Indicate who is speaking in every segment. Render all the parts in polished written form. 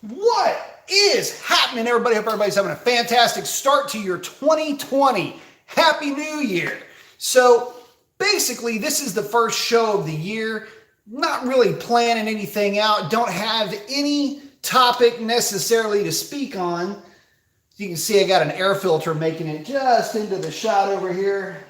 Speaker 1: What is happening, everybody? Hope everybody's having a fantastic start to your 2020. Happy New Year. So basically, this is the first show of the year. Not really planning anything out. Don't have any topic necessarily to speak on. You can see I got an air filter making it just into the shot over here.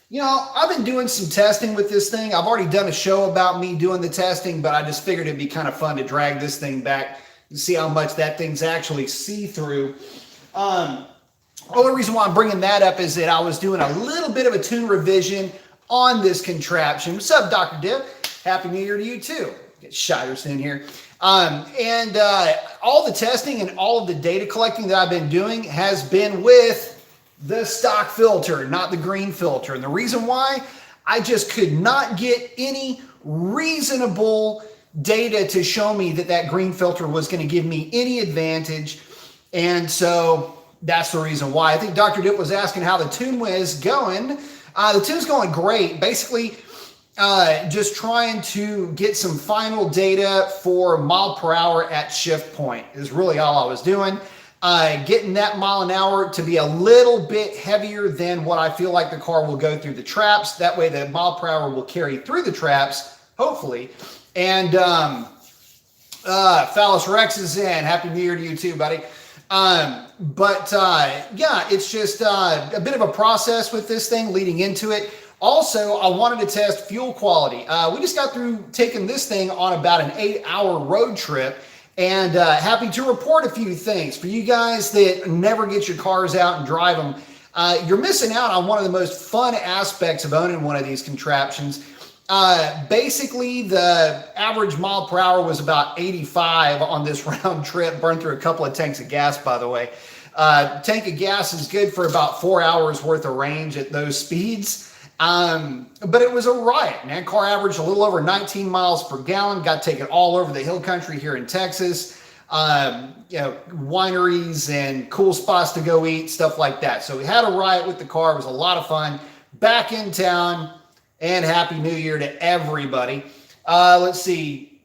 Speaker 1: You know, I've been doing some testing with this thing. I've already done a show about me doing the testing, but I just figured it'd be kind of fun to drag this thing back and see how much that thing's actually see-through. Only reason why I'm bringing that up is that I was doing a little bit of a tune revision on this contraption. What's up, Dr. Dip? Happy New Year to you too. Get Shiders in here. All the testing and all of the data collecting that I've been doing has been with the stock filter, not the green filter. And the reason why, I just could not get any reasonable data to show me that that green filter was going to give me any advantage. And so that's the reason why. I think Dr. Dip was asking how the tune was going. The tune's going great. Basically, just trying to get some final data for mile per hour at shift point is really all I was doing. Getting that mile an hour to be a little bit heavier than what I feel like the car will go through the traps. That way the mile per hour will carry through the traps, hopefully. And Phallus Rex is in. Happy New Year to you too, buddy. Yeah, it's just a bit of a process with this thing leading into it. Also, I wanted to test fuel quality. We just got through taking this thing on about an 8-hour road trip. And happy to report a few things. For you guys that never get your cars out and drive them, you're missing out on one of the most fun aspects of owning one of these contraptions. Basically, the average mile per hour was about 85 on this round trip. Burned through a couple of tanks of gas, by the way. Tank of gas is good for about 4 hours worth of range at those speeds. But it was a riot, man. Car averaged a little over 19 miles per gallon. Got taken all over the hill country here in Texas. Wineries and cool spots to go eat, stuff like that. So we had a riot with the car. It was a lot of fun. Back in town, and Happy New Year to everybody. Let's see.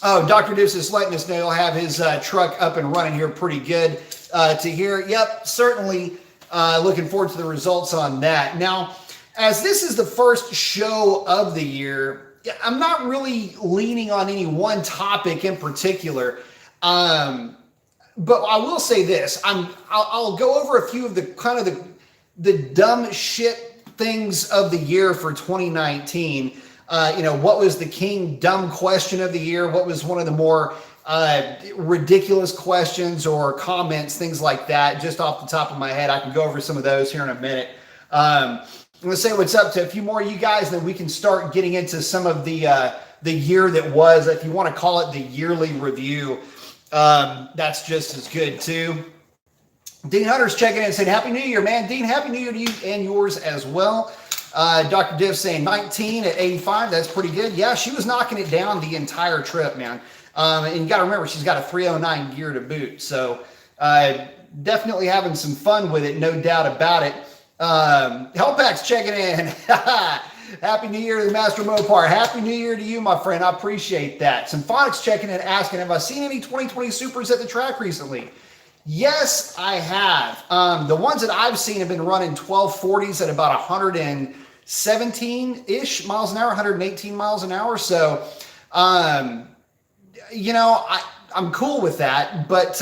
Speaker 1: Oh, Dr. Deuce is letting us know he'll have his truck up and running here pretty good to hear. Yep, certainly looking forward to the results on that. Now, as this is the first show of the year, I'm not really leaning on any one topic in particular. But I will say this. I'll go over a few of the kind of the dumb shit things of the year for 2019. What was the king dumb question of the year? What was one of the more ridiculous questions or comments, things like that? Just off the top of my head, I can go over some of those here in a minute. I'm going to say what's up to a few more of you guys, then we can start getting into some of the year that was, if you want to call it the yearly review. That's just as good too. Dean Hunter's checking in and saying, Happy New Year, man. Dean, Happy New Year to you and yours as well. Dr. Div saying 19 at 85. That's pretty good. Yeah, she was knocking it down the entire trip, man. And you got to remember, she's got a 309 gear to boot. So definitely having some fun with it, no doubt about it. Hellpack's checking in. Happy New Year to the Master Mopar. Happy New Year to you, my friend. I appreciate that. Symphonics checking in, asking, have I seen any 2020 Supers at the track recently? Yes, I have. The ones that I've seen have been running 1240s at about 117-ish miles an hour, 118 miles an hour. So, I'm cool with that, but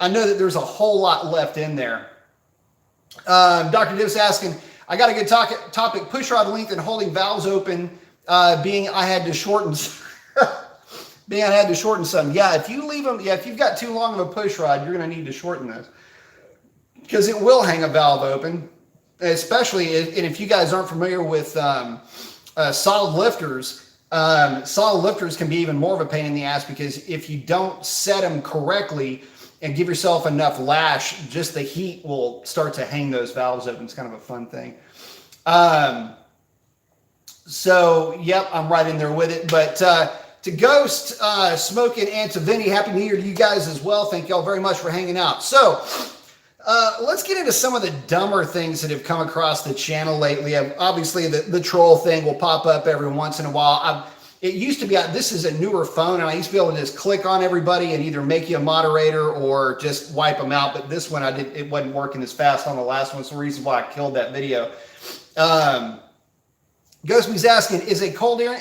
Speaker 1: I know that there's a whole lot left in there. Dr. Div's asking, I got a good topic, push rod length and holding valves open, being I had to shorten some. Yeah, if you leave them, if you've got too long of a push rod, you're going to need to shorten this because it will hang a valve open, especially if you guys aren't familiar with solid lifters. Solid lifters can be even more of a pain in the ass because if you don't set them correctly and give yourself enough lash, just the heat will start to hang those valves open. It's kind of a fun thing. So, yep, I'm right in there with it. But to Ghost, Smoking, and to Vinny, Happy New Year to you guys as well. Thank y'all very much for hanging out. So, let's get into some of the dumber things that have come across the channel lately. Obviously, the troll thing will pop up every once in a while. It used to be, this is a newer phone, and I used to be able to just click on everybody and either make you a moderator or just wipe them out. But this one, it wasn't working as fast on the last one. It's the reason why I killed that video. Ghostme's asking, is a cold air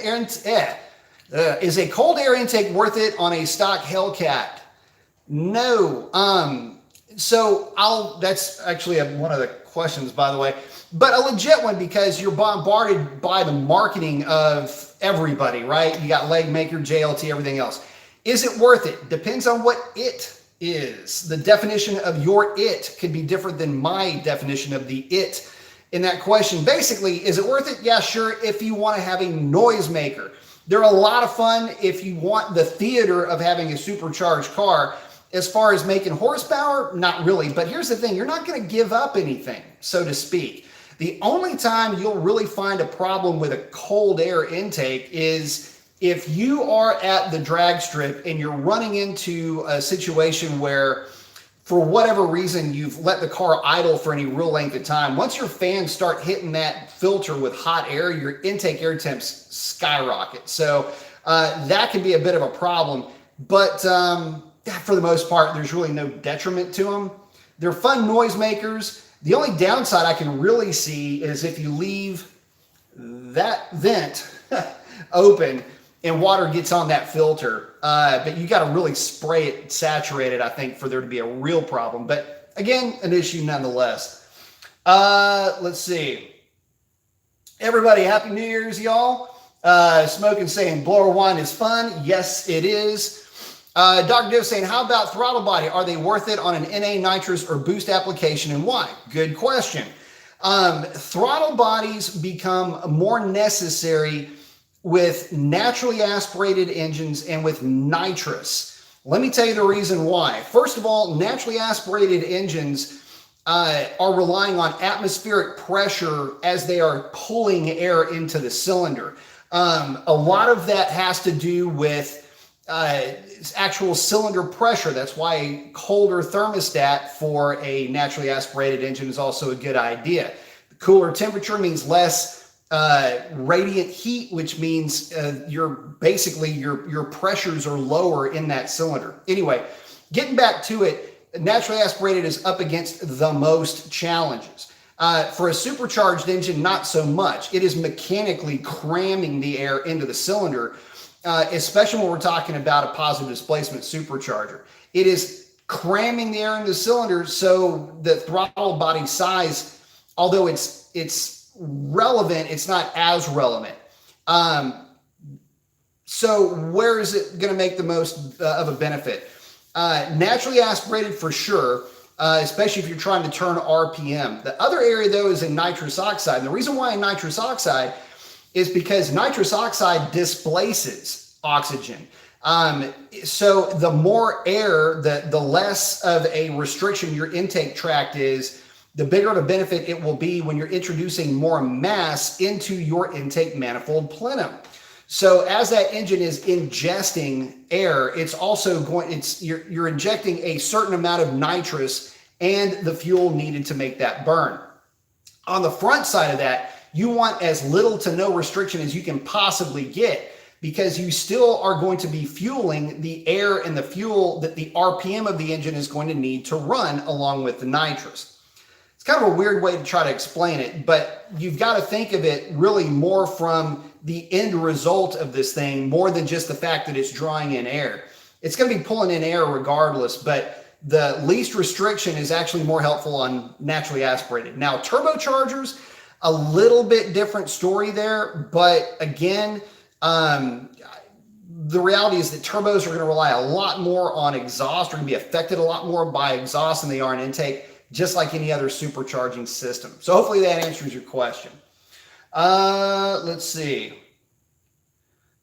Speaker 1: intake worth it on a stock Hellcat? No. That's actually one of the questions, by the way, but a legit one, because you're bombarded by the marketing of everybody, right? You got leg maker, JLT, everything else. Is it worth it? Depends on what it is. The definition of your it could be different than my definition of the it in that question. Basically, is it worth it? Yeah, sure. If you want to have a noisemaker, they're a lot of fun if you want the theater of having a supercharged car. As far as making horsepower, not really. But here's the thing, you're not going to give up anything, so to speak. The only time you'll really find a problem with a cold air intake is if you are at the drag strip and you're running into a situation where, for whatever reason, you've let the car idle for any real length of time. Once your fans start hitting that filter with hot air, your intake air temps skyrocket. So that can be a bit of a problem. But for the most part, there's really no detriment to them. They're fun noisemakers. The only downside I can really see is if you leave that vent open and water gets on that filter. But you got to really spray it saturated, I think, for there to be a real problem. But again, an issue nonetheless. Let's see. Everybody, Happy New Year's, y'all. Smoking saying blower wine is fun. Yes, it is. Dr. Div saying, how about throttle body? Are they worth it on an NA nitrous or boost application, and why? Good question. Throttle bodies become more necessary with naturally aspirated engines and with nitrous. Let me tell you the reason why. First of all, naturally aspirated engines are relying on atmospheric pressure as they are pulling air into the cylinder. A lot of that has to do with actual cylinder pressure. That's why a colder thermostat for a naturally aspirated engine is also a good idea. The cooler temperature means less radiant heat, which means your pressures are lower in that cylinder. Anyway, getting back to it, naturally aspirated is up against the most challenges. For a supercharged engine, not so much. It is mechanically cramming the air into the cylinder, especially when we're talking about a positive displacement supercharger. It is cramming the air into the cylinder, so the throttle body size, although it's relevant, it's not as relevant. So where is it going to make the most of a benefit? Naturally aspirated for sure, especially if you're trying to turn RPM. The other area, though, is in nitrous oxide. And the reason why in nitrous oxide is because nitrous oxide displaces oxygen. So the more air, the less of a restriction your intake tract is, the bigger of a benefit it will be when you're introducing more mass into your intake manifold plenum. So as that engine is ingesting air, it's also you're injecting a certain amount of nitrous and the fuel needed to make that burn. On the front side of that, you want as little to no restriction as you can possibly get, because you still are going to be fueling the air and the fuel that the RPM of the engine is going to need to run along with the nitrous. It's kind of a weird way to try to explain it, but you've got to think of it really more from the end result of this thing, more than just the fact that it's drawing in air. It's going to be pulling in air regardless, but the least restriction is actually more helpful on naturally aspirated. Now, turbochargers, a little bit different story there, but again, the reality is that turbos are going to rely a lot more on exhaust, are going to be affected a lot more by exhaust than they are in intake, just like any other supercharging system. So hopefully that answers your question. Let's see.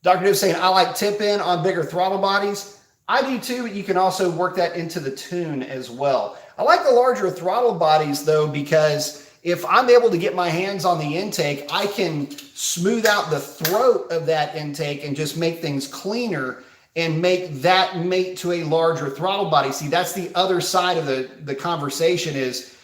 Speaker 1: Dr. Div saying, I like tip-in on bigger throttle bodies. I do too, but you can also work that into the tune as well. I like the larger throttle bodies though, because if I'm able to get my hands on the intake, I can smooth out the throat of that intake and just make things cleaner and make that mate to a larger throttle body. See, that's the other side of the conversation is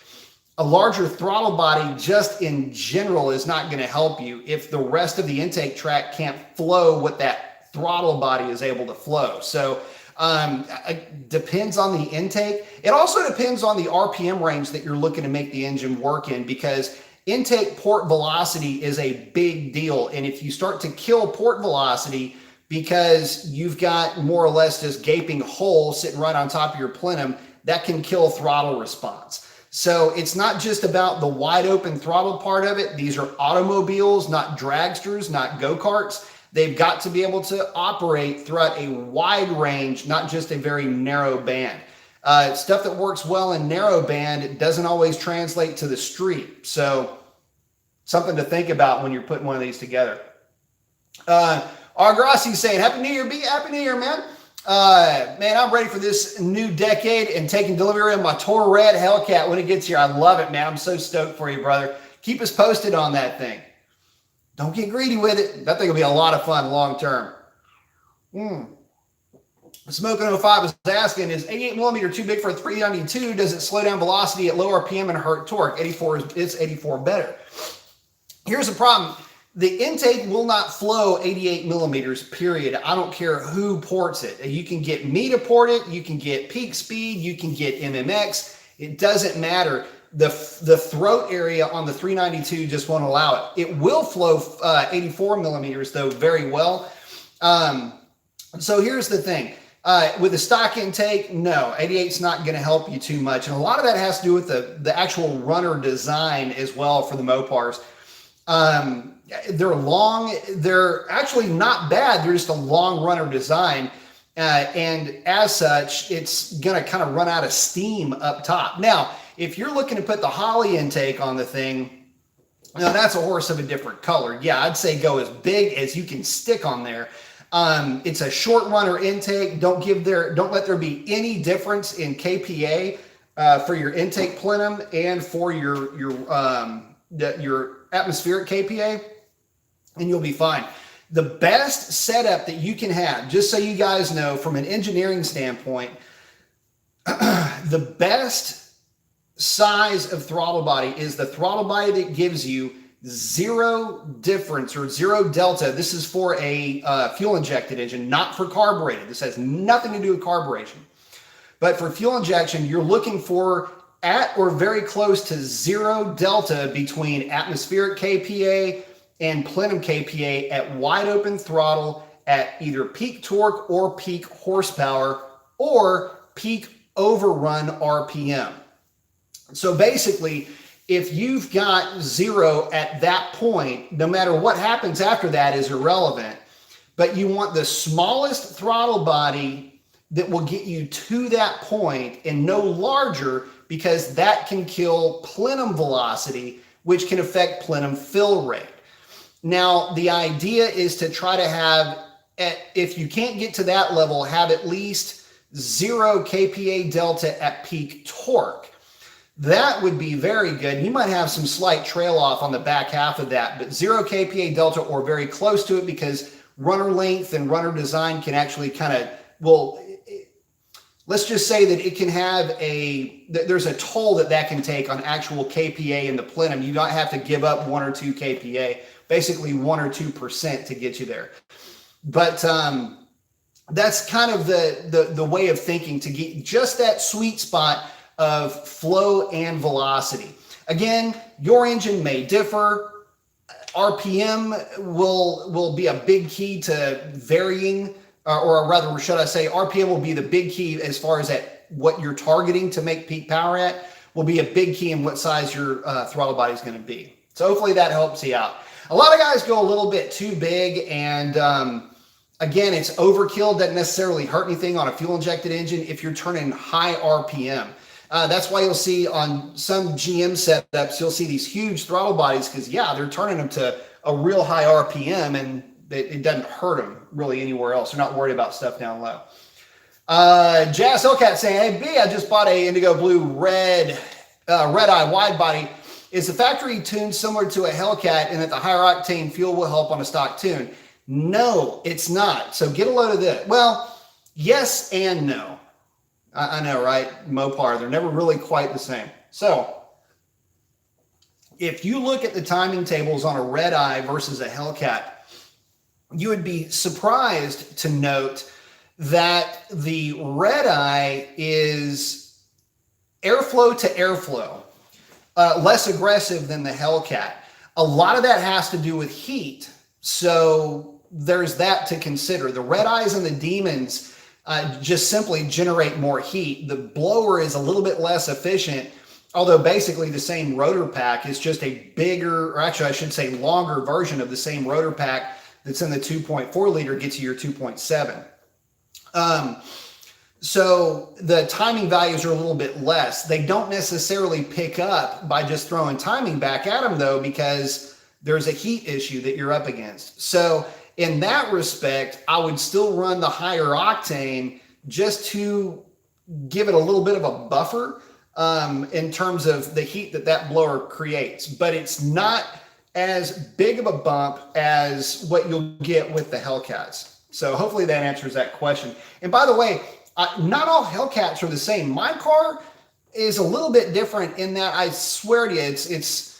Speaker 1: a larger throttle body just in general is not going to help you if the rest of the intake tract can't flow what that throttle body is able to flow. So it depends on the intake. It also depends on the RPM range that you're looking to make the engine work in, because intake port velocity is a big deal. And if you start to kill port velocity because you've got more or less just gaping hole sitting right on top of your plenum, that can kill throttle response. So it's not just about the wide open throttle part of it. These are automobiles, not dragsters, not go-karts. They've got to be able to operate throughout a wide range, not just a very narrow band. Stuff that works well in narrow band doesn't always translate to the street. So something to think about when you're putting one of these together. Argrassi's saying, Happy New Year, B. Happy New Year, man. Man, I'm ready for this new decade and taking delivery of my Toro Red Hellcat when it gets here. I love it, man. I'm so stoked for you, brother. Keep us posted on that thing. Don't get greedy with it. That thing will be a lot of fun long term. Smoking 05 is asking, is 88 millimeter too big for a 392? Does it slow down velocity at low RPM and hurt torque? 84 is 84 better. Here's the problem. The intake will not flow 88 millimeters, period. I don't care who ports it. You can get me to port it. You can get peak speed. You can get MMX. It doesn't matter. The throat area on the 392 just won't allow it. It will flow 84 millimeters, though, very well. So here's the thing. With the stock intake, no, 88's not going to help you too much. And a lot of that has to do with the actual runner design as well for the Mopars. They're long. They're actually not bad. They're just a long runner design. And as such, it's going to kind of run out of steam up top. Now, if you're looking to put the Holley intake on the thing, now that's a horse of a different color. Yeah, I'd say go as big as you can stick on there. It's a short runner intake. Don't let there be any difference in KPA for your intake plenum and for your atmospheric KPA, and you'll be fine. The best setup that you can have, just so you guys know, from an engineering standpoint, the best size of throttle body is the throttle body that gives you zero difference or zero delta. This is for a fuel injected engine, not for carbureted. This has nothing to do with carburation. But for fuel injection, you're looking for at or very close to zero delta between atmospheric KPA and plenum KPA at wide open throttle at either peak torque or peak horsepower or peak overrun RPM. So basically, if you've got zero at that point, no matter what happens after that is irrelevant, but you want the smallest throttle body that will get you to that point and no larger, because that can kill plenum velocity, which can affect plenum fill rate. Now, the idea is to try to have, if you can't get to that level, have at least zero KPA delta at peak torque. That would be very good. You might have some slight trail off on the back half of that, but zero KPA delta or very close to it, because runner length and runner design can actually kind of, well, let's just say that it can have there's a toll that can take on actual KPA in the plenum. You might have to give up 1 or 2 KPA, basically 1 or 2% to get you there. But that's kind of the way of thinking to get just that sweet spot of flow and velocity. Again, your engine may differ. RPM will be a big key to varying, or rather, should I say, RPM will be the big key as far as at what you're targeting to make peak power at, will be a big key in what size your throttle body is going to be. So hopefully that helps you out. A lot of guys go a little bit too big, and again, it's overkill. Doesn't necessarily hurt anything on a fuel injected engine if you're turning high RPM. That's why you'll see on some GM setups, you'll see these huge throttle bodies, because yeah, they're turning them to a real high RPM, and it doesn't hurt them really anywhere else. They're not worried about stuff down low. Jazz Hellcat saying, hey B, I just bought a indigo blue red eye wide body. Is the factory tune similar to a Hellcat in that the higher octane fuel will help on a stock tune? No, it's not. So get a load of this. Well, yes and no. I know, right? Mopar, they're never really quite the same. So if you look at the timing tables on a red eye versus a Hellcat, you would be surprised to note that the red eye is airflow to airflow, less aggressive than the Hellcat. A lot of that has to do with heat. So there's that to consider. The red eyes and the demons just simply generate more heat. The blower is a little bit less efficient, although basically the same rotor pack is just a bigger, or actually I should say longer version of the same rotor pack that's in the 2.4 liter gets you your 2.7. So the timing values are a little bit less. They don't necessarily pick up by just throwing timing back at them though, because there's a heat issue that you're up against. So in that respect, I would still run the higher octane just to give it a little bit of a buffer in terms of the heat that blower creates. But it's not as big of a bump as what you'll get with the Hellcats. So hopefully that answers that question. And by the way, not all Hellcats are the same. My car is a little bit different in that I swear to you, it's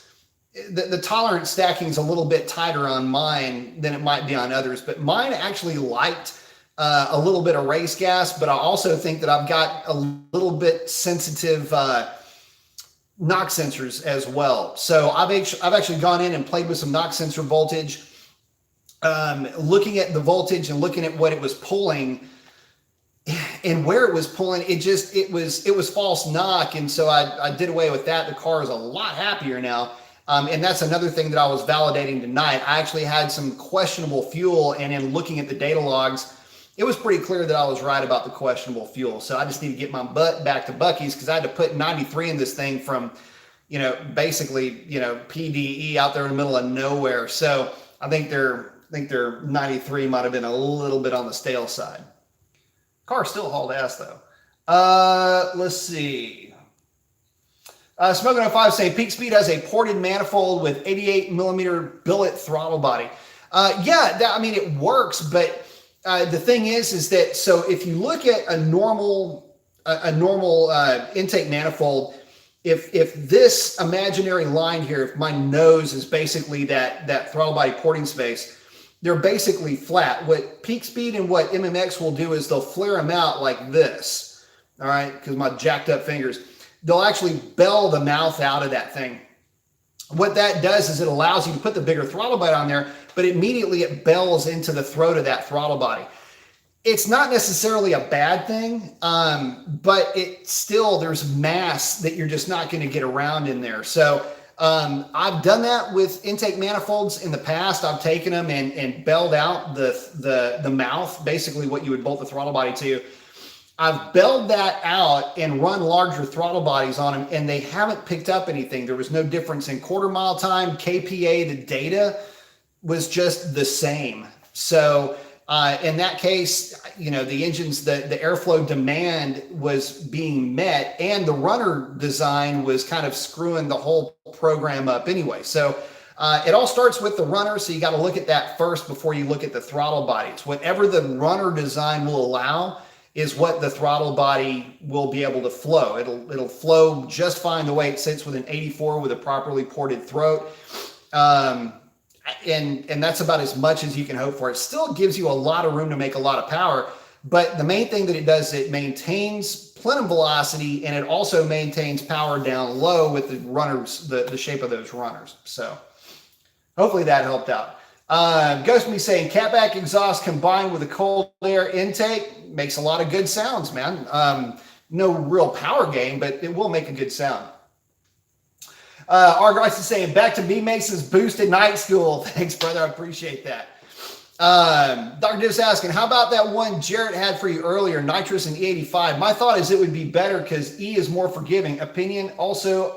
Speaker 1: the tolerance stacking is a little bit tighter on mine than it might be on others. But mine actually liked a little bit of race gas, but I also think that I've got a little bit sensitive knock sensors as well. So I've actually gone in and played with some knock sensor voltage, looking at the voltage and looking at what it was pulling and where it was pulling. It was false knock. And so I did away with that. The car is a lot happier now. And that's another thing that I was validating tonight. I actually had some questionable fuel, and in looking at the data logs, it was pretty clear that I was right about the questionable fuel. So I just need to get my butt back to Buc-ee's, because I had to put 93 in this thing from, basically, PDE out there in the middle of nowhere. So I think their 93 might have been a little bit on the stale side. Car still hauled ass though. Let's see. Smoking 05 saying Peak Speed has a ported manifold with 88 millimeter billet throttle body. It works, but the thing is that, so if you look at a normal intake manifold, if this imaginary line here, if my nose is basically that throttle body porting space, they're basically flat. What Peak Speed and what MMX will do is they'll flare them out like this. All right, because my jacked up fingers. They'll actually bell the mouth out of that thing. What that does is it allows you to put the bigger throttle body on there, but immediately it bells into the throat of that throttle body. It's not necessarily a bad thing, but it still, there's mass that you're just not going to get around in there. So I've done that with intake manifolds in the past. I've taken them and belled out the mouth, basically what you would bolt the throttle body to. I've belled that out and run larger throttle bodies on them, and they haven't picked up anything. There was no difference in quarter mile time, KPA, the data was just the same. So in that case, the engines, the airflow demand was being met, and the runner design was kind of screwing the whole program up anyway. So it all starts with the runner. So you got to look at that first before you look at the throttle bodies. Whatever the runner design will allow is what the throttle body will be able to flow. It'll flow just fine the way it sits with an 84 with a properly ported throat. And that's about as much as you can hope for. It still gives you a lot of room to make a lot of power, but the main thing that it does is it maintains plenum velocity, and it also maintains power down low with the runners, the shape of those runners. So hopefully that helped out. Ghost Me saying catback exhaust combined with a cold air intake makes a lot of good sounds, man. No real power gain, but it will make a good sound. R Grice is saying back to B Mason's boosted night school. Thanks, brother. I appreciate that. Dr. Div's asking, how about that one Jarrett had for you earlier, nitrous and E85? My thought is it would be better because E is more forgiving. Opinion also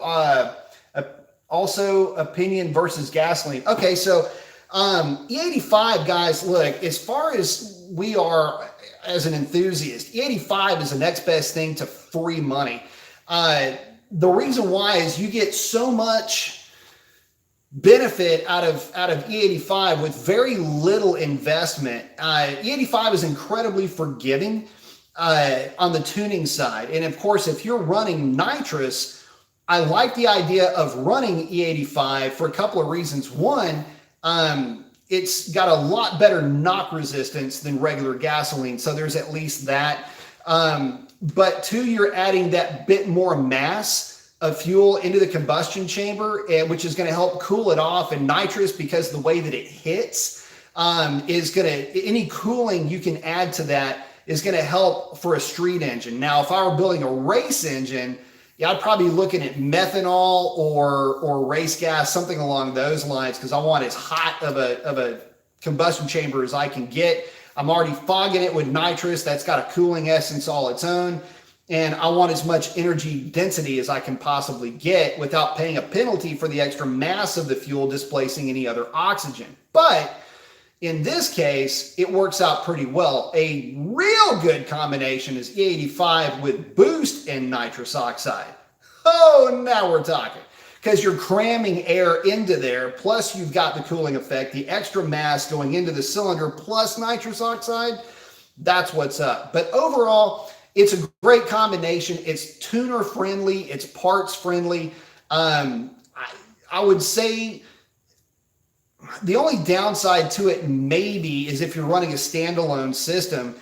Speaker 1: opinion versus gasoline. Okay, so E85, guys, look, as far as we are as an enthusiast, E85 is the next best thing to free money. The reason why is you get so much benefit out of E85 with very little investment. E85 is incredibly forgiving on the tuning side. And of course, if you're running nitrous, I like the idea of running E85 for a couple of reasons. One, it's got a lot better knock resistance than regular gasoline, so there's at least that. But two, you're adding that bit more mass of fuel into the combustion chamber, which is going to help cool it off. And nitrous, because the way that it hits, is going to, any cooling you can add to that is going to help for a street engine. Now, if I were building a race engine, yeah, I'd probably be looking at methanol or race gas, something along those lines, because I want as hot of a combustion chamber as I can get. I'm already fogging it with nitrous. That's got a cooling essence all its own. And I want as much energy density as I can possibly get without paying a penalty for the extra mass of the fuel displacing any other oxygen. But in this case, it works out pretty well. A real good combination is E85 with boost and nitrous oxide. Oh, now we're talking. Because you're cramming air into there, plus you've got the cooling effect, the extra mass going into the cylinder, plus nitrous oxide. That's what's up. But overall, it's a great combination. It's tuner friendly. It's parts friendly. I would say the only downside to it maybe is if you're running a standalone system,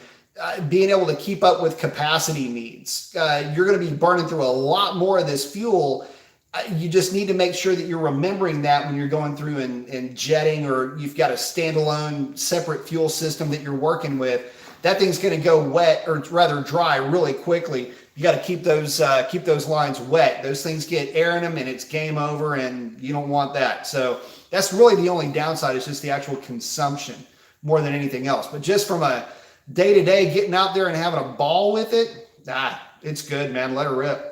Speaker 1: being able to keep up with capacity needs. You're going to be burning through a lot more of this fuel. You just need to make sure that you're remembering that when you're going through and jetting, or you've got a standalone separate fuel system that you're working with. That thing's going to go wet, or rather dry, really quickly. You got to keep those lines wet. Those things get air in them and it's game over, and you don't want that. So that's really the only downside, is just the actual consumption more than anything else. But just from a day-to-day getting out there and having a ball with it, it's good, man. Let her rip.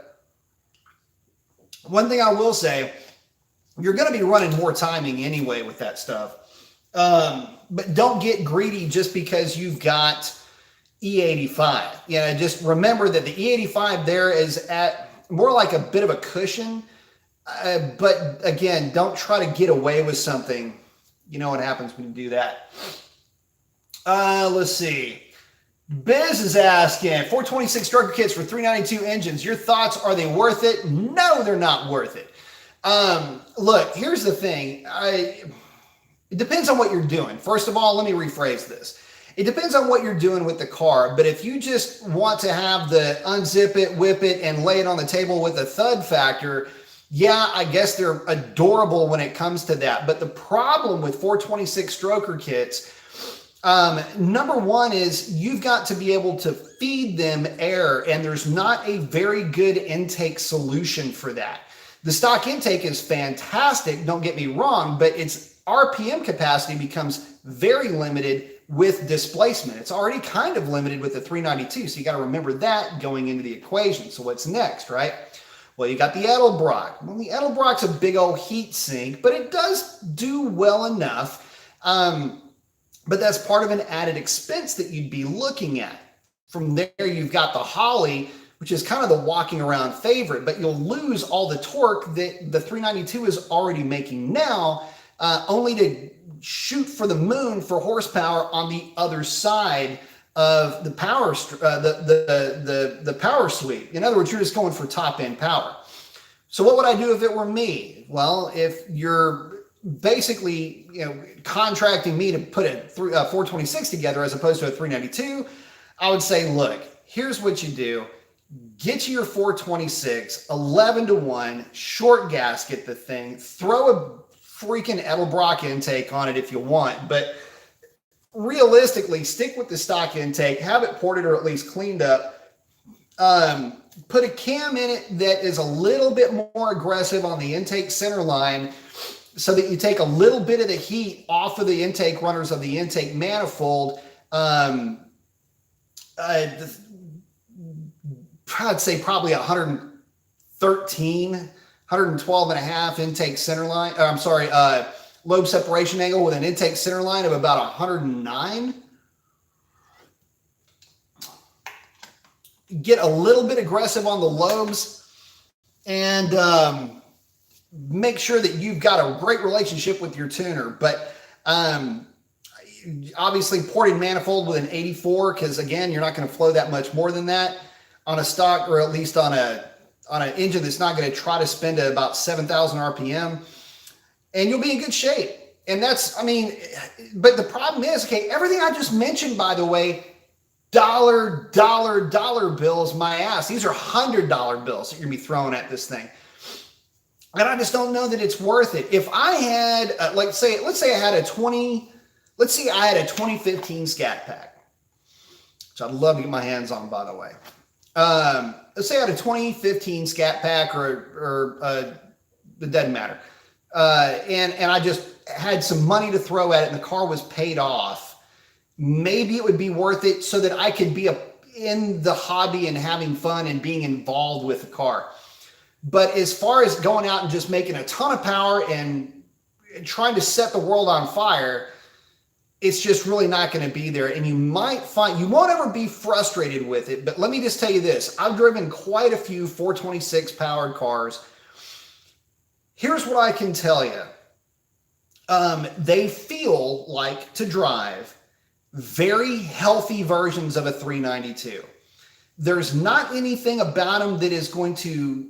Speaker 1: One thing I will say, you're going to be running more timing anyway with that stuff. But don't get greedy just because you've got E85. Just remember that the E85 there is at more like a bit of a cushion. But again, don't try to get away with something. You know what happens when you do that. Let's see. Biz is asking, 426 stroker kits for 392 engines. Your thoughts, are they worth it? No, they're not worth it. Look, here's the thing. It depends on what you're doing. First of all, let me rephrase this. It depends on what you're doing with the car. But if you just want to have the unzip it, whip it, and lay it on the table with a thud factor, yeah, I guess they're adorable when it comes to that. But the problem with 426 stroker kits, number one is you've got to be able to feed them air, and there's not a very good intake solution for that. The stock intake is fantastic, don't get me wrong, but its RPM capacity becomes very limited with displacement. It's already kind of limited with the 392, so you got to remember that going into the equation. So what's next, right? Well, you got the Edelbrock. Well, the Edelbrock's a big old heat sink, but it does do well enough. But that's part of an added expense that you'd be looking at. From there, you've got the Holly, which is kind of the walking around favorite, but you'll lose all the torque that the 392 is already making now, only to shoot for the moon for horsepower on the other side of the power, the power suite. In other words, you're just going for top end power. So what would I do if it were me? Well, if you're basically, contracting me to put a 426 together as opposed to a 392, I would say, look, here's what you do. Get you your 426, 11-to-1, short gasket the thing, throw a freaking Edelbrock intake on it if you want, but realistically, stick with the stock intake, have it ported or at least cleaned up. Put a cam in it that is a little bit more aggressive on the intake center line, so that you take a little bit of the heat off of the intake runners of the intake manifold. I'd say probably 113, 112 and a half intake center line. Lobe separation angle with an intake center line of about 109. Get a little bit aggressive on the lobes, and make sure that you've got a great relationship with your tuner. But obviously ported manifold with an 84, because again, you're not going to flow that much more than that on a stock, or at least on a on an engine that's not going to try to spin to about 7,000 RPM, and you'll be in good shape. And that's, I mean, but the problem is, okay, everything I just mentioned, by the way, dollar bills, my ass. These are $100 bills that you're gonna be throwing at this thing. And I just don't know that it's worth it. If I had, let's say I had a 2015 Scat Pack, which I'd love to get my hands on, by the way. Let's say I had a 2015 Scat Pack or it doesn't matter. And I just had some money to throw at it and the car was paid off. Maybe it would be worth it so that I could be in the hobby and having fun and being involved with the car. But as far as going out and just making a ton of power and trying to set the world on fire, it's just really not going to be there. And you might find, you won't ever be frustrated with it. But let me just tell you this. I've driven quite a few 426 powered cars. Here's what I can tell you. They feel like to drive very healthy versions of a 392. There's not anything about them that is going to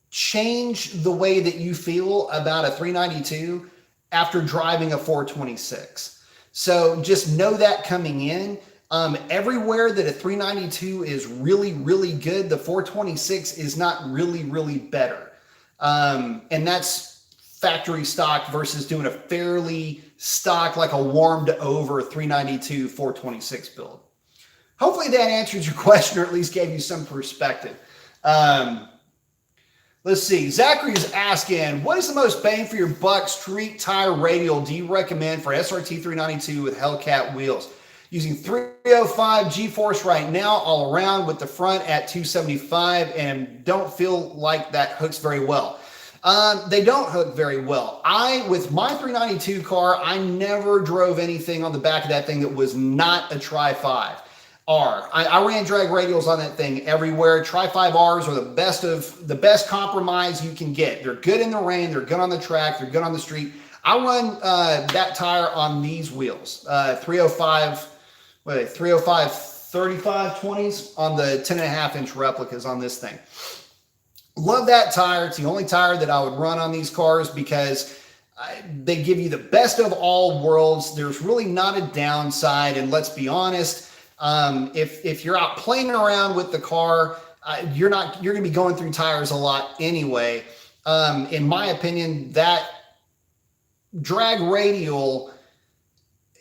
Speaker 1: change the way that you feel about a 392 after driving a 426. So just know that coming in. Everywhere that a 392 is really, really good, the 426 is not really, really better. And that's factory stock versus doing a fairly stock, like a warmed over 392 426 build. Hopefully that answers your question, or at least gave you some perspective. Let's see. Zachary is asking, what is the most bang for your buck street tire radial do you recommend for SRT 392 with Hellcat wheels? Using 305 G-force right now all around with the front at 275 and don't feel like that hooks very well. They don't hook very well. With my 392 car, I never drove anything on the back of that thing that was not a Tri-5R. I ran drag radials on that thing everywhere. Tri-5Rs are the best compromise you can get. They're good in the rain. They're good on the track. They're good on the street. I run that tire on these wheels, 305 35 20s on the 10.5-inch replicas on this thing. Love that tire. It's the only tire that I would run on these cars because they give you the best of all worlds. There's really not a downside. And let's be honest, if you're out playing around with the car, you're going to be going through tires a lot anyway. In my opinion, that drag radial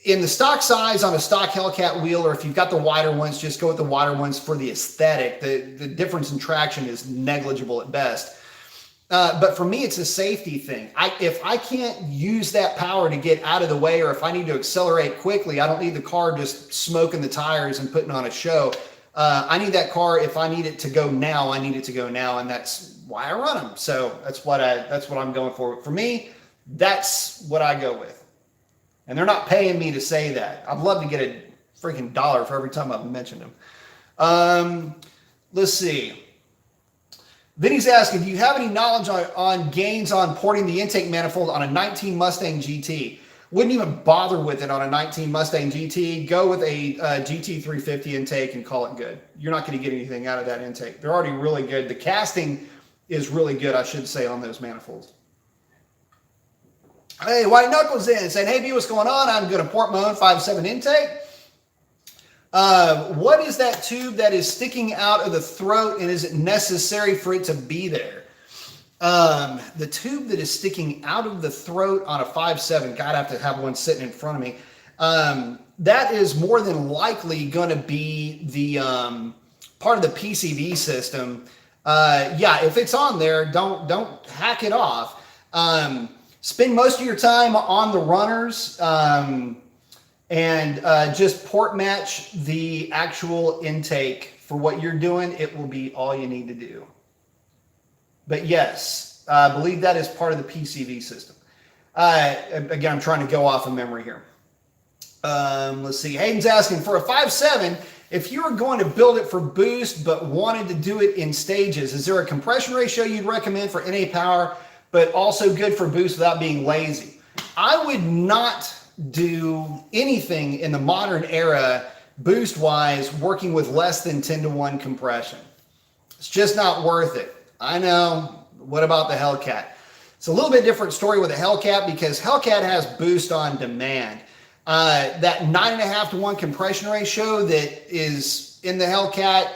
Speaker 1: in the stock size on a stock Hellcat wheel, or if you've got the wider ones, just go with the wider ones for the aesthetic. The difference in traction is negligible at best. But for me, it's a safety thing. If I can't use that power to get out of the way, or if I need to accelerate quickly, I don't need the car just smoking the tires and putting on a show. I need that car. If I need it to go now, I need it to go now. And that's why I run them. So that's what I'm going for. For me, that's what I go with. And they're not paying me to say that. I'd love to get a freaking dollar for every time I've mentioned them. Let's see. Vinny's asking, do you have any knowledge on gains on porting the intake manifold on a 19 Mustang GT? Wouldn't even bother with it on a 19 Mustang GT. Go with a GT 350 intake and call it good. You're not going to get anything out of that intake. They're already really good. The casting is really good, I should say, on those manifolds. Hey, White Knuckles in saying, hey, B, what's going on? I'm going to port my own 5.7 intake. What is that tube that is sticking out of the throat, and is it necessary for it to be there? The tube that is sticking out of the throat on a 5.7, God, I have to have one sitting in front of me. That is more than likely going to be the part of the PCV system. Yeah, if it's on there, don't hack it off. Spend most of your time on the runners and just port match the actual intake for what you're doing. It will be all you need to do. But yes, I believe that is part of the PCV system. Again, I'm trying to go off of memory here. Let's see. Hayden's asking, for a 5.7, if you were going to build it for boost but wanted to do it in stages, is there a compression ratio you'd recommend for NA power but also good for boost without being lazy? I would not do anything in the modern era boost-wise working with less than 10-to-1 compression. It's just not worth it. I know. What about the Hellcat? It's a little bit different story with the Hellcat because Hellcat has boost on demand. That 9.5 to 1 compression ratio that is in the Hellcat,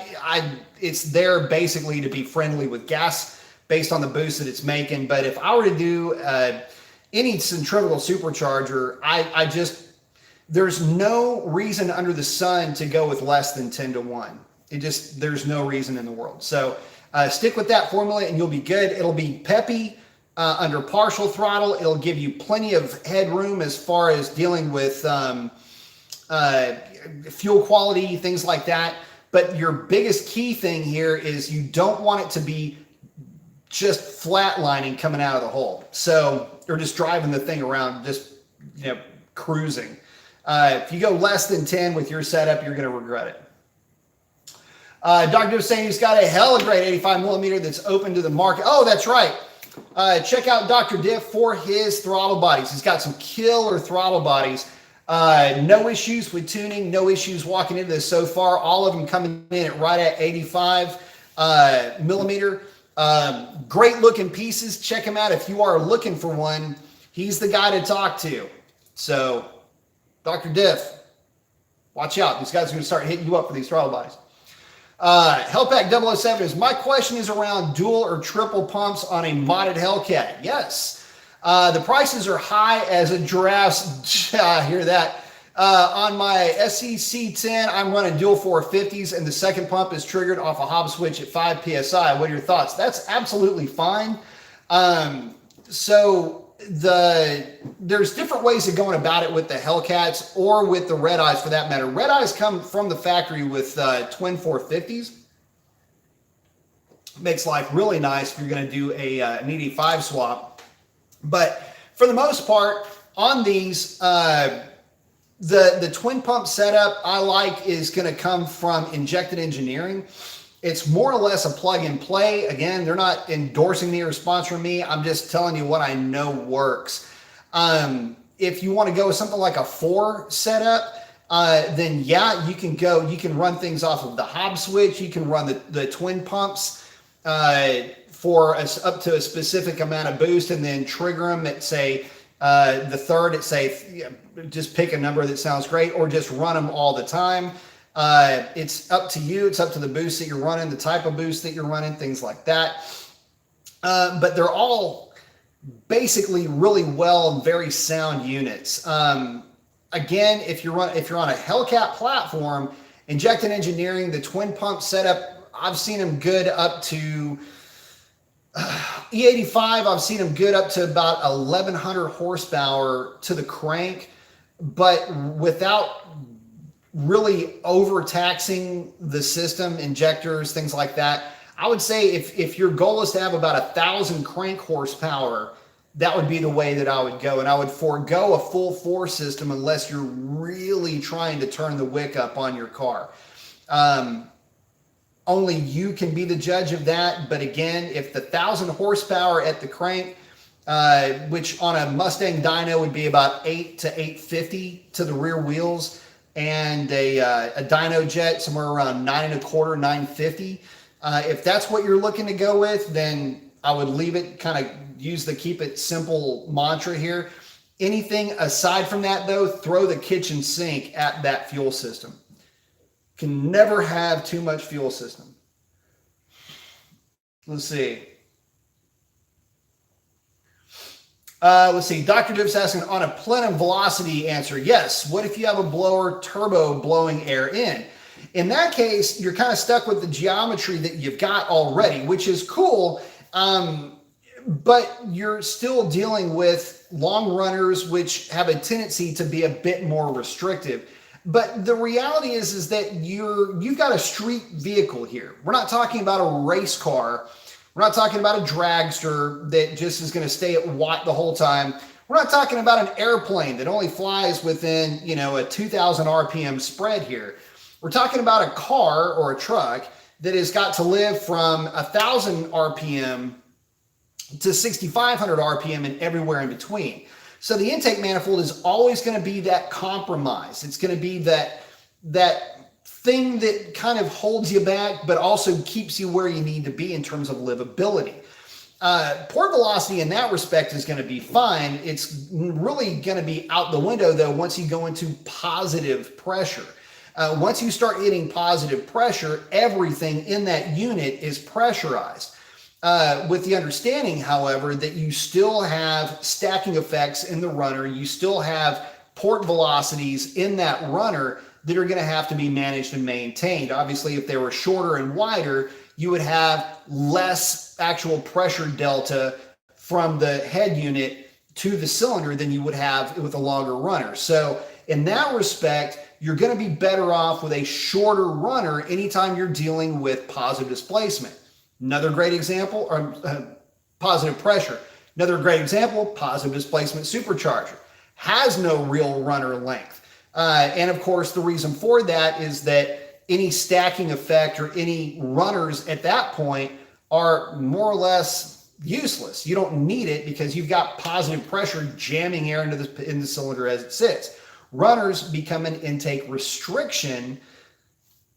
Speaker 1: it's there basically to be friendly with gas based on the boost that it's making. But if I were to do any centrifugal supercharger, there's no reason under the sun to go with less than 10 to 1. There's no reason in the world. So stick with that formula and you'll be good. It'll be peppy under partial throttle. It'll give you plenty of headroom as far as dealing with fuel quality, things like that. But your biggest key thing here is you don't want it to be just flatlining coming out of the hole. So, or just driving the thing around, just cruising. If you go less than 10 with your setup, you're going to regret it. Dr. Div saying he's got a hella great 85 millimeter that's open to the market. Oh, that's right. Check out Dr. Div for his throttle bodies. He's got some killer throttle bodies. No issues with tuning, no issues walking into this so far. All of them coming in at right at 85 millimeter. Great looking pieces. Check him out if you are looking for one. He's the guy to talk to. So, Dr. Div, watch out. These guys are going to start hitting you up for these throttle bodies. Hellpack 007 is, my question is around dual or triple pumps on a modded Hellcat. Yes. The prices are high as a giraffe's. I hear that. On my SEC10, I'm running dual 450s and the second pump is triggered off a Hobbs switch at 5 PSI. What are your thoughts? That's absolutely fine. There's different ways of going about it with the Hellcats or with the Red Eyes for that matter. Red Eyes come from the factory with twin 450s. Makes life really nice if you're going to do an 85 swap. But for the most part, on these, the twin pump setup I like is going to come from Injected Engineering. It's more or less a plug and play. Again, they're not endorsing me or sponsoring me. I'm just telling you what I know works. If you want to go with something like a 4 setup, then yeah, you can run things off of the Hobbs switch. You can run the twin pumps for up to a specific amount of boost and then trigger them at say the third at say, just pick a number that sounds great or just run them all the time. It's up to you. It's up to the boost that you're running, the type of boost that you're running, things like that. But they're all basically really well and very sound units. Again, if you're on a Hellcat platform, Injected Engineering, the twin pump setup, I've seen them good up to E85. I've seen them good up to about 1,100 horsepower to the crank, but without really overtaxing the system, injectors, things like that. I would say if your goal is to have about 1,000 crank horsepower, that would be the way that I would go. And I would forego a full 4 system unless you're really trying to turn the wick up on your car. Only you can be the judge of that. But again, if the 1,000 horsepower at the crank, which on a Mustang dyno would be about 8 to 850 to the rear wheels, and a dyno jet somewhere around 9.25, 950. If that's what you're looking to go with, then I would leave it, kind of use the keep it simple mantra here. Anything aside from that though, throw the kitchen sink at that fuel system. Can never have too much fuel system. Let's see. Dr. Div's asking on a plenum velocity answer. Yes. What if you have a blower turbo blowing air in? In that case, you're kind of stuck with the geometry that you've got already, which is cool. But you're still dealing with long runners, which have a tendency to be a bit more restrictive. But the reality is that you've got a street vehicle here. We're not talking about a race car. We're not talking about a dragster that just is going to stay at watt the whole time. We're not talking about an airplane that only flies within, a 2,000 RPM spread here. We're talking about a car or a truck that has got to live from 1,000 RPM to 6,500 RPM and everywhere in between. So the intake manifold is always going to be that compromise. It's going to be that thing that kind of holds you back, but also keeps you where you need to be in terms of livability. Port velocity in that respect is going to be fine. It's really going to be out the window, though, once you go into positive pressure. Once you start hitting positive pressure, everything in that unit is pressurized. With the understanding, however, that you still have stacking effects in the runner, you still have port velocities in that runner that are going to have to be managed and maintained. Obviously, if they were shorter and wider, you would have less actual pressure delta from the head unit to the cylinder than you would have with a longer runner. So in that respect, you're going to be better off with a shorter runner anytime you're dealing with positive displacement. Another great example, or positive pressure. Another great example, positive displacement supercharger. Has no real runner length. And of course, the reason for that is that any stacking effect or any runners at that point are more or less useless. You don't need it because you've got positive pressure jamming air into the cylinder as it sits. Runners become an intake restriction.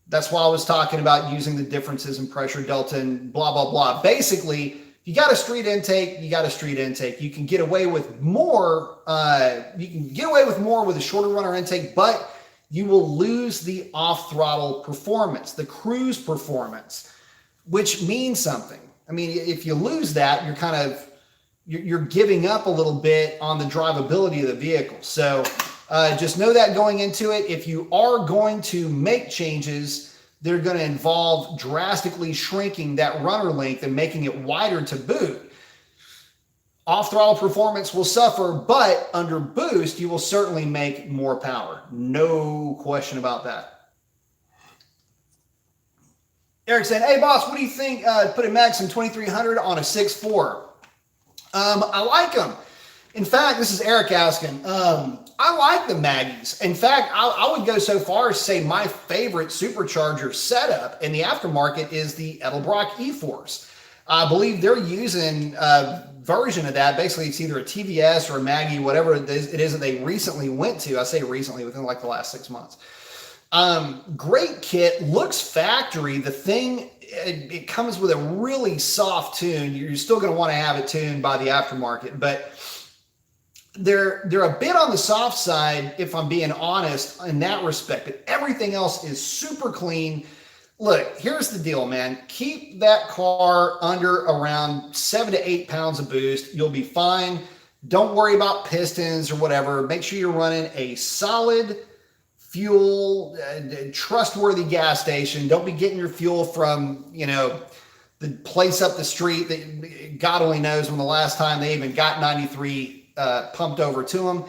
Speaker 1: That's why I was talking about using the differences in pressure delta and blah, blah, blah. Basically, you got a street intake, you got a street intake. You can get away with more. You can get away with more with a shorter runner intake, but you will lose the off-throttle performance, the cruise performance, which means something. I mean, if you lose that, you're giving up a little bit on the drivability of the vehicle. So just know that going into it. If you are going to make changes, they're going to involve drastically shrinking that runner length and making it wider to boot. Off-throttle performance will suffer, but under boost, you will certainly make more power. No question about that. Eric saying, hey boss, what do you think putting Maxim 2300 on a 6.4? I like them. In fact, this is Eric asking, I like the Maggies. In fact, I would go so far as to say my favorite supercharger setup in the aftermarket is the Edelbrock E-Force. I believe they're using a version of that. Basically, it's either a TVS or a Maggie, whatever it is that they recently went to. I say recently, within like the last 6 months. Great kit, looks factory. The thing, it comes with a really soft tune. You're still going to want to have it tuned by the aftermarket, but they're a bit on the soft side, if I'm being honest, in that respect, but everything else is super clean. Look, here's the deal, man. Keep that car under around 7 to 8 pounds of boost. You'll be fine. Don't worry about pistons or whatever. Make sure you're running a solid fuel, trustworthy gas station. Don't be getting your fuel from, the place up the street that God only knows when the last time they even got 93 pumped over to them,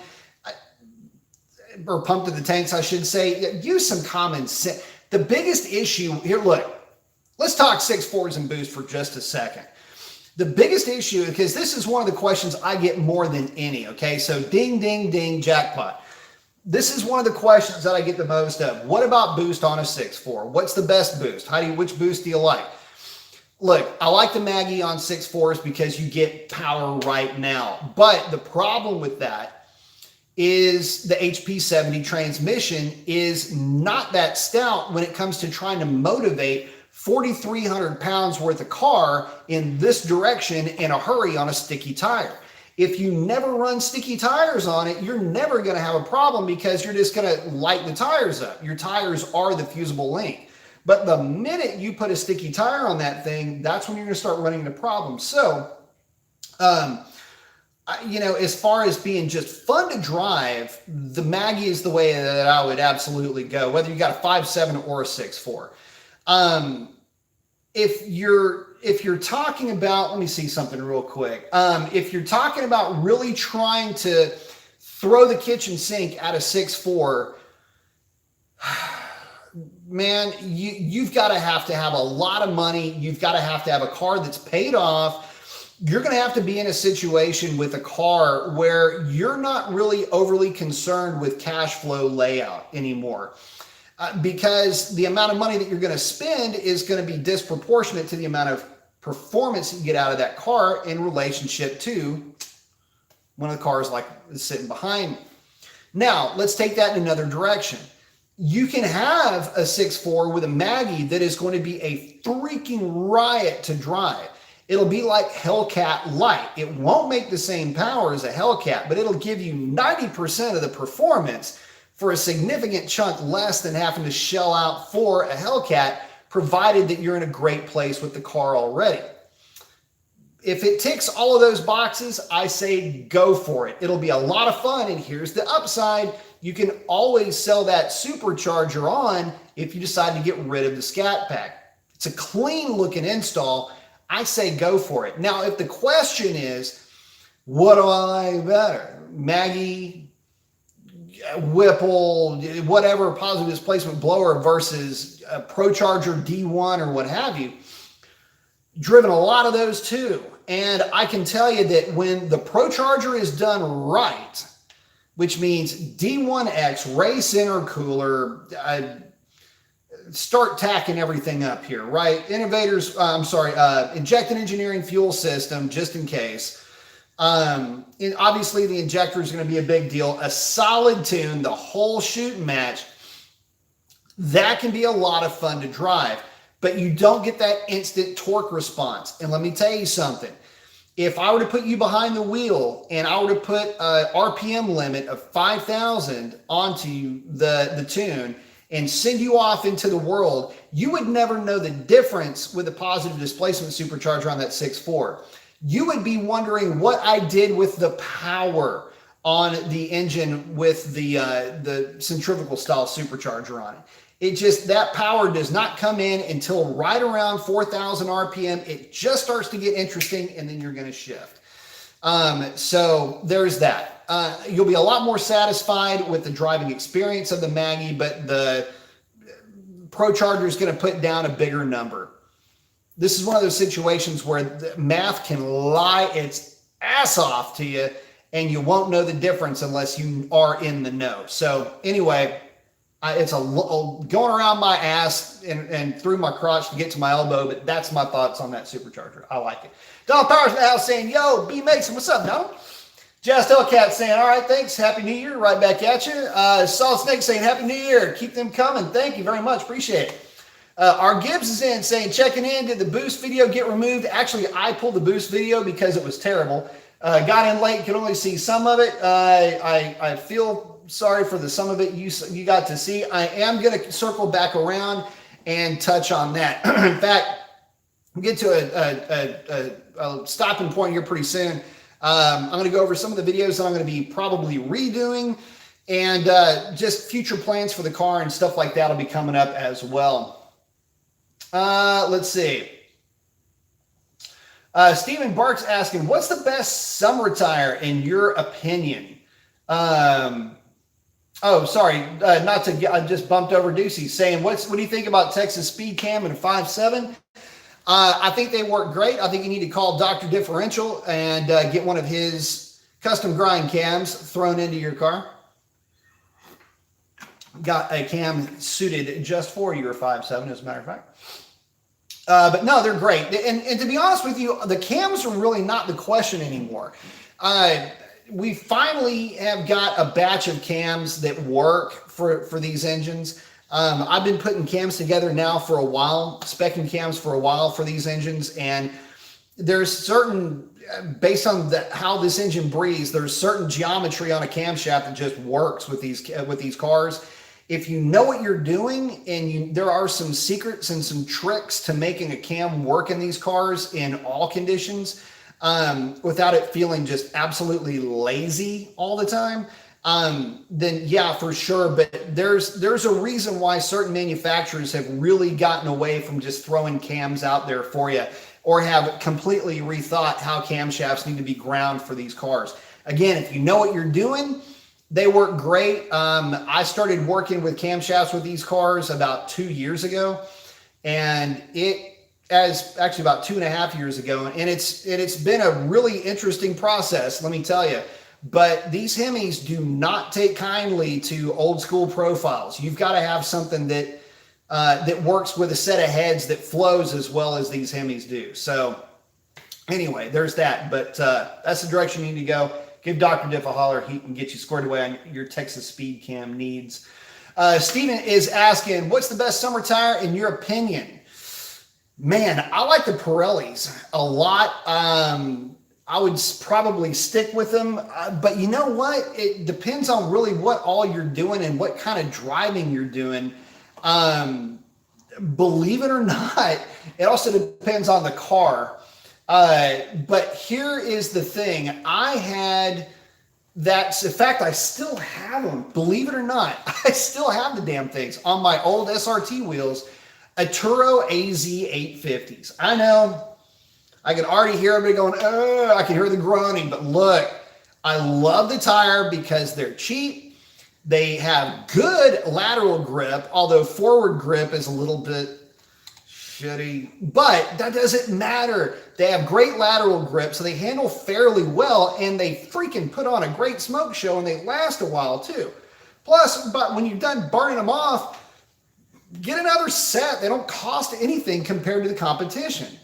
Speaker 1: or pumped to the tanks, I should say. Use some common sense. The biggest issue here, look, let's talk 6.4s and boost for just a second. The biggest issue, because this is one of the questions I get more than any, okay? So ding, ding, ding, jackpot. This is one of the questions that I get the most of. What about boost on a 6.4? What's the best boost? Which boost do you like? Look, I like the Maggie on 6.4s because you get power right now. But the problem with that is the HP70 transmission is not that stout when it comes to trying to motivate 4,300 pounds worth of car in this direction in a hurry on a sticky tire. If you never run sticky tires on it, you're never going to have a problem because you're just going to light the tires up. Your tires are the fusible link. But the minute you put a sticky tire on that thing, that's when you're going to start running into problems. So, as far as being just fun to drive, the Maggie is the way that I would absolutely go, whether you got a 5.7 or a 6.4. If you're talking about, let me see something real quick. If you're talking about really trying to throw the kitchen sink at a 6.4, man, you've got to have a lot of money. You've got to have a car that's paid off. You're going to have to be in a situation with a car where you're not really overly concerned with cash flow layout anymore. Because the amount of money that you're going to spend is going to be disproportionate to the amount of performance you get out of that car in relationship to one of the cars like sitting behind me. Now, let's take that in another direction. You can have a 6.4 with a Maggie that is going to be a freaking riot to drive. It'll be like Hellcat Light. It won't make the same power as a Hellcat, but it'll give you 90% of the performance for a significant chunk less than having to shell out for a Hellcat, provided that you're in a great place with the car already. If it ticks all of those boxes, I say go for it. It'll be a lot of fun, and here's the upside. You can always sell that supercharger on if you decide to get rid of the Scat Pack. It's a clean looking install. I say go for it. Now, if the question is, what do I like better? Maggie, Whipple, whatever positive displacement blower versus a ProCharger D1 or what have you, driven a lot of those too. And I can tell you that when the ProCharger is done right, which means D1X, race intercooler, start tacking everything up here, right? Injected engineering fuel system, just in case. And obviously the injector is going to be a big deal. A solid tune, the whole shooting match, that can be a lot of fun to drive, but you don't get that instant torque response. And let me tell you something. If I were to put you behind the wheel and I were to put a RPM limit of 5,000 onto the tune and send you off into the world, you would never know the difference with a positive displacement supercharger on that 6.4. You would be wondering what I did with the power on the engine with the centrifugal style supercharger on it. It just, that power does not come in until right around 4,000 RPM. It just starts to get interesting, and then you're going to shift. So there's that. You'll be a lot more satisfied with the driving experience of the Maggie, but the ProCharger is going to put down a bigger number. This is one of those situations where the math can lie its ass off to you, and you won't know the difference unless you are in the know. So anyway, it's going around my ass and through my crotch to get to my elbow, but that's my thoughts on that supercharger. I like it. Donald Powers in the house saying, yo, B Mason, what's up, Donald? Just Hellcat saying, all right, thanks. Happy New Year. Right back at you. Solid Snake saying, Happy New Year. Keep them coming. Thank you very much. Appreciate it. Our Gibbs is in saying, checking in. Did the boost video get removed? Actually, I pulled the boost video because it was terrible. Got in late, could only see some of it. I feel sorry for the some of it you got to see. I am going to circle back around and touch on that. In fact, we'll get to a stopping point here pretty soon. I'm going to go over some of the videos that I'm going to be probably redoing, and just future plans for the car and stuff like that will be coming up as well. Let's see. Stephen Barks asking, what's the best summer tire in your opinion? Oh, sorry, not to get, I just bumped over Ducey saying, what do you think about Texas Speed Cam and 5.7? I think they work great. I think you need to call Dr. Differential and get one of his custom grind cams thrown into your car. Got a cam suited just for your 5.7, as a matter of fact. But no, they're great. And to be honest with you, the cams are really not the question anymore. We finally have got a batch of cams that work for these engines. I've been putting cams together now for a while, speccing cams for a while for these engines, and there's certain, based on how this engine breathes, there's certain geometry on a camshaft that just works with these cars. If you know what you're doing, and there are some secrets and some tricks to making a cam work in these cars in all conditions, without it feeling just absolutely lazy all the time, then yeah, for sure. But there's a reason why certain manufacturers have really gotten away from just throwing cams out there for you, or have completely rethought how camshafts need to be ground for these cars. Again, if you know what you're doing, they work great. I started working with camshafts with these cars about 2 years ago, and as actually about 2.5 years ago, and it's been a really interesting process, let me tell you. But these Hemis do not take kindly to old school profiles. You've got to have something that works with a set of heads that flows as well as these Hemis do. So anyway, there's that. But that's the direction you need to go. Give Dr. Diff a holler. He can get you squared away on your Texas Speed Cam needs. Steven is asking, what's the best summer tire in your opinion? Man, I like the Pirellis a lot. I would probably stick with them, but you know what? It depends on really what all you're doing and what kind of driving you're doing. Believe it or not, it also depends on the car. But here is the thing. I had that, in fact, I still have them. Believe it or not, I still have the damn things on my old SRT wheels, a Turo AZ 850s. I know. I can already hear everybody going, oh, I can hear the groaning, but look, I love the tire because they're cheap. They have good lateral grip, although forward grip is a little bit shitty, but that doesn't matter. They have great lateral grip, so they handle fairly well, and they freaking put on a great smoke show, and they last a while too. Plus, but when you're done burning them off, get another set. They don't cost anything compared to the competition.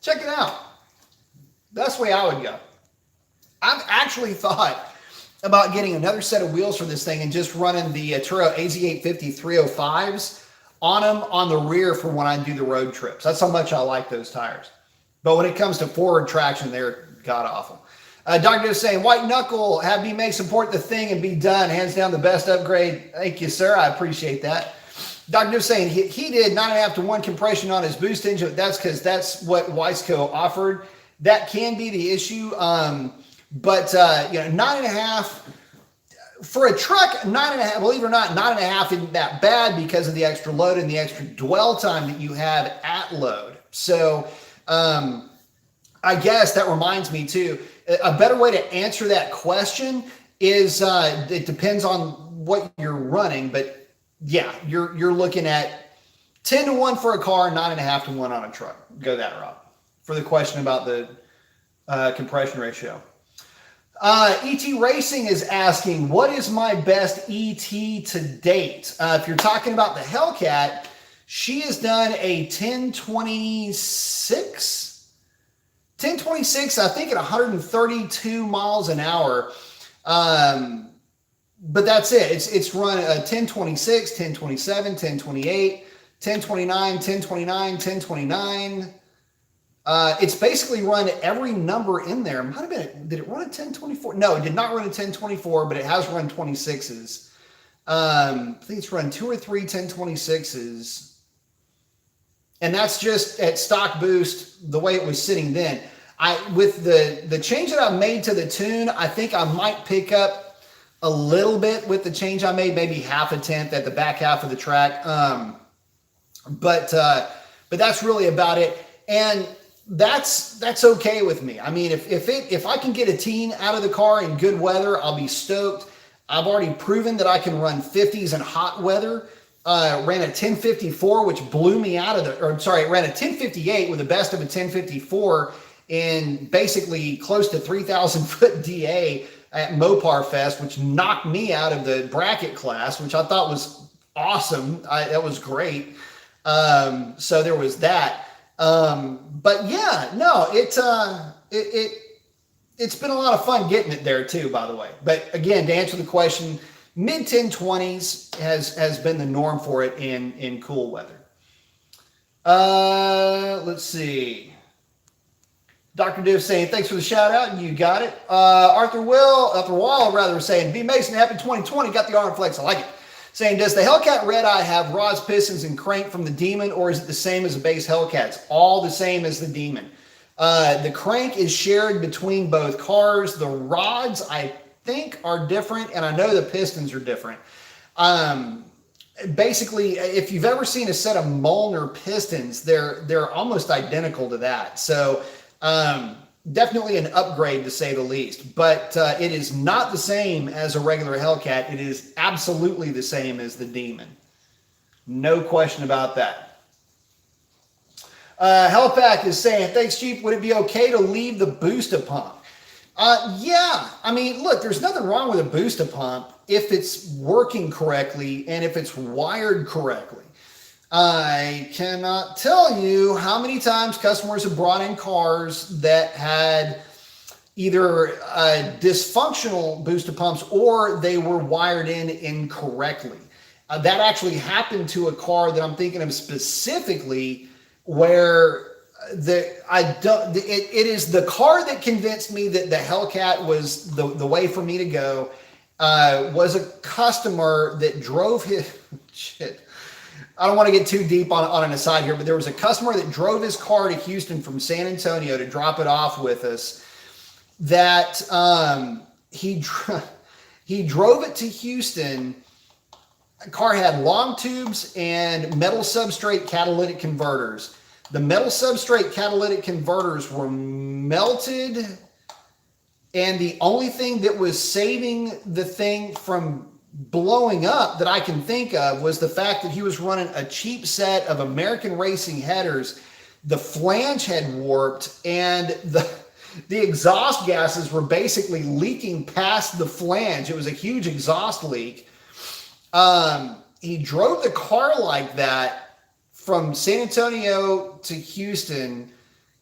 Speaker 1: Check it out. That's the way I would go. I've actually thought about getting another set of wheels for this thing and just running the Turo AZ850 305s on them on the rear for when I do the road trips. That's how much I like those tires. But when it comes to forward traction, they're god-awful. Dr. is saying, white knuckle, have me make support the thing and be done. Hands down the best upgrade. Thank you, sir. I appreciate that. Dr. is saying he did 9.5 to 1 compression on his boost engine. That's because that's what Wiseco offered. That can be the issue. But 9.5 for a truck, 9.5, believe it or not, 9.5 isn't that bad because of the extra load and the extra dwell time that you have at load. So I guess that reminds me too, a better way to answer that question is it depends on what you're running, but yeah, you're looking at 10 to 1 for a car, 9.5 to 1 on a truck. Go that route for the question about the compression ratio. ET Racing is asking, what is my best ET to date? If you're talking about the Hellcat, she has done a 1026, I think at 132 miles an hour. But that's it. It's run a 1026, 1027, 1028, 1029, 1029, 1029. It's basically run every number in there. Might have been, did it run a 1024? No, it did not run a 1024, but it has run 26s. I think it's run 2 or 3 1026s. And that's just at stock boost, the way it was sitting then. With the change that I've made to the tune, I think I might pick up a little bit with the change I made, maybe half a tenth at the back half of the track. But that's really about it. And that's okay with me. I mean, if I can get a teen out of the car in good weather, I'll be stoked. I've already proven that I can run 50s in hot weather. Ran a 1054, which blew me out of ran a 1058 with the best of a 1054 in basically close to 3,000 foot DA at Mopar Fest, which knocked me out of the bracket class, which I thought was awesome. That was great. So there was that. But yeah, no, it's been a lot of fun getting it there too, by the way. But again, to answer the question, mid 1020s has been the norm for it in cool weather. Let's see. Dr. Div saying, thanks for the shout out. You got it. Arthur Wall saying, B Mason, happy 2020. Got the arm flex. I like it. Saying, does the Hellcat Red Eye have rods, pistons, and crank from the Demon, or is it the same as the base Hellcats? All the same as the Demon. The crank is shared between both cars. The rods, I think, are different, and I know the pistons are different. Basically, if you've ever seen a set of Molnar pistons, they're almost identical to that. So definitely an upgrade to say the least, but it is not the same as a regular Hellcat. It is absolutely the same as the Demon. No question about that. Hellpack is saying, thanks, Chief. Would it be okay to leave the booster pump? Yeah. I mean, look, there's nothing wrong with a booster pump if it's working correctly and if it's wired correctly. I cannot tell you how many times customers have brought in cars that had either dysfunctional booster pumps or they were wired in incorrectly. That actually happened to a car that I'm thinking of specifically, where it is the car that convinced me that the Hellcat was the way for me to go. Was a customer that drove his shit. I don't want to get too deep on an aside here, but there was a customer that drove his car to Houston from San Antonio to drop it off with us. That he drove it to Houston. The car had long tubes and metal substrate catalytic converters. The metal substrate catalytic converters were melted, and the only thing that was saving the thing from blowing up that I can think of was the fact that he was running a cheap set of American Racing headers. The flange had warped, and the exhaust gases were basically leaking past the flange. It was a huge exhaust leak. He drove the car like that from San Antonio to Houston,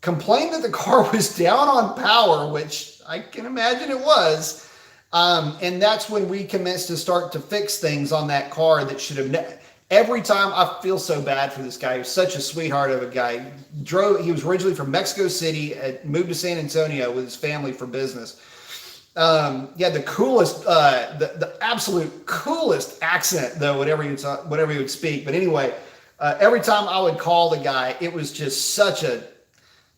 Speaker 1: complained that the car was down on power, which I can imagine it was. And that's when we commenced to start to fix things on that car that should have every time. I feel so bad for this guy. He was such a sweetheart of a guy. He was originally from Mexico City, moved to San Antonio with his family for business. The coolest, the absolute coolest accent though, whatever he would speak. But anyway, every time I would call the guy, it was just such a,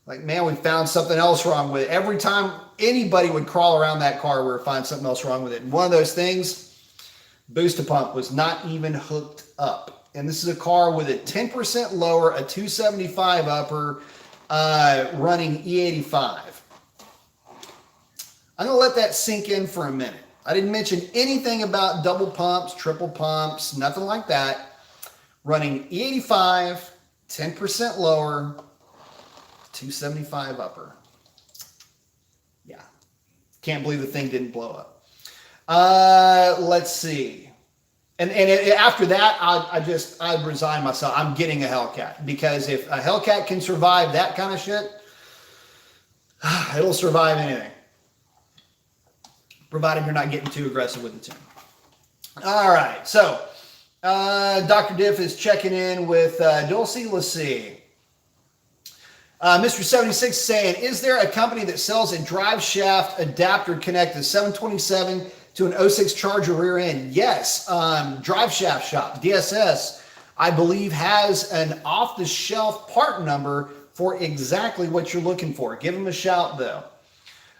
Speaker 1: like, man, we found something else wrong with it. Every time anybody would crawl around that car, we would find something else wrong with it. And one of those things, booster pump was not even hooked up. And this is a car with a 10% lower, a 275 upper, running E85. I'm going to let that sink in for a minute. I didn't mention anything about double pumps, triple pumps, nothing like that. Running E85, 10% lower, 275 upper. Yeah. Can't believe the thing didn't blow up. Let's see. And after that, I resigned myself. I'm getting a Hellcat, because if a Hellcat can survive that kind of shit, it'll survive anything. Provided you're not getting too aggressive with the tune. All right. So, Dr. Diff is checking in with Dulcie. Let's see. Mr. 76 saying, is there a company that sells a drive shaft adapter connected 727 to an 06 Charger rear end? Yes. Drive Shaft Shop, DSS, I believe, has an off-the-shelf part number for exactly what you're looking for. Give them a shout, though.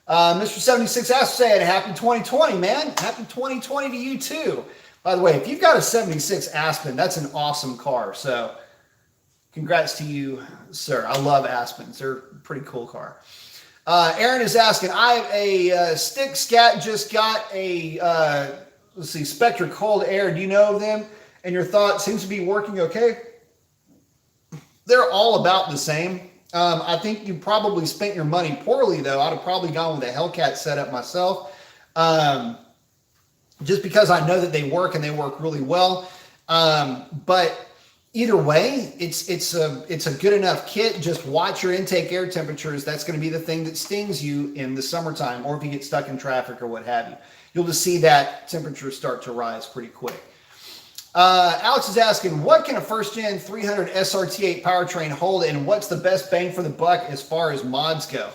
Speaker 1: Mr. 76 has saying, happy 2020, man. Happy 2020 to you, too. By the way, if you've got a 76 Aspen, that's an awesome car. So congrats to you, sir. I love Aspens. They're a pretty cool car. Aaron is asking, I have a stick scat, just got a, let's see, Spectre Cold Air. Do you know of them? And your thought seems to be working okay. They're all about the same. I think you probably spent your money poorly, though. I'd have probably gone with a Hellcat setup myself, just because I know that they work and they work really well. But either way, it's a good enough kit. Just watch your intake air temperatures. That's going to be the thing that stings you in the summertime, or if you get stuck in traffic or what have you. You'll just see that temperature start to rise pretty quick. Alex is asking, what can a first-gen 300 SRT8 powertrain hold, and what's the best bang for the buck as far as mods go?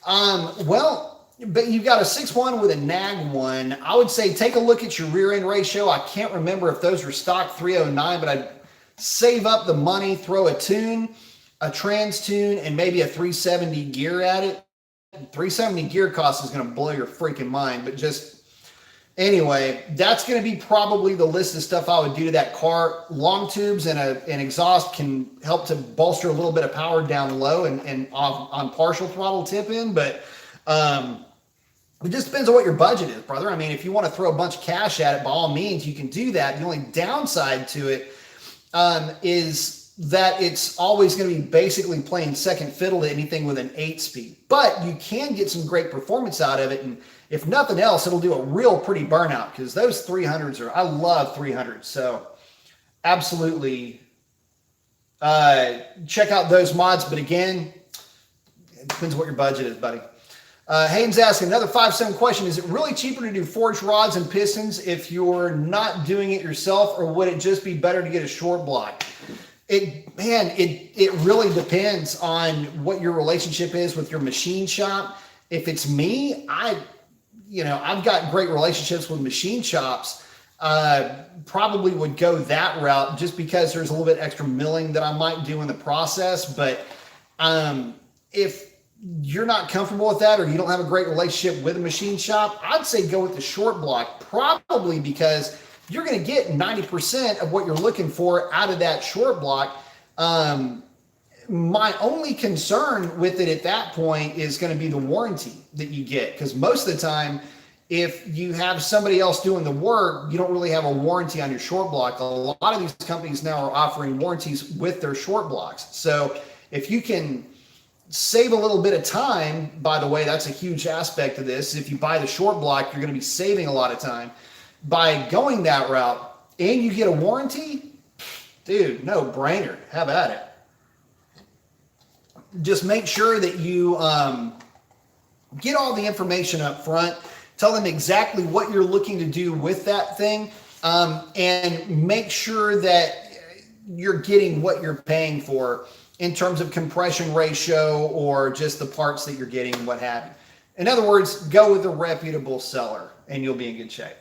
Speaker 1: Well, but you've got a 6.1 with a nag one. I would say take a look at your rear end ratio. I can't remember if those were stock 309, but I'd save up the money, throw a tune, a trans tune, and maybe a 370 gear at it. 370 gear cost is going to blow your freaking mind, but just anyway, that's going to be probably the list of stuff I would do to that car. Long tubes and an exhaust can help to bolster a little bit of power down low and on partial throttle tip in, but it just depends on what your budget is, brother. I mean, if you want to throw a bunch of cash at it, by all means, you can do that. The only downside to it is that it's always going to be basically playing second fiddle to anything with an 8-speed. But you can get some great performance out of it, and if nothing else, it'll do a real pretty burnout, because those 300s are, I love 300s. So absolutely check out those mods. But again, it depends what your budget is, buddy. Hayden's asking another 5-7 question. Is it really cheaper to do forged rods and pistons if you're not doing it yourself, or would it just be better to get a short block? It really depends on what your relationship is with your machine shop. If it's me, I've got great relationships with machine shops. Probably would go that route just because there's a little bit extra milling that I might do in the process. But if you're not comfortable with that, or you don't have a great relationship with a machine shop, I'd say go with the short block, probably because you're going to get 90% of what you're looking for out of that short block. My only concern with it at that point is going to be the warranty that you get, because most of the time, if you have somebody else doing the work, you don't really have a warranty on your short block. A lot of these companies now are offering warranties with their short blocks. So if you can save a little bit of time, by the way, that's a huge aspect of this. If you buy the short block, you're going to be saving a lot of time. By going that route and you get a warranty, dude, no brainer. Have at it. Just make sure that you get all the information up front. Tell them exactly what you're looking to do with that thing, and make sure that you're getting what you're paying for in terms of compression ratio or just the parts that you're getting, what have you. In other words, go with a reputable seller and you'll be in good shape.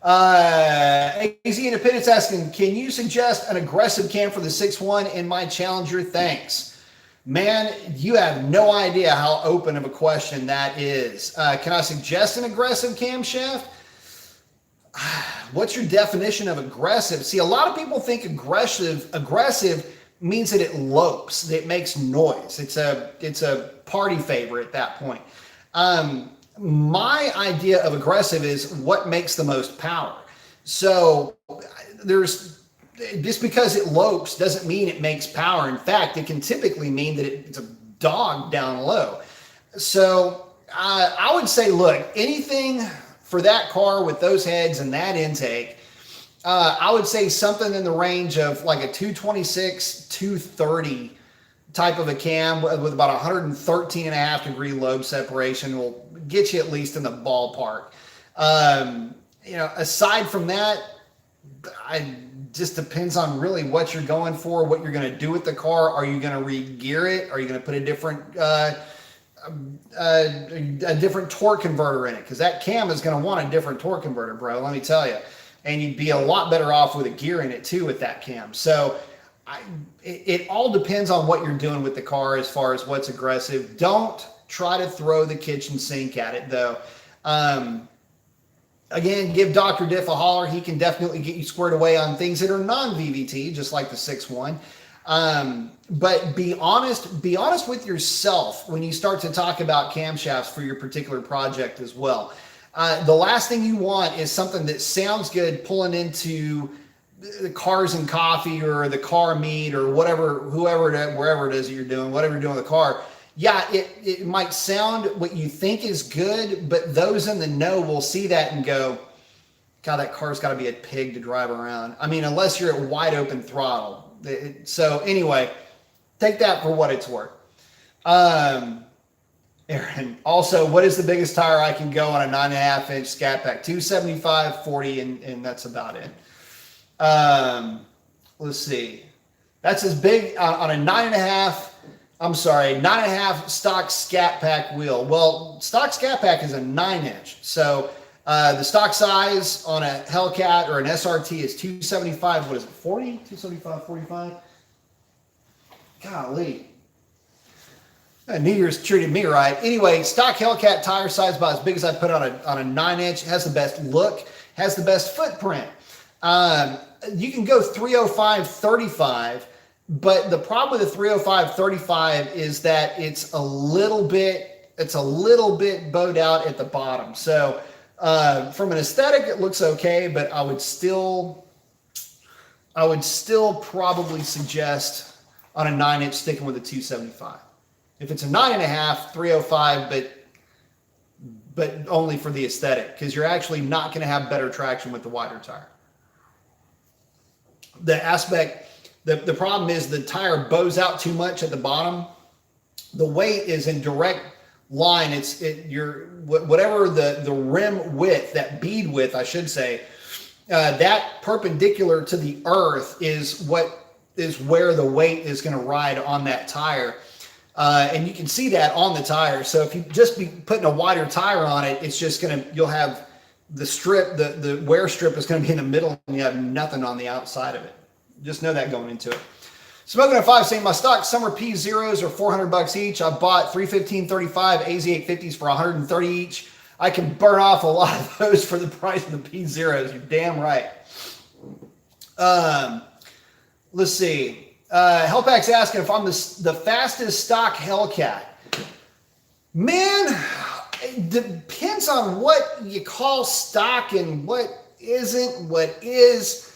Speaker 1: AZ Independence asking, can you suggest an aggressive cam for the 6.1 in my Challenger? Thanks. Man, you have no idea how open of a question that is. Can I suggest an aggressive camshaft? What's your definition of aggressive? See, a lot of people think aggressive means that it lopes, that it makes noise. It's a party favor at that point. My idea of aggressive is what makes the most power. So just because it lopes doesn't mean it makes power. In fact, it can typically mean that it's a dog down low. So I would say, look, anything for that car with those heads and that intake, I would say something in the range of like a 226, 230 type of a cam with about 113.5 degree lobe separation will get you at least in the ballpark. Aside from that, just depends on really what you're going for, what you're going to do with the car. Are you going to re-gear it? Are you going to put a different torque converter in it? Because that cam is going to want a different torque converter, bro. Let me tell you. And you'd be a lot better off with a gear in it too with that cam. So it all depends on what you're doing with the car as far as what's aggressive. Don't try to throw the kitchen sink at it though. Again, give Dr. Diff a holler. He can definitely get you squared away on things that are non-VVT, just like the 6.1. But be honest with yourself when you start to talk about camshafts for your particular project as well. The last thing you want is something that sounds good pulling into the Cars and Coffee or the Car Meet or wherever it is that you're doing, whatever you're doing with the car. Yeah, it might sound what you think is good, but those in the know will see that and go, God, that car's got to be a pig to drive around. I mean, unless you're at wide open throttle. So anyway, take that for what it's worth. Aaron, also, what is the biggest tire I can go on a 9.5-inch Scat Pack? 275, 40, and that's about it. Let's see. That's as big on a 9.5 stock Scat Pack wheel. Well, stock Scat Pack is a 9-inch. So the stock size on a Hellcat or an SRT is 275. What is it, 40? 275, 45? Golly. New Year's treated me right. Anyway, stock Hellcat tire size about as big as I put on a 9-inch. Has the best look, has the best footprint. You can go 305, 35, but the problem with the 305, 35 is that it's a little bit bowed out at the bottom. So from an aesthetic, it looks okay, but I would still probably suggest on a 9-inch sticking with a 275. If it's a 9.5, 305, but only for the aesthetic, because you're actually not going to have better traction with the wider tire. The problem is the tire bows out too much at the bottom. The weight is in direct line, whatever the rim width, that bead width, I should say, that perpendicular to the earth is where the weight is going to ride on that tire. And you can see that on the tire. So if you just be putting a wider tire on it, it's just you'll have the strip, the wear strip is going to be in the middle, and you have nothing on the outside of it. Just know that going into it. Smoking at 5 saying my stock summer P0s are $400 each. I bought 315/35 AZ850s for $130 each. I can burn off a lot of those for the price of the P0s. You're damn right. Let's see. Hellpack's asking if I'm the fastest stock Hellcat. Man, it depends on what you call stock and what isn't, what is.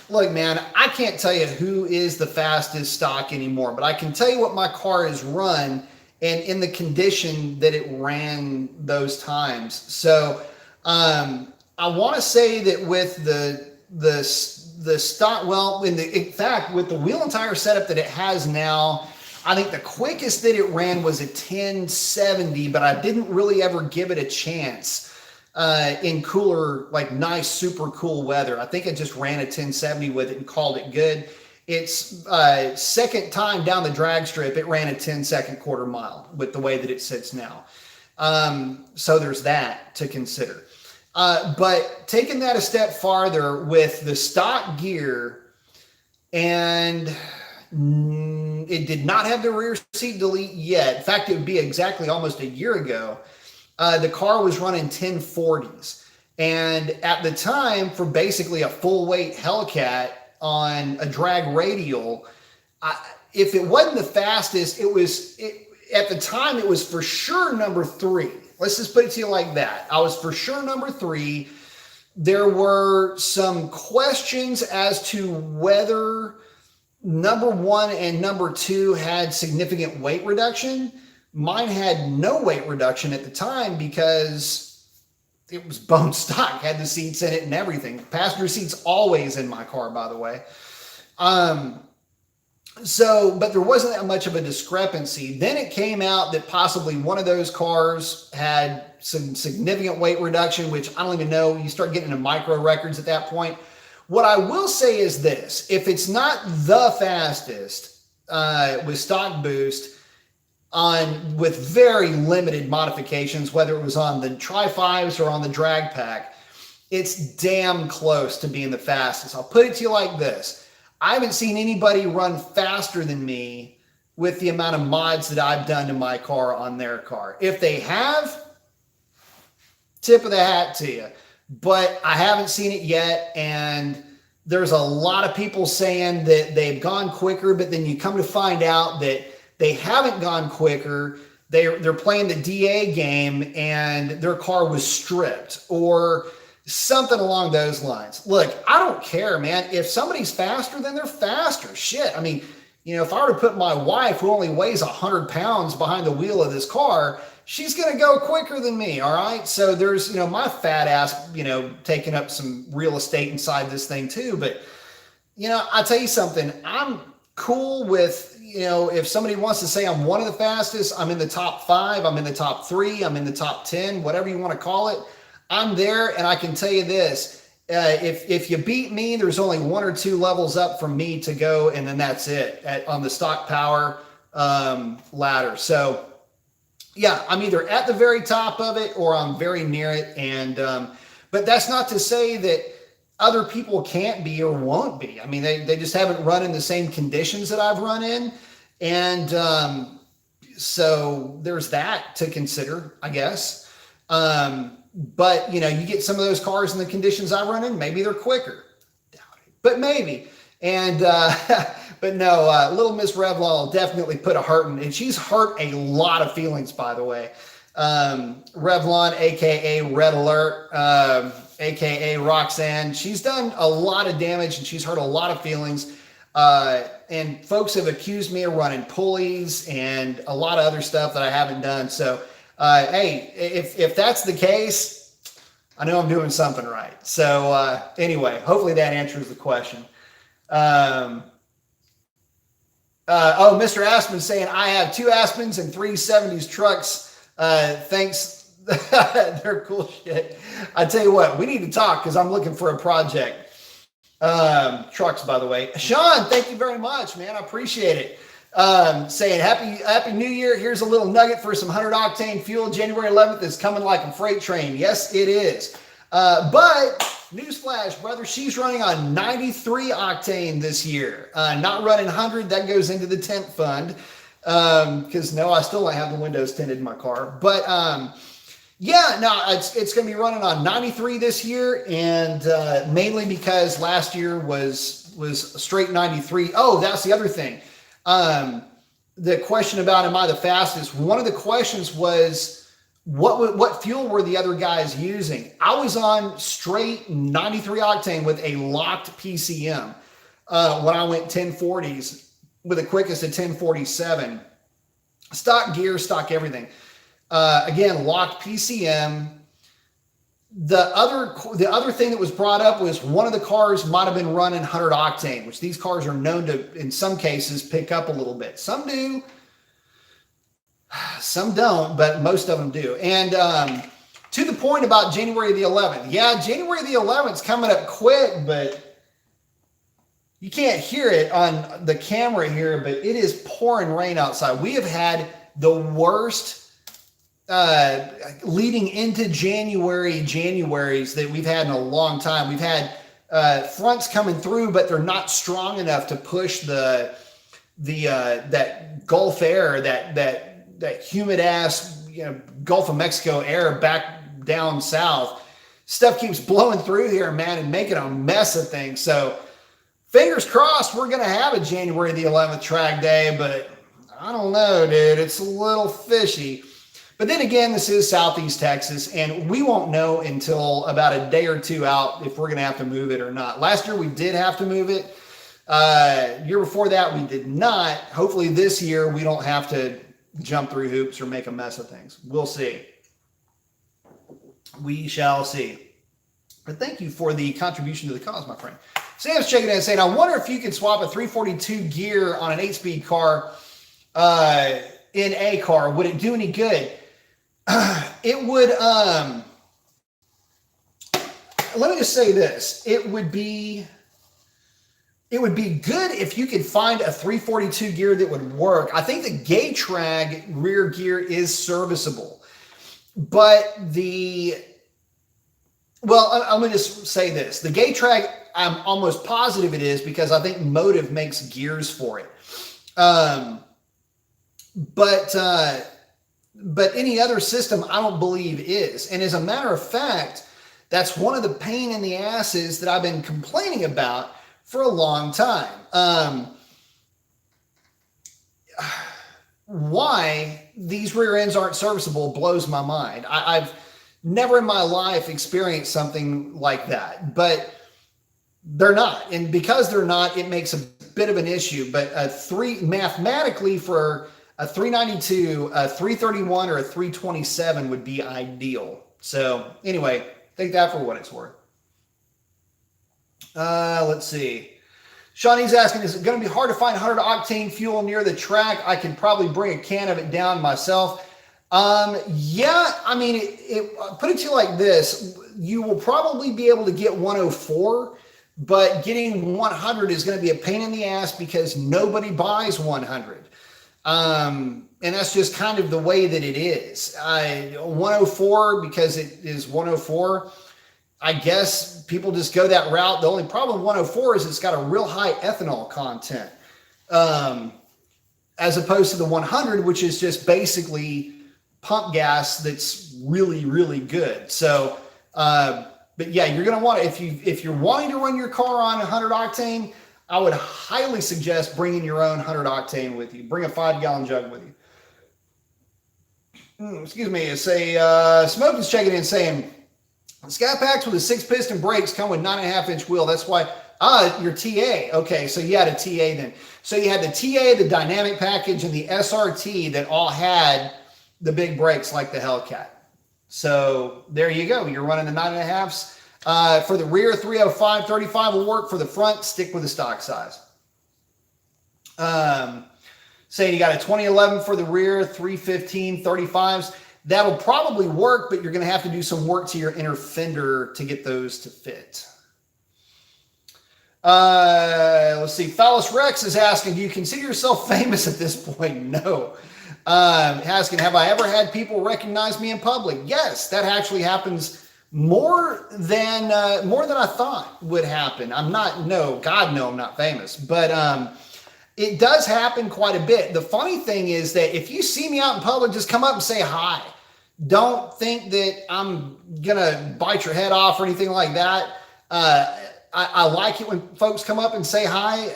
Speaker 1: Look, man, I can't tell you who is the fastest stock anymore, but I can tell you what my car has run and in the condition that it ran those times. So I want to say that with the stock, well, in fact, with the wheel and tire setup that it has now, I think the quickest that it ran was a 1070, but I didn't really ever give it a chance in cooler, like nice, super cool weather. I think I just ran a 1070 with it and called it good. It's second time down the drag strip, it ran a 10-second quarter mile with the way that it sits now. So there's that to consider. But taking that a step farther with the stock gear, and it did not have the rear seat delete yet. In fact, it would be exactly almost a year ago. The car was running 1040s. And at the time, for basically a full weight Hellcat on a drag radial, if it wasn't the fastest, at the time, it was for sure number 3. Let's just put it to you like that. I was for sure number 3. There were some questions as to whether number 1 and number 2 had significant weight reduction. Mine had no weight reduction at the time because it was bone stock, had the seats in it and everything. Passenger seats always in my car, by the way. But there wasn't that much of a discrepancy. Then it came out that possibly one of those cars had some significant weight reduction, which I don't even know. You start getting into micro records at that point. What I will say is this: if it's not the fastest with stock boost, with very limited modifications, whether it was on the Tri-5s or on the drag pack, it's damn close to being the fastest. I'll put it to you like this. I haven't seen anybody run faster than me with the amount of mods that I've done to my car on their car. If they have, tip of the hat to you. But I haven't seen it yet, and there's a lot of people saying that they've gone quicker, but then you come to find out that they haven't gone quicker. They're playing the DA game and their car was stripped or something along those lines. Look, I don't care, man. If somebody's faster, then they're faster. Shit. I mean, if I were to put my wife, who only weighs 100 pounds, behind the wheel of this car, she's going to go quicker than me. All right. So there's, my fat ass, taking up some real estate inside this thing too. But, I'll tell you something. I'm cool with, if somebody wants to say I'm one of the fastest, I'm in the top 5, I'm in the top 3, I'm in the top 10, whatever you want to call it, I'm there. And I can tell you this, if you beat me, there's only 1 or 2 levels up from me to go, and then that's it on the stock power ladder. So yeah, I'm either at the very top of it or I'm very near it. And but that's not to say that other people can't be or won't be. I mean, they just haven't run in the same conditions that I've run in. And so there's that to consider, I guess. But, you get some of those cars in the conditions I run in, maybe they're quicker. Doubt it, but maybe. And, but no, little Miss Revlon will definitely put a hurt in, and she's hurt a lot of feelings, by the way. Revlon, AKA Red Alert, AKA Roxanne. She's done a lot of damage and she's hurt a lot of feelings. And folks have accused me of running pulleys and a lot of other stuff that I haven't done. So, hey, if that's the case, I know I'm doing something right. So, anyway, hopefully that answers the question. Mr. Aspen saying, I have 2 Aspens and 3 70s trucks. Thanks. They're cool shit. I tell you what, we need to talk because I'm looking for a project. Trucks, by the way. Sean, thank you very much, man. I appreciate it. Saying happy New Year. Here's a little nugget for some 100 octane fuel. January 11th is coming like a freight train. Yes, it is. But newsflash, brother, she's running on 93 octane this year. Not running 100. That goes into the tent fund. Because no, I still don't have the windows tinted in my car. But yeah, no, it's going to be running on 93 this year, and mainly because last year was straight 93. Oh, that's the other thing. The question about am I the fastest? One of the questions was what fuel were the other guys using? I was on straight 93 octane with a locked PCM when I went 1040s with the quickest at 1047. Stock gear, stock everything. Again, locked PCM. The other thing that was brought up was one of the cars might have been running 100 octane, which these cars are known to, in some cases, pick up a little bit. Some do, some don't, but most of them do. And to the point about January the 11th. Yeah, January the 11th is coming up quick, but you can't hear it on the camera here, but it is pouring rain outside. We have had the worst leading into Januaries that we've had in a long time. We've had fronts coming through, but they're not strong enough to push that Gulf air, that humid ass, Gulf of Mexico air back down south. Stuff keeps blowing through here, man, and making a mess of things. So fingers crossed we're going to have a January the 11th track day, but I don't know, dude. It's a little fishy. But then again, this is Southeast Texas, and we won't know until about a day or two out if we're going to have to move it or not. Last year, we did have to move it. Year before that, we did not. Hopefully this year, we don't have to jump through hoops or make a mess of things. We'll see. We shall see. But thank you for the contribution to the cause, my friend. Sam's checking in and saying, I wonder if you could swap a 342 gear on an 8-speed car in a car. Would it do any good? It would, let me just say this. It would be good if you could find a 342 gear that would work. I think the Gay-Trag rear gear is serviceable, but I'm going to just say this. The Gay-Trag, I'm almost positive it is because I think Motive makes gears for it. But any other system, I don't believe is. And as a matter of fact, that's one of the pain in the asses that I've been complaining about for a long time. Why these rear ends aren't serviceable blows my mind. I've never in my life experienced something like that, but they're not. And because they're not, it makes a bit of an issue. But mathematically for a 392, a 331, or a 327 would be ideal. So anyway, take that for what it's worth. Let's see. Shawnee's asking, is it going to be hard to find 100 octane fuel near the track? I can probably bring a can of it down myself. Yeah, I mean, put it to you like this. You will probably be able to get 104, but getting 100 is going to be a pain in the ass because nobody buys 100. And that's just kind of the way that it is. 104, because it is 104, I guess people just go that route. The only problem with 104 is it's got a real high ethanol content, as opposed to the 100, which is just basically pump gas that's really, really good. So, but yeah, you're going to want to, if you're wanting to run your car on 100 octane, I would highly suggest bringing your own 100 octane with you. Bring a 5-gallon jug with you. Excuse me. Smoke is checking in saying, Scat Packs with the 6-piston brakes come with 9.5-inch wheel. That's why, your TA. Okay, so you had a TA then. So you had the TA, the dynamic package, and the SRT that all had the big brakes like the Hellcat. So there you go. You're running the 9.5s. For the rear, 305, 35 will work. For the front, stick with the stock size. Saying you got a 2011 for the rear, 315, 35s. That'll probably work, but you're going to have to do some work to your inner fender to get those to fit. Let's see. Phallus Rex is asking, do you consider yourself famous at this point? No. Asking, have I ever had people recognize me in public? Yes, that actually happens more than I thought would happen. I'm not, no, God, no, I'm not famous, but it does happen quite a bit. The funny thing is that if you see me out in public, just come up and say hi. Don't think that I'm gonna bite your head off or anything like that. I like it when folks come up and say hi.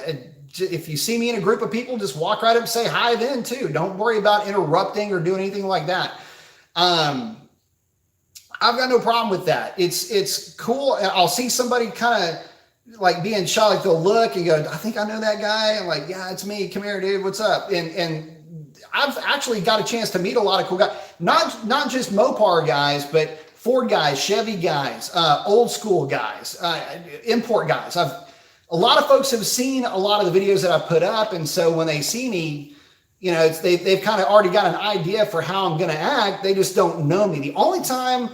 Speaker 1: If you see me in a group of people, just walk right up and say hi then too. Don't worry about interrupting or doing anything like that. I've got no problem with that. It's cool. I'll see somebody kind of like being shy, like they'll look and go, I think I know that guy. I'm like, yeah, it's me. Come here, dude. What's up? And I've actually got a chance to meet a lot of cool guys, not just Mopar guys, but Ford guys, Chevy guys, old school guys, import guys. A lot of folks have seen a lot of the videos that I've put up. And so when they see me, you know, they've kind of already got an idea for how I'm going to act. They just don't know me. The only time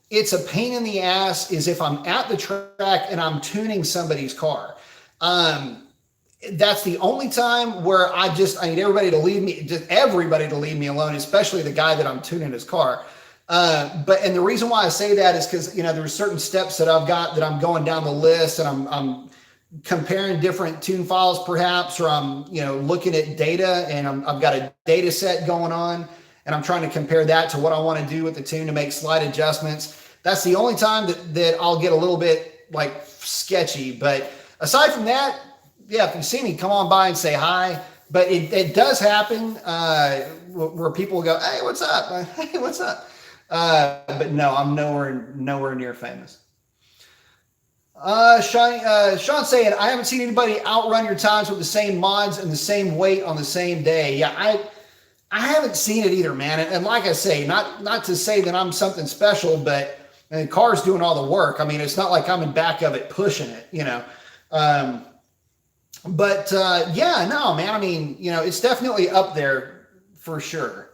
Speaker 1: it's a pain in the ass is if I'm at the track and I'm tuning somebody's car. That's the only time where I need everybody to leave me alone, especially the guy that I'm tuning his car. And the reason why I say that is because, you know, there's certain steps that I've got that I'm going down the list and I'm comparing different tune files perhaps, or I'm, you know, looking at data and I've got a data set going on and I'm trying to compare that to what I want to do with the tune to make slight adjustments. That's the only time that I'll get a little bit like sketchy. But aside from that, yeah, if you see me, come on by and say hi. But it does happen where people go, hey, what's up? Hey, what's up? But no, I'm nowhere near famous. Sean saying, I haven't seen anybody outrun your times with the same mods and the same weight on the same day. Yeah, I haven't seen it either, man. And like I say, not to say that I'm something special, but the car's doing all the work. I mean, it's not like I'm in back of it pushing it, you know. Yeah, no, man. I mean, you know, it's definitely up there for sure.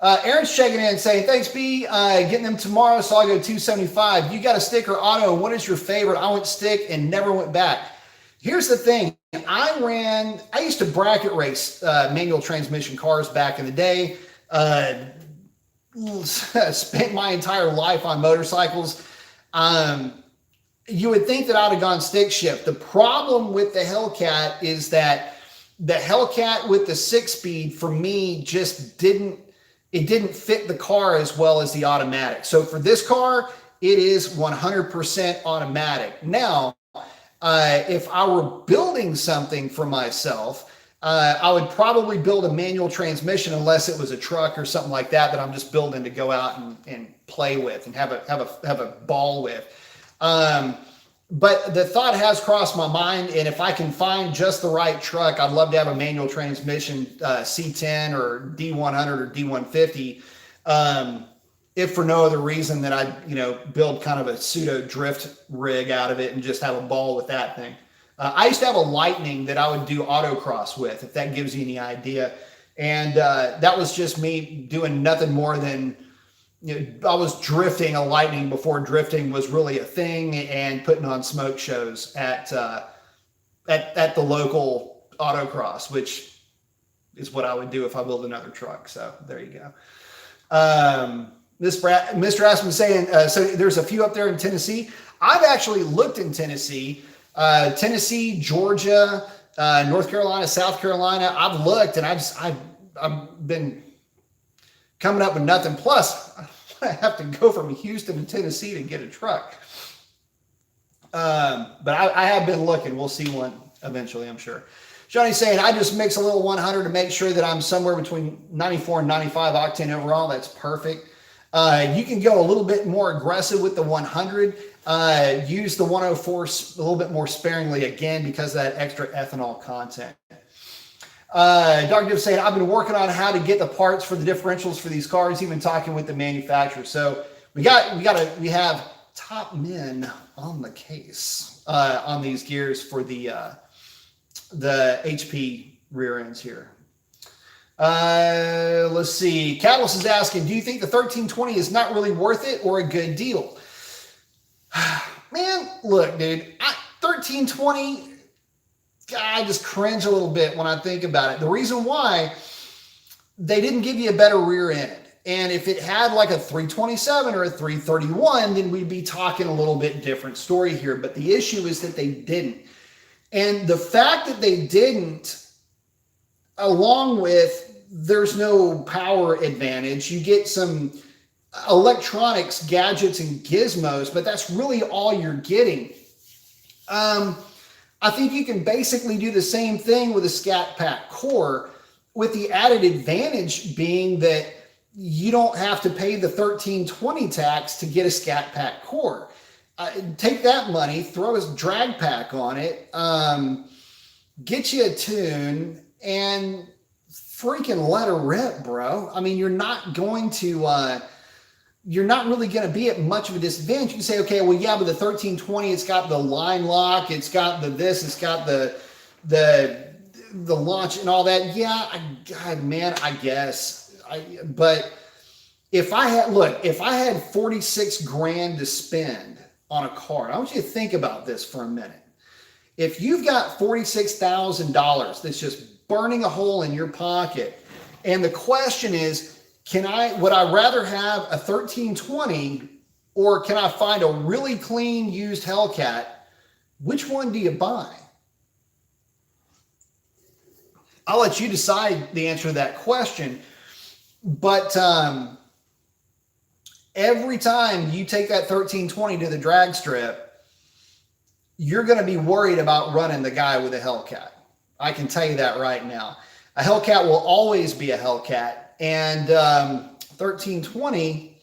Speaker 1: Aaron's checking in saying, thanks, B. Getting them tomorrow, so I'll go 275. You got a stick or auto? What is your favorite? I went stick and never went back. Here's the thing. I used to bracket race manual transmission cars back in the day. Spent my entire life on motorcycles. You would think that I'd have gone stick shift. The problem with the Hellcat is that the Hellcat with the 6-speed for me just didn't fit the car as well as the automatic. So for this car, it is 100% automatic. Now, if I were building something for myself, I would probably build a manual transmission unless it was a truck or something like that I'm just building to go out and play with and have a ball with. But the thought has crossed my mind, and if I can find just the right truck, I'd love to have a manual transmission C10 or D100 or D150. If for no other reason that I'd, you know, build kind of a pseudo drift rig out of it and just have a ball with that thing. I used to have a Lightning that I would do autocross with, if that gives you any idea. And that was just me doing nothing more than, you know, I was drifting a Lightning before drifting was really a thing, and putting on smoke shows at the local autocross, which is what I would do if I build another truck. So there you go. Mr. Aspen saying, so there's a few up there in Tennessee. I've actually looked in Tennessee, Georgia, North Carolina, South Carolina. I've looked and I've been coming up with nothing. Plus, I have to go from Houston to Tennessee to get a truck. But I have been looking. We'll see one eventually, I'm sure. Johnny's saying, I just mix a little 100 to make sure that I'm somewhere between 94 and 95 octane overall. That's perfect. You can go a little bit more aggressive with the 100. Use the 104 a little bit more sparingly, again, because of that extra ethanol content. Dr. Div saying, I've been working on how to get the parts for the differentials for these cars, even talking with the manufacturer. So we have top men on the case on these gears for the HP rear ends here. Let's see. Catalyst is asking, do you think the 1320 is not really worth it or a good deal? Man, look, dude, 1320, I just cringe a little bit when I think about it. The reason why, they didn't give you a better rear end. And if it had like a 327 or a 331, then we'd be talking a little bit different story here. But the issue is that they didn't. And the fact that they didn't, along with there's no power advantage, you get some electronics, gadgets, and gizmos, but that's really all you're getting. I think you can basically do the same thing with a Scat Pack core, with the added advantage being that you don't have to pay the 1320 tax to get a Scat Pack core. Take that money, throw a drag pack on it, get you a tune, and freaking let her rip, bro. I mean, you're not going to, you're not really going to be at much of a disadvantage. You can say, okay, well, yeah, but the 1320, it's got the line lock, it's got the this, it's got the launch and all that. Yeah, God, man, I guess. But if I had 46 grand to spend on a car, I want you to think about this for a minute. If you've got $46,000 that's just burning a hole in your pocket, and the question is, would I rather have a 1320 or can I find a really clean used Hellcat? Which one do you buy? I'll let you decide the answer to that question. But every time you take that 1320 to the drag strip, you're going to be worried about running the guy with a Hellcat. I can tell you that right now. A Hellcat will always be a Hellcat. And 1320,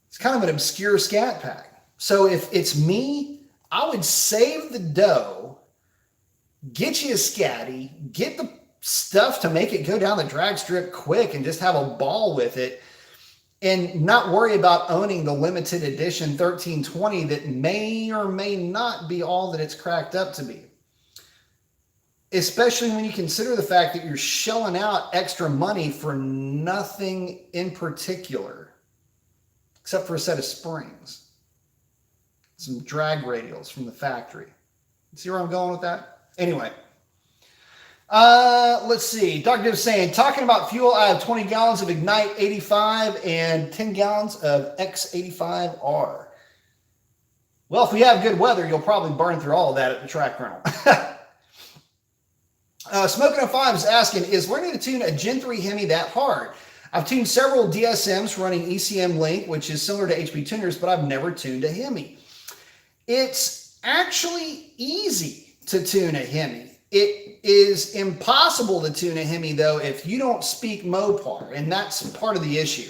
Speaker 1: it's kind of an obscure Scat Pack. So if it's me, I would save the dough, get you a Scatty, get the stuff to make it go down the drag strip quick and just have a ball with it, and not worry about owning the limited edition 1320 that may or may not be all that it's cracked up to be. Especially when you consider the fact that you're shelling out extra money for nothing in particular, except for a set of springs, some drag radials from the factory. See where I'm going with that? Anyway, let's see. Dr. Div's saying, talking about fuel, I have 20 gallons of Ignite 85 and 10 gallons of X85R. Well, if we have good weather, you'll probably burn through all of that at the track rental. Smoking on 5 is asking, is learning to tune a Gen 3 Hemi that hard? I've tuned several DSMs running ECM Link, which is similar to HP tuners, but I've never tuned a Hemi. It's actually easy to tune a Hemi. It is impossible to tune a Hemi, though, if you don't speak Mopar, and that's part of the issue.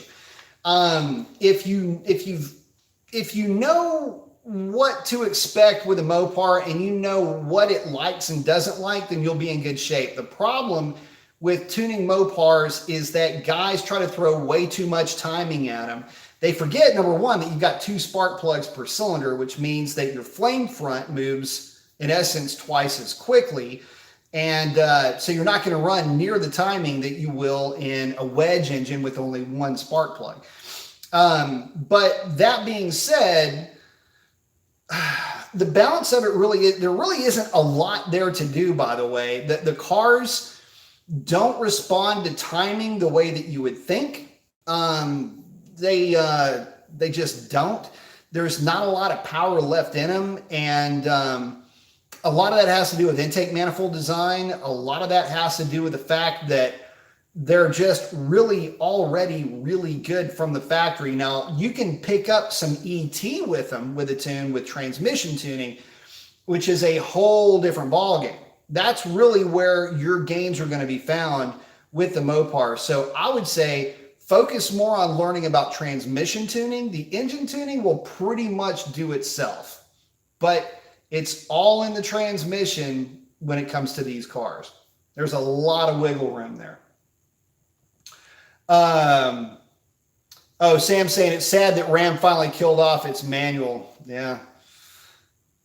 Speaker 1: If you know what to expect with a Mopar and you know what it likes and doesn't like, then you'll be in good shape. The problem with tuning Mopars is that guys try to throw way too much timing at them. They forget, number one, that you've got 2 spark plugs per cylinder, which means that your flame front moves, in essence, twice as quickly. And so you're not going to run near the timing that you will in a wedge engine with only 1 spark plug. But that being said, the balance of it there really isn't a lot there to do, by the way. The cars don't respond to timing the way that you would think. They just don't. There's not a lot of power left in them, and a lot of that has to do with intake manifold design. A lot of that has to do with the fact that they're just already really good from the factory. Now, you can pick up some ET with them with a tune with transmission tuning, which is a whole different ballgame. That's really where your gains are going to be found with the Mopar. So I would say focus more on learning about transmission tuning. The engine tuning will pretty much do itself, but it's all in the transmission when it comes to these cars. There's a lot of wiggle room there. Sam's saying it's sad that Ram finally killed off its manual. Yeah,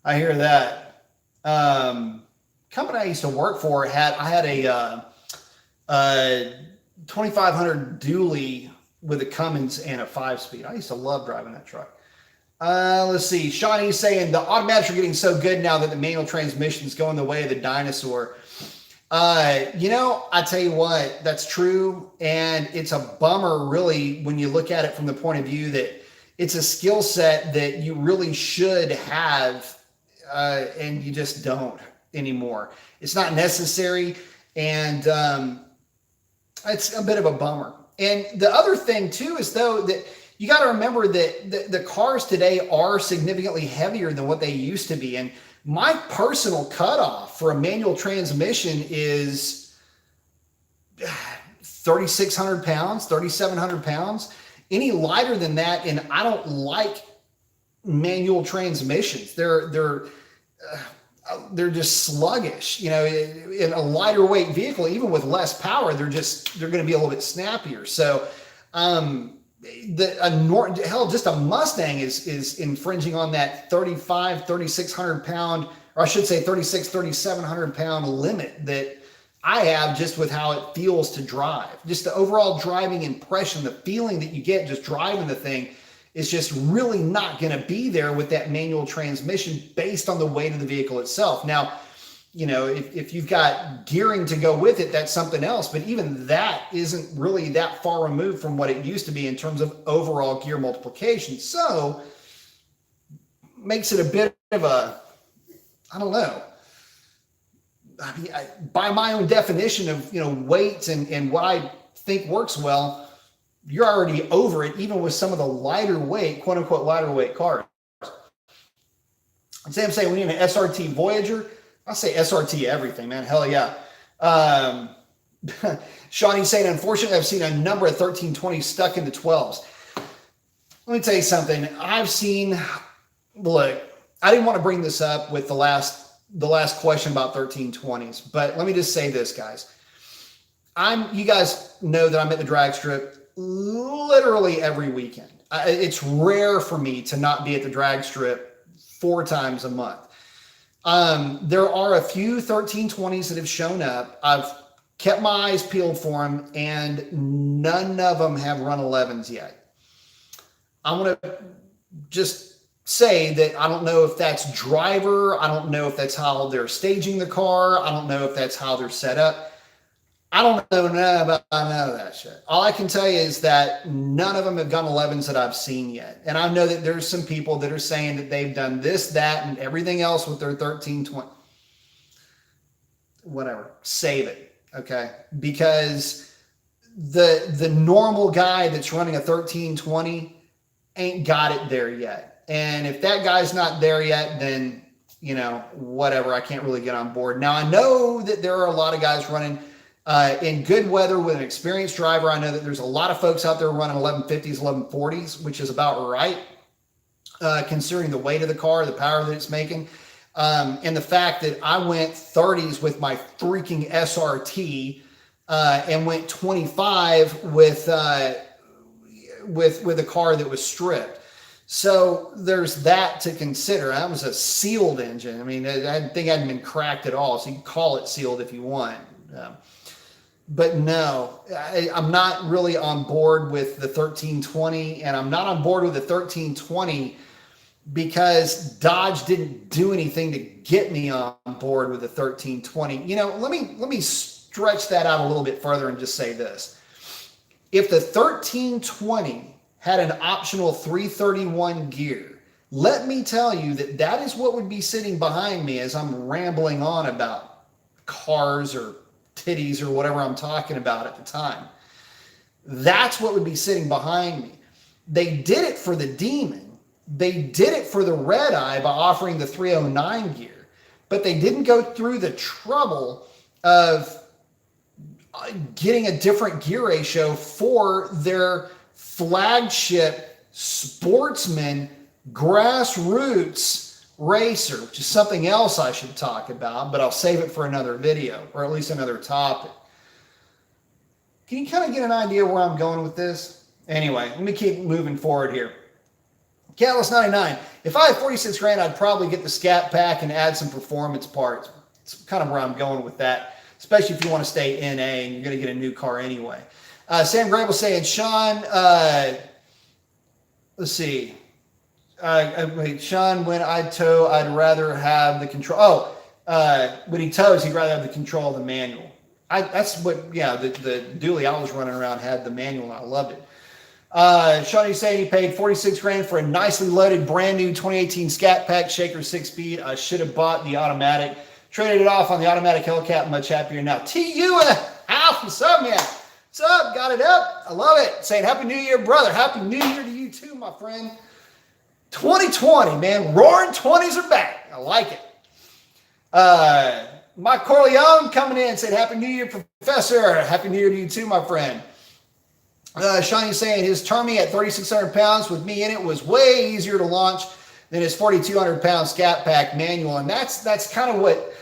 Speaker 1: I hear that. Company I used to work for I had a 2500 dually with a Cummins and a 5-speed. I used to love driving that truck. Let's see. Shawnee's saying the automatics are getting so good now that the manual transmission's going the way of the dinosaur. You know, I tell you what, that's true. And it's a bummer, really, when you look at it from the point of view that it's a skill set that you really should have, and you just don't anymore. It's not necessary. And it's a bit of a bummer. And the other thing, too, is, though, that you got to remember that the cars today are significantly heavier than what they used to be. And my personal cutoff for a manual transmission is 3,600 pounds, 3,700 pounds. Any lighter than that, and I don't like manual transmissions. They're just sluggish. You know, in a lighter weight vehicle, even with less power, they're going to be a little bit snappier. So, just a Mustang is infringing on that 3,600 pound, or I should say 3,700 pound limit that I have, just with how it feels to drive. Just the overall driving impression, the feeling that you get just driving the thing is just really not going to be there with that manual transmission based on the weight of the vehicle itself. Now, you know, if you've got gearing to go with it, that's something else. But even that isn't really that far removed from what it used to be in terms of overall gear multiplication. So makes it a bit of a, I don't know. I mean, by my own definition of, you know, weights and what I think works well, you're already over it, even with some of the lighter weight, quote unquote, lighter weight cars. I'm saying we need an SRT Voyager. I'll say SRT everything, man. Hell yeah. Shawnee's saying, unfortunately, I've seen a number of 1320s stuck in the 12s. Let me tell you something. Look, I didn't want to bring this up with the last question about 1320s, but let me just say this, guys. You guys know that I'm at the drag strip literally every weekend. It's rare for me to not be at the drag strip 4 times a month. There are a few 1320s that have shown up. I've kept my eyes peeled for them, and none of them have run 11s yet. I want to just say that I don't know if that's driver. I don't know if that's how they're staging the car. I don't know if that's how they're set up. I don't know about none of that shit. All I can tell you is that none of them have done 11s that I've seen yet. And I know that there's some people that are saying that they've done this, that, and everything else with their 1320. Whatever. Save it. Okay? Because the normal guy that's running a 1320 ain't got it there yet. And if that guy's not there yet, then, you know, whatever. I can't really get on board. Now, I know that there are a lot of guys running in good weather with an experienced driver. I know that there's a lot of folks out there running 1150s, 1140s, which is about right, considering the weight of the car, the power that it's making, and the fact that I went 30s with my freaking SRT and went 25 with a car that was stripped. So there's that to consider. That was a sealed engine. I mean, I think it hadn't been cracked at all, so you can call it sealed if you want. But no, I'm not really on board with the 1320, and I'm not on board with the 1320 because Dodge didn't do anything to get me on board with the 1320. You know, let me stretch that out a little bit further and just say this. If the 1320 had an optional 331 gear, let me tell you that is what would be sitting behind me as I'm rambling on about cars or titties or whatever I'm talking about at the time. That's what would be sitting behind me. They did it for the Demon. They did it for the Red Eye by offering the 309 gear, but they didn't go through the trouble of getting a different gear ratio for their flagship sportsman grassroots racer, which is something else I should talk about, but I'll save it for another video, or at least another topic. Can you kind of get an idea where I'm going with this? Anyway, let me keep moving forward here. Catalyst 99. If I had 46 grand, I'd probably get the Scat Pack and add some performance parts. It's kind of where I'm going with that, especially if you want to stay NA and you're going to get a new car anyway. Sam Grable saying, Sean, let's see. Wait, Sean, when I tow, I'd rather have the control. When he tows, he'd rather have the control of the manual. That's what, yeah, the dually I was running around had the manual, and I loved it. Sean, he's saying he paid 46 grand for a nicely loaded, brand new 2018 Scat Pack Shaker 6-speed. I should have bought the automatic. Traded it off on the automatic Hellcat. Much happier now. TU in the house. What's up, man? What's up? Got it up. I love it. Saying Happy New Year, brother. Happy New Year to you too, my friend. 2020, man. Roaring 20s are back. I like it. Mike Corleone coming in and said, Happy New Year, Professor. Happy New Year to you too, my friend. Shawnee's saying his Termi at 3,600 pounds with me in it was way easier to launch than his 4,200 pound Scat Pack manual. And that's kind of what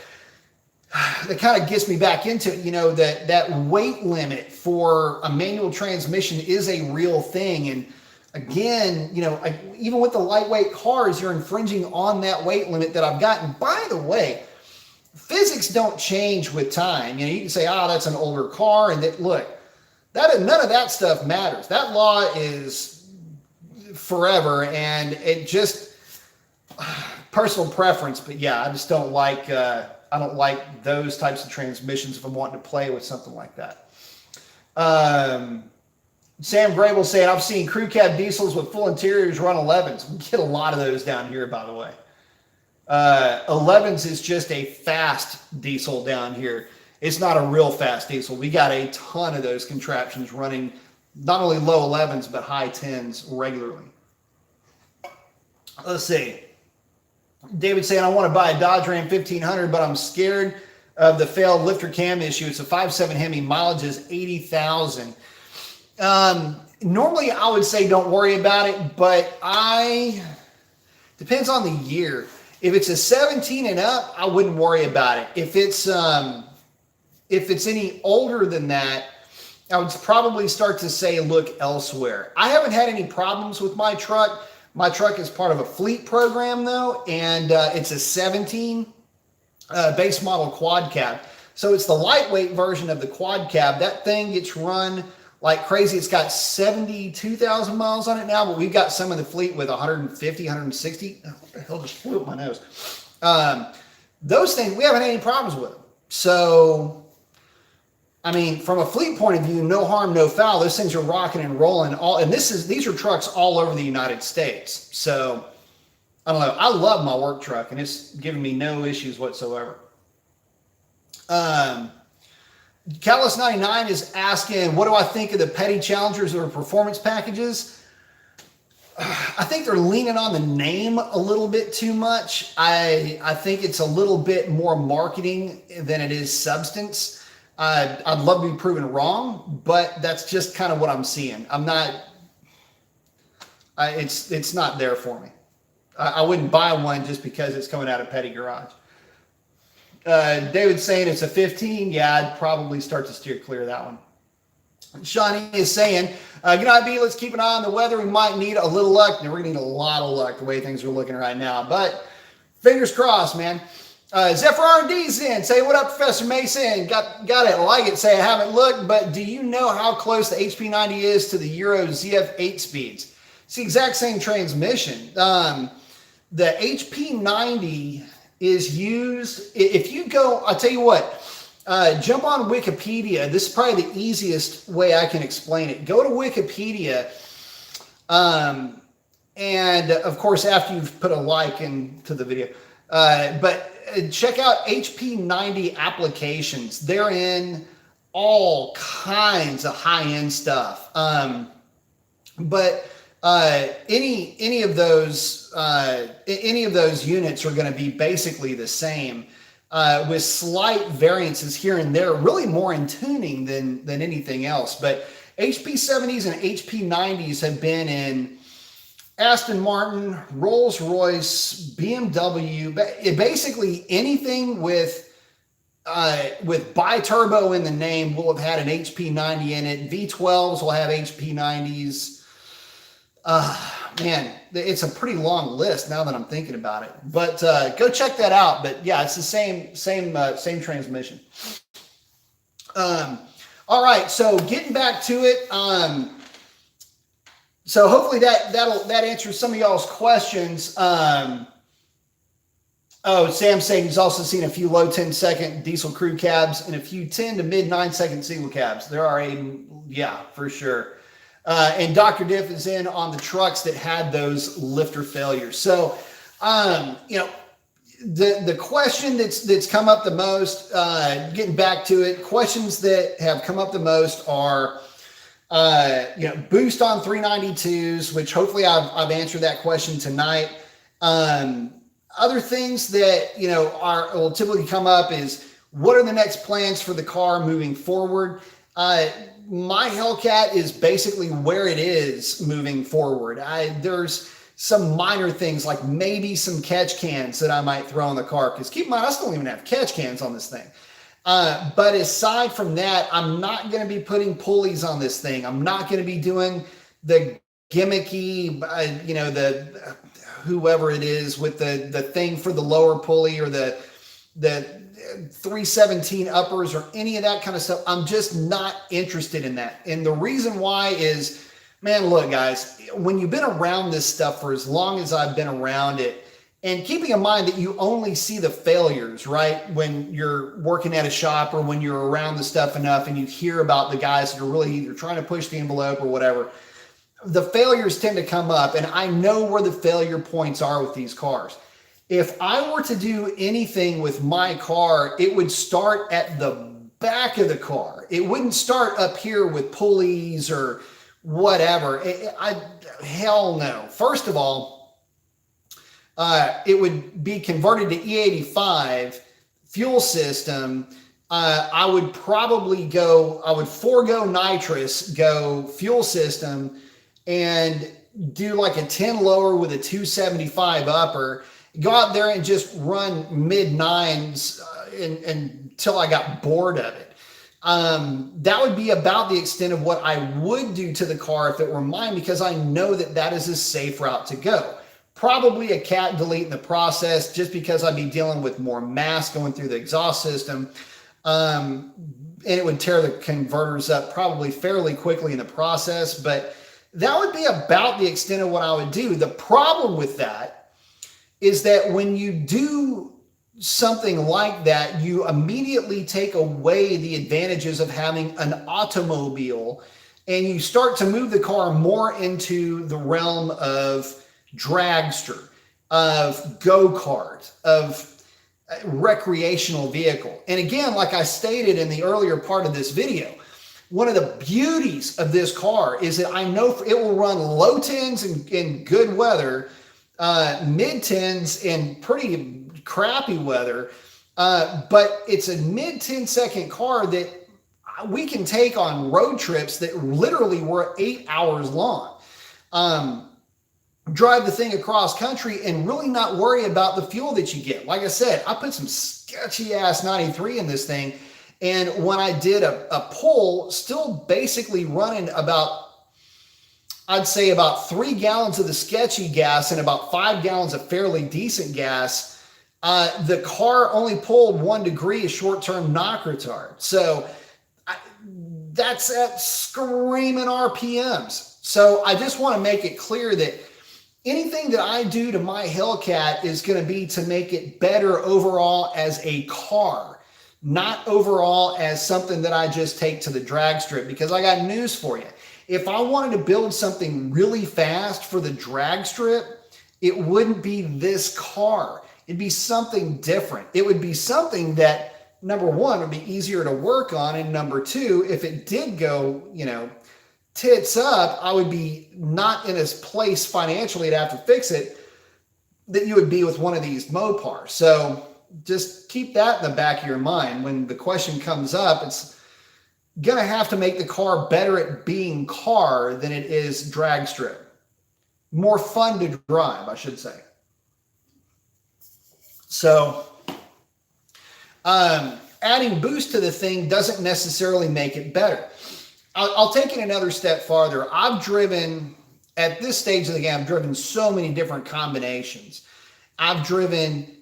Speaker 1: that kind of gets me back into it. You know, that weight limit for a manual transmission is a real thing. And again, you know, even with the lightweight cars, you're infringing on that weight limit that I've gotten. By the way, physics don't change with time. You know, you can say, oh, that's an older car. And that, look, none of that stuff matters. That law is forever. And it just personal preference. But yeah, I just don't like, I don't like those types of transmissions if I'm wanting to play with something like that. Sam Grable saying, I've seen crew cab diesels with full interiors run 11s. We get a lot of those down here, by the way. 11s is just a fast diesel down here. It's not a real fast diesel. We got a ton of those contraptions running not only low 11s, but high 10s regularly. Let's see. David saying, I want to buy a Dodge Ram 1500, but I'm scared of the failed lifter cam issue. It's a 5.7 Hemi, mileage is 80,000. Normally I would say don't worry about it, but depends on the year. If it's a 17 and up, I wouldn't worry about it. If it's any older than that, I would probably start to say look elsewhere. I haven't had any problems with my truck. My truck is part of a fleet program though, and it's a 17 base model quad cab. So it's the lightweight version of the quad cab. That thing gets run like crazy. It's got 72,000 miles on it now, but we've got some of the fleet with 150, 160. Oh, what the hell just flew up my nose? Those things, we haven't had any problems with them. So, I mean, from a fleet point of view, no harm, no foul. Those things are rocking and rolling. These are trucks all over the United States. So, I don't know. I love my work truck, and it's giving me no issues whatsoever. Catalyst 99 is asking, what do I think of the petty challengers or performance packages? I think they're leaning on the name a little bit too much. I think it's a little bit more marketing than it is substance. I'd love to be proven wrong, but that's just kind of what I'm seeing. It's not there for me. I wouldn't buy one just because it's coming out of Petty Garage. David's saying it's a 15. Yeah, I'd probably start to steer clear of that one. Shawnee is saying, good night, B. Let's keep an eye on the weather. We might need a little luck. We're going to need a lot of luck the way things are looking right now. But fingers crossed, man. Zephyr R&D's in. Say, what up, Professor Mason? Got it. Like it. Say, I haven't looked, but do you know how close the HP90 is to the Euro ZF 8 speeds? It's the exact same transmission. The HP90 is used, if you go, I'll tell you what, jump on Wikipedia. This is probably the easiest way I can explain it. Go to Wikipedia, and of course, after you've put a like into the video, but check out HP90 applications. They're in all kinds of high-end stuff. But any of those units are going to be basically the same, with slight variances here and there, really more in tuning than anything else. But HP 70s and HP 90s have been in Aston Martin, Rolls-Royce, BMW, basically anything with bi-turbo in the name will have had an HP 90 in it. V12s will have HP 90s. Man, it's a pretty long list now that I'm thinking about it. But go check that out. But yeah, it's the same transmission. All right, so getting back to it. So hopefully that answers some of y'all's questions. Oh, Sam's saying he's also seen a few low 10-second diesel crew cabs and a few 10 to mid 9-second single cabs. There are yeah, for sure. And Dr. Diff is in on the trucks that had those lifter failures. So, you know, the question that's come up the most, getting back to it, questions that have come up the most are, you know, boost on 392s, which hopefully I've answered that question tonight. Other things that, you know, will typically come up is, what are the next plans for the car moving forward? My Hellcat is basically where it is moving forward. There's some minor things like maybe some catch cans that I might throw on the car, because keep in mind, I still don't even have catch cans on this thing. But aside from that, I'm not going to be putting pulleys on this thing. I'm not going to be doing the gimmicky, you know, the whoever it is with the thing for the lower pulley or the 317 uppers or any of that kind of stuff. I'm just not interested in that. And the reason why is, man, look, guys, when you've been around this stuff for as long as I've been around it, and keeping in mind that you only see the failures, right, when you're working at a shop or when you're around the stuff enough and you hear about the guys that are really either trying to push the envelope or whatever, the failures tend to come up, and I know where the failure points are with these cars. If I were to do anything with my car, it would start at the back of the car. It wouldn't start up here with pulleys or whatever. Hell no. First of all, it would be converted to E85 fuel system. I would forego nitrous, go fuel system, and do like a 10 lower with a 275 upper, go out there and just run mid nines until I got bored of it. That would be about the extent of what I would do to the car if it were mine, because I know that is a safe route to go. Probably a cat delete in the process, just because I'd be dealing with more mass going through the exhaust system. And it would tear the converters up probably fairly quickly in the process, but that would be about the extent of what I would do. The problem with that is that when you do something like that, you immediately take away the advantages of having an automobile, and you start to move the car more into the realm of dragster, of go-kart, of recreational vehicle. And again, like I stated in the earlier part of this video, one of the beauties of this car is that I know it will run low tens in good weather, mid tens in pretty crappy weather, but it's a mid 10-second car that we can take on road trips that literally were 8 hours long. Drive the thing across country and really not worry about the fuel that you get. Like I said, I put some sketchy ass 93 in this thing, and when I did a pull, still basically running about, I'd say about 3 gallons of the sketchy gas and about 5 gallons of fairly decent gas. The car only pulled 1 degree of short-term knock retard. So that's at screaming RPMs. So I just want to make it clear that anything that I do to my Hellcat is going to be to make it better overall as a car, not overall as something that I just take to the drag strip, because I got news for you. If I wanted to build something really fast for the drag strip, it wouldn't be this car. It'd be something different. It would be something that, number one, would be easier to work on, and number two, if it did go, you know, tits up, I would be not in a place financially to have to fix it that you would be with one of these Mopars. So just keep that in the back of your mind. When the question comes up, it's going to have to make the car better at being car than it is drag strip. More fun to drive, I should say. So adding boost to the thing doesn't necessarily make it better. I'll take it another step farther. I've driven, at this stage of the game, I've driven so many different combinations. I've driven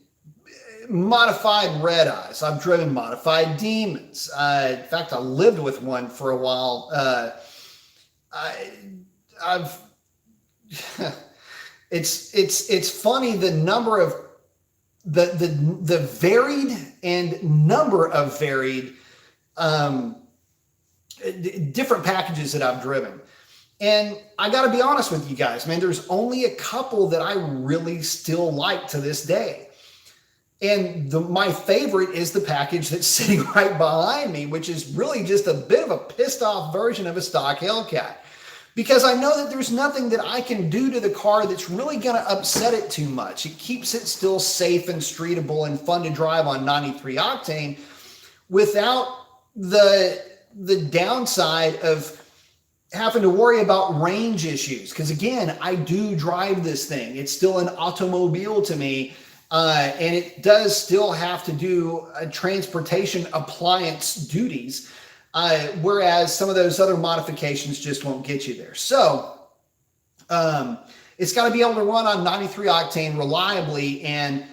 Speaker 1: modified red eyes. I've driven modified demons. In fact, I lived with one for a while. I've it's funny the number of the varied and number of varied different packages that I've driven. And I got to be honest with you guys, man, there's only a couple that I really still like to this day. And my favorite is the package that's sitting right behind me, which is really just a bit of a pissed off version of a stock Hellcat. Because I know that there's nothing that I can do to the car that's really going to upset it too much. It keeps it still safe and streetable and fun to drive on 93 octane without the downside of having to worry about range issues. Because again, I do drive this thing. It's still an automobile to me. And it does still have to do transportation appliance duties. Whereas some of those other modifications just won't get you there. So it's got to be able to run on 93 octane reliably. And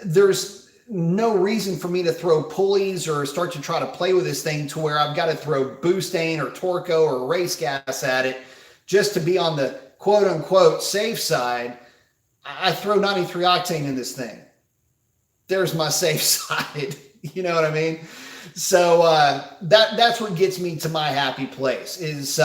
Speaker 1: there's no reason for me to throw pulleys or start to try to play with this thing to where I've got to throw butane or Torco or race gas at it just to be on the quote unquote safe side. I throw 93 octane in this thing. There's my safe side. You know what I mean? So that's what gets me to my happy place is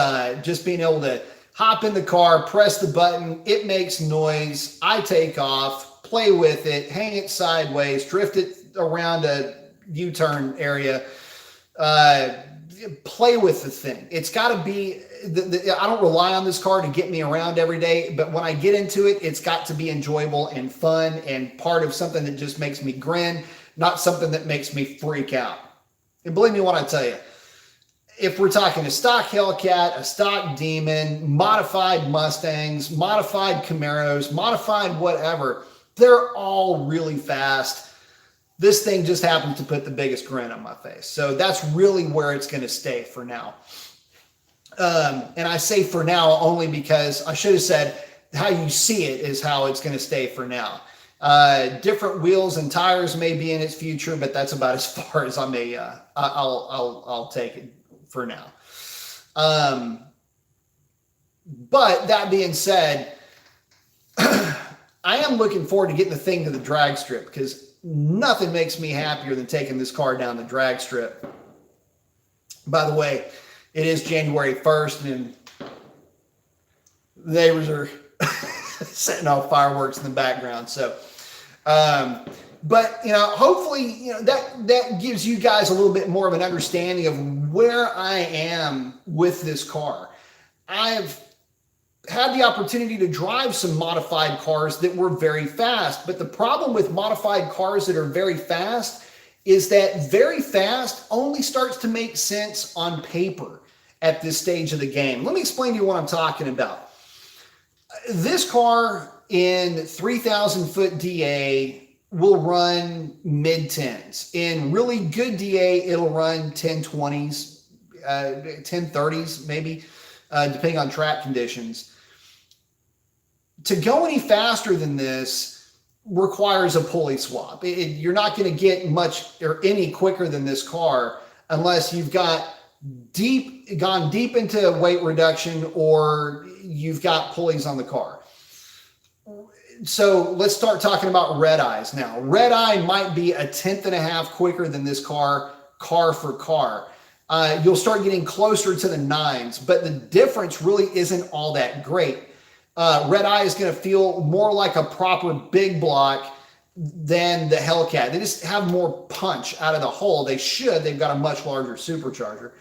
Speaker 1: just being able to hop in the car, press the button, it makes noise, I take off, play with it, hang it sideways, drift it around a U-turn area, play with the thing. It's got to be, I don't rely on this car to get me around every day, but when I get into it, it's got to be enjoyable and fun and part of something that just makes me grin, not something that makes me freak out. And believe me when I tell you, if we're talking a stock Hellcat, a stock Demon, modified Mustangs, modified Camaros, modified whatever, they're all really fast. This thing just happens to put the biggest grin on my face. So that's really where it's going to stay for now. And I say for now only because I should have said how you see it is how it's going to stay for now. Different wheels and tires may be in its future, but that's about as far as I may, I'll take it for now. But that being said, I am looking forward to getting the thing to the drag strip because nothing makes me happier than taking this car down the drag strip. By the way, it is January 1st and the neighbors are setting off fireworks in the background. So, but you know, hopefully, you know, that gives you guys a little bit more of an understanding of where I am with this car. I've had the opportunity to drive some modified cars that were very fast, but the problem with modified cars that are very fast is that very fast only starts to make sense on paper at this stage of the game. Let me explain to you what I'm talking about. This car in 3,000 foot DA will run mid-10s. In really good DA, it'll run 1020s, 1030s maybe, depending on track conditions. To go any faster than this requires a pulley swap. You're not going to get much or any quicker than this car unless you've gone deep into weight reduction or you've got pulleys on the car. So let's start talking about red eyes now. Red eye might be a 1/10 and a half quicker than this car for car. You'll start getting closer to the 9s, but the difference really isn't all that great. Red eye is going to feel more like a proper big block than the Hellcat. They just have more punch out of the hole. They should. They've got a much larger supercharger.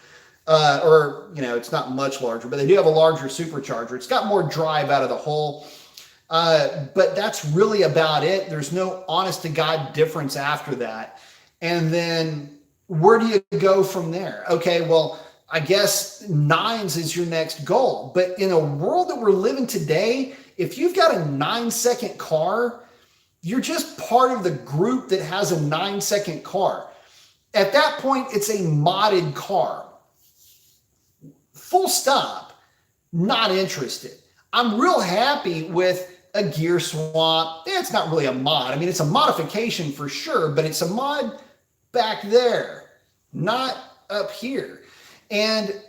Speaker 1: Or, you know, it's not much larger, but they do have a larger supercharger. It's got more drive out of the hole. But that's really about it. There's no honest to God difference after that. And then where do you go from there? Okay, well, I guess 9s is your next goal. But in a world that we're living today, if you've got a 9-second car, you're just part of the group that has a 9-second car. At that point, it's a modded car. Full stop. Not interested. I'm real happy with a gear swap. Yeah, it's not really a mod. I mean, it's a modification for sure, but it's a mod back there, not up here. And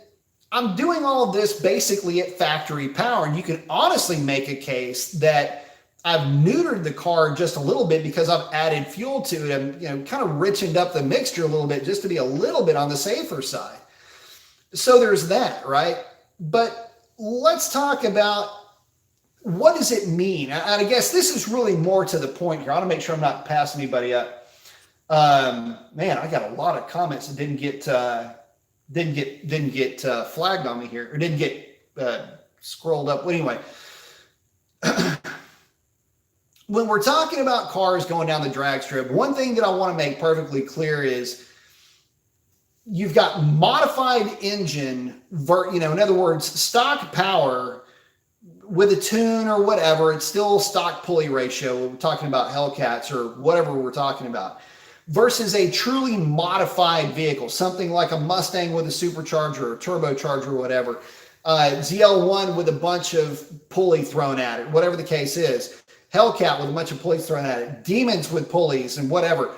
Speaker 1: I'm doing all of this basically at factory power. And you can honestly make a case that I've neutered the car just a little bit because I've added fuel to it. And, kind of richened up the mixture a little bit just to be a little bit on the safer side. So there's that, right? But let's talk about what does it mean? And I guess this is really more to the point here. I want to make sure I'm not passing anybody up. Man, I got a lot of comments that didn't get flagged on me here, or didn't get scrolled up. Well, anyway, when we're talking about cars going down the drag strip, one thing that I want to make perfectly clear is you've got modified engine, in other words, stock power with a tune or whatever. It's still stock pulley ratio. We're talking about Hellcats or whatever we're talking about, versus a truly modified vehicle, something like a Mustang with a supercharger or turbocharger or whatever, ZL1 with a bunch of pulley thrown at it, whatever the case is, Hellcat with a bunch of pulleys thrown at it, Demons with pulleys and whatever.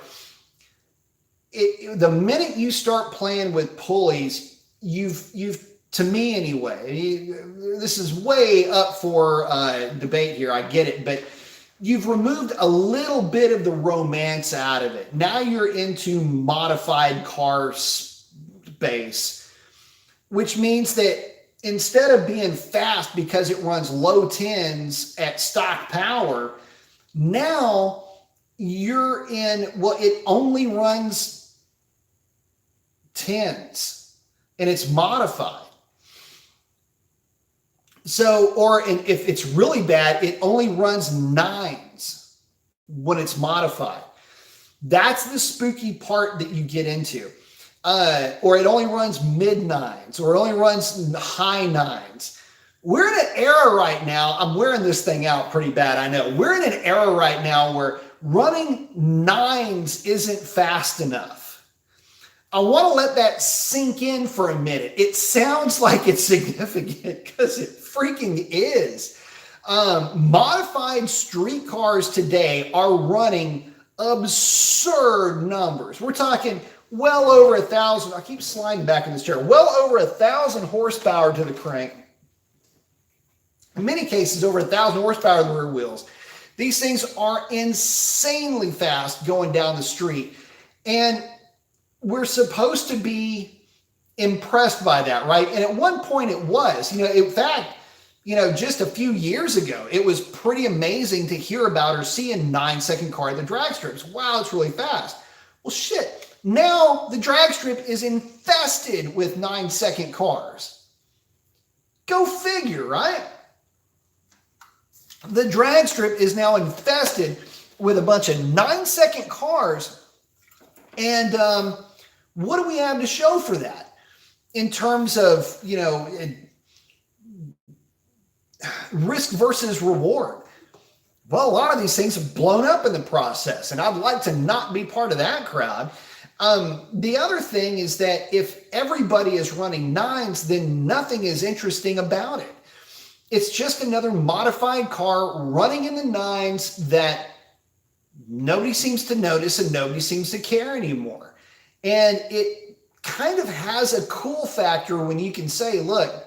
Speaker 1: The minute you start playing with pulleys, you've to me anyway, this is way up for debate here, I get it, but you've removed a little bit of the romance out of it. Now you're into modified car space, which means that instead of being fast because it runs low tens at stock power, now you're in, it only runs tens and it's modified. So, and if it's really bad, it only runs nines when it's modified. That's the spooky part that you get into. Or it only runs mid nines, or it only runs high nines. We're in an era right now, I'm wearing this thing out pretty bad, I know. We're in an era right now where running nines isn't fast enough. I want to let that sink in for a minute. It sounds like it's significant because it freaking is. Modified street cars today are running absurd numbers. We're talking well over 1,000. I keep sliding back in this chair. Well over 1,000 horsepower to the crank. In many cases, over 1,000 horsepower to the rear wheels. These things are insanely fast going down the street. And we're supposed to be impressed by that, right? And at one point it was, in fact, just a few years ago, it was pretty amazing to hear about or see a 9-second car at the drag strips. Wow, it's really fast. Well, shit. Now the drag strip is infested with 9-second cars. Go figure, right? The drag strip is now infested with a bunch of 9-second cars. And what do we have to show for that in terms of, risk versus reward? Well, a lot of these things have blown up in the process, and I'd like to not be part of that crowd. The other thing is that if everybody is running nines, then nothing is interesting about it. It's just another modified car running in the nines that nobody seems to notice and nobody seems to care anymore. And it kind of has a cool factor when you can say, look,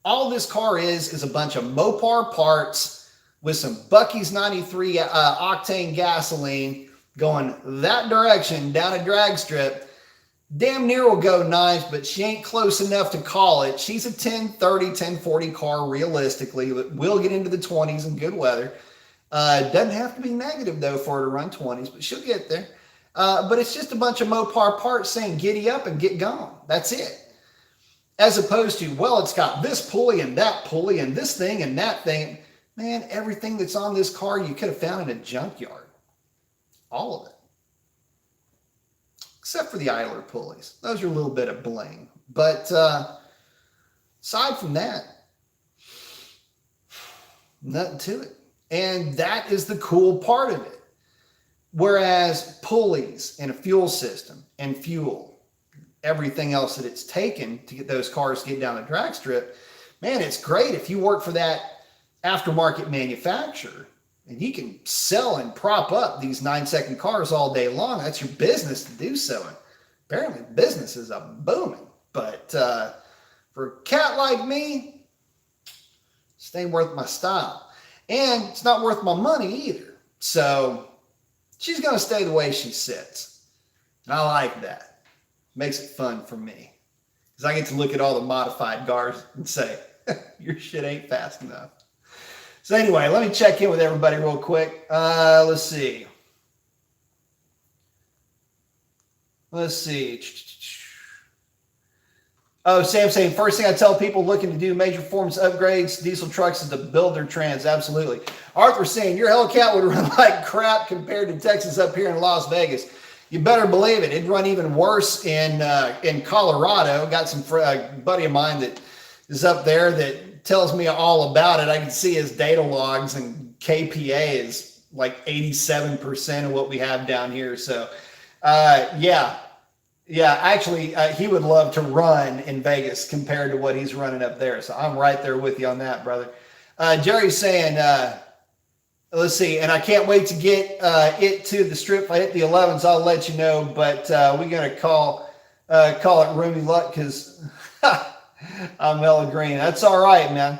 Speaker 1: all this car is a bunch of Mopar parts with some Buc-ee's 93 octane gasoline going that direction down a drag strip. Damn near will go nines, but she ain't close enough to call it. She's a 1030, 1040 car realistically. Will get into the 20s in good weather. Doesn't have to be negative, though, for her to run 20s, but she'll get there. But it's just a bunch of Mopar parts saying giddy up and get going. That's it. As opposed to, well, it's got this pulley and that pulley and this thing and that thing. Man, everything that's on this car you could have found in a junkyard. All of it. Except for the idler pulleys. Those are a little bit of bling. But aside from that, nothing to it. And that is the cool part of it. Whereas pulleys and a fuel system and fuel, everything else that it's taken to get those cars to get down the drag strip, man, it's great if you work for that aftermarket manufacturer, and you can sell and prop up these 9-second cars all day long. That's your business to do so. And apparently businesses are booming. But for a cat like me, it ain't worth my style. And it's not worth my money either. So she's going to stay the way she sits. And I like that. Makes it fun for me. Because I get to look at all the modified cars and say, your shit ain't fast enough. So anyway, let me check in with everybody real quick. Let's see. Oh, Sam saying, first thing I tell people looking to do major performance upgrades, diesel trucks, is to build their trans. Absolutely. Arthur saying, your Hellcat would run like crap compared to Texas up here in Las Vegas. You better believe it. It'd run even worse in Colorado. Got some buddy of mine that is up there that tells me all about it. I can see his data logs, and KPA is like 87% of what we have down here. So, yeah, actually, he would love to run in Vegas compared to what he's running up there. So I'm right there with you on that, brother. Jerry's saying, let's see, and I can't wait to get it to the strip. If I hit the 11s, I'll let you know, but we're going to call it roomy luck because I'm hella green. That's all right, man.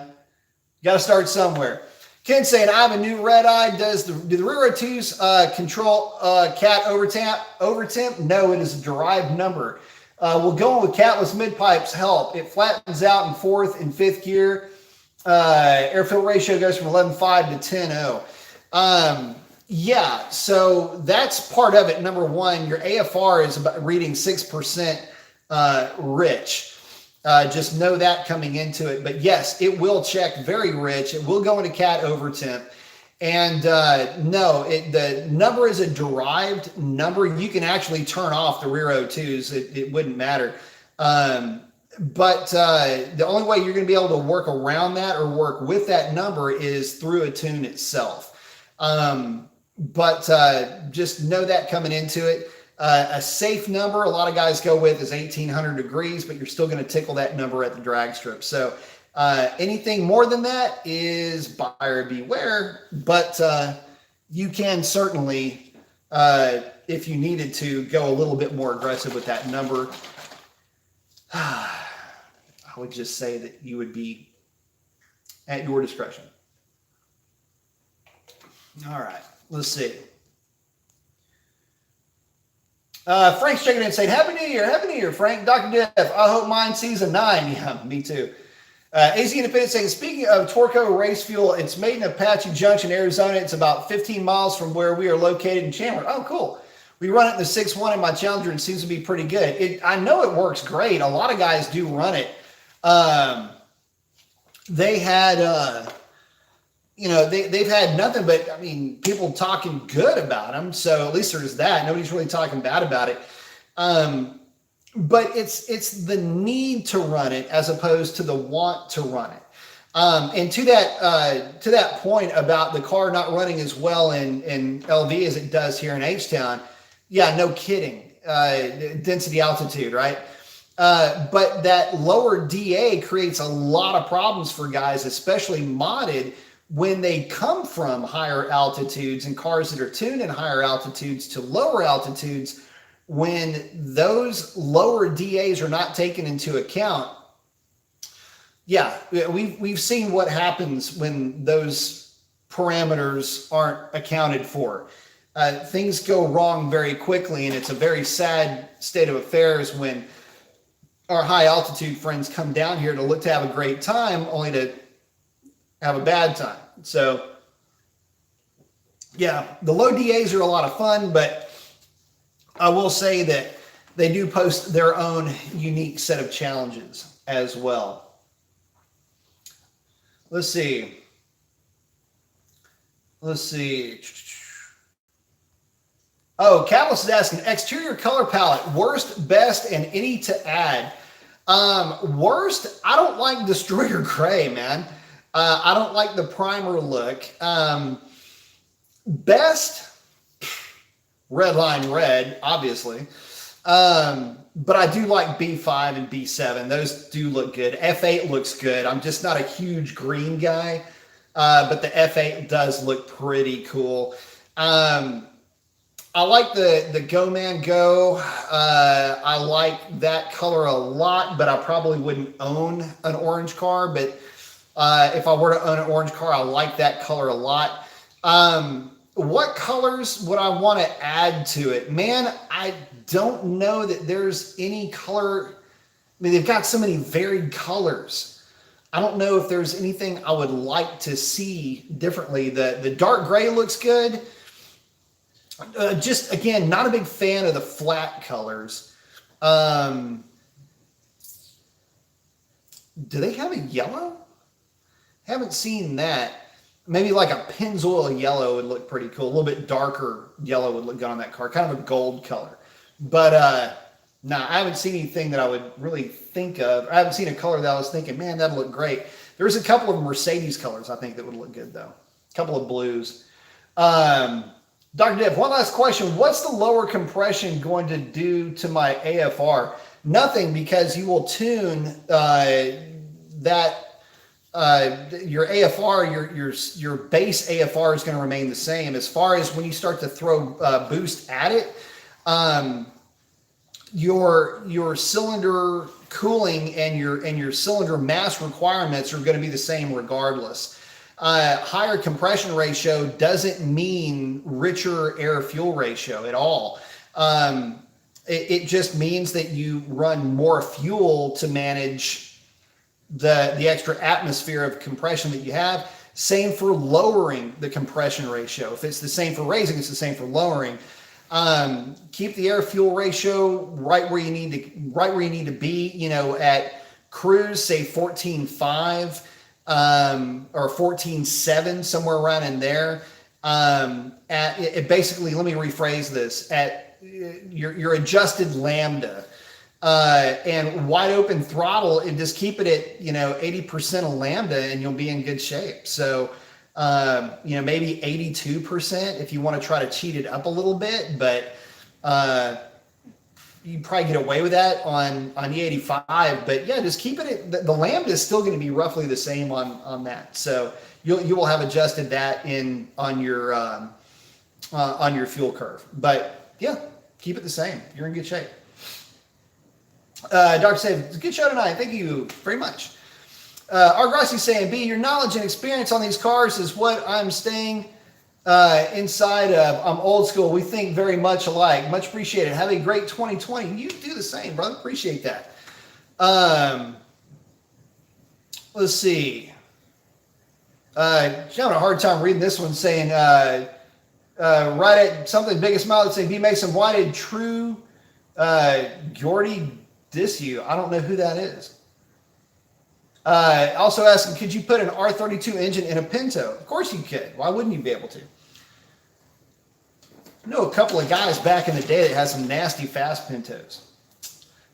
Speaker 1: Got to start somewhere. Ken saying, I have a new red eye. Do the rear R2s control cat overtemp? No, it is a derived number. Will going with catless mid-pipes help? It flattens out in 4th and 5th gear. Air fill ratio goes from 11.5 to 10.0. Yeah, so that's part of it. Number one, your AFR is about reading 6% rich. Just know that coming into it. But yes, it will check very rich. It will go into cat overtemp. And no, the number is a derived number. You can actually turn off the rear O2s. It wouldn't matter. But the only way you're going to be able to work around that or work with that number is through a tune itself. But just know that coming into it. A safe number a lot of guys go with is 1800 degrees, but you're still going to tickle that number at the drag strip. So anything more than that is buyer beware, but you can certainly, if you needed to, go a little bit more aggressive with that number. I would just say that you would be at your discretion. All right, let's see. Frank's checking in saying, Happy New Year, Frank. Dr. Jeff, I hope mine sees a 9. Yeah, me too. AZ Independent saying, speaking of Torco race fuel, it's made in Apache Junction, Arizona. It's about 15 miles from where we are located in Chandler. Oh, cool. We run it in the 6.1 in my Challenger and it seems to be pretty good. I know it works great. A lot of guys do run it. They had, they've had nothing but, I mean, people talking good about them. So at least there's that. Nobody's really talking bad about it. But it's the need to run it as opposed to the want to run it. And to that point about the car not running as well in LV as it does here in H-Town, yeah, no kidding. Density altitude, right? But that lower DA creates a lot of problems for guys, especially modded, when they come from higher altitudes and cars that are tuned in higher altitudes to lower altitudes. When those lower DAs are not taken into account, yeah, we've seen what happens when those parameters aren't accounted for. Things go wrong very quickly, and it's a very sad state of affairs when our high altitude friends come down here to look to have a great time, only to have a bad time. So, yeah, the low DAs are a lot of fun, but I will say that they do post their own unique set of challenges as well. Let's see. Oh, Catalyst is asking, exterior color palette, worst, best, and any to add. Worst, I don't like Destroyer Gray, man. I don't like the primer look. Best, Redline Red, obviously. But I do like B5 and B7. Those do look good. F8 looks good. I'm just not a huge green guy. but the F8 does look pretty cool. I like the Go Man Go. I like that color a lot, but I probably wouldn't own an orange car. But if I were to own an orange car, I like that color a lot. What colors would I want to add to it? Man, I don't know that there's any color. I mean, they've got so many varied colors. I don't know if there's anything I would like to see differently. The dark gray looks good. Just again, not a big fan of the flat colors. Do they have a yellow? Haven't seen that. Maybe like a Pennzoil yellow would look pretty cool. A little bit darker yellow would look good on that car. Kind of a gold color. But no, I haven't seen anything that I would really think of. I haven't seen a color that I was thinking, man, that'll look great. There's a couple of Mercedes colors I think that would look good though. A couple of blues. Dr. Dev, one last question. What's the lower compression going to do to my AFR? Nothing, because you will tune your AFR, your base AFR is going to remain the same. As far as when you start to throw boost at it, your cylinder cooling and your cylinder mass requirements are going to be the same regardless. Higher compression ratio doesn't mean richer air fuel ratio at all. It just means that you run more fuel to manage the extra atmosphere of compression that you have. Same for lowering the compression ratio. If it's the same for raising, it's the same for lowering. Keep the air fuel ratio right where you need to be. You know, at cruise, say 14.5 or 14.7, somewhere around in there. At it basically, let me rephrase this: at your adjusted lambda. And wide open throttle, and just keep it at 80% of lambda, and you'll be in good shape. So maybe 82% if you want to try to cheat it up a little bit, but you probably get away with that on E85. But yeah, just keep it at the lambda is still going to be roughly the same on that. So you will have adjusted that on your fuel curve. But yeah, keep it the same. You're in good shape. Dr. Save, it's a good show tonight. Thank you very much. R. Grassi saying, B, your knowledge and experience on these cars is what I'm staying inside of. I'm old school. We think very much alike. Much appreciated. Have a great 2020. You do the same, brother. Appreciate that. Let's see. I'm having a hard time reading this one, saying, right at something biggest mile, saying, B Mason, why did True Geordie diss you? I don't know who that is. Also asking, could you put an R32 engine in a Pinto? Of course you could. Why wouldn't you be able to? I know a couple of guys back in the day that had some nasty fast Pintos.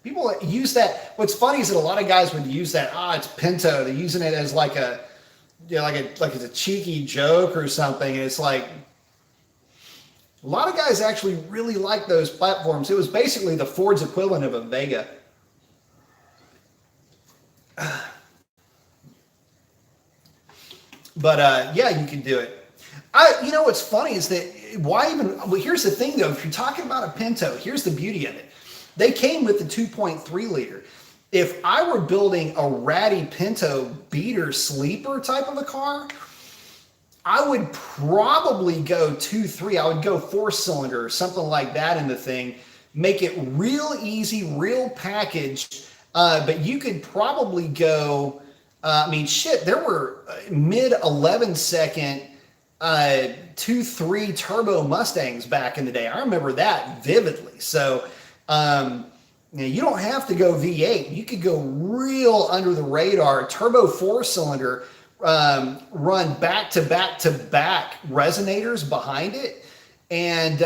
Speaker 1: People use that. What's funny is that a lot of guys would use that. It's Pinto. They're using it as like it's a cheeky joke or something. And it's like, a lot of guys actually really like those platforms. It was basically the Ford's equivalent of a Vega. But yeah, you can do it. What's funny is that here's the thing though, if you're talking about a Pinto, here's the beauty of it. They came with the 2.3 liter. If I were building a ratty Pinto beater sleeper type of a car, I would probably go 2.3. I would go 4-cylinder or something like that in the thing. Make it real easy, real packaged. But you could probably go, there were mid 11-second 2.3 turbo Mustangs back in the day. I remember that vividly. So you don't have to go V8. You could go real under the radar, turbo 4-cylinder, run back to back resonators behind it, and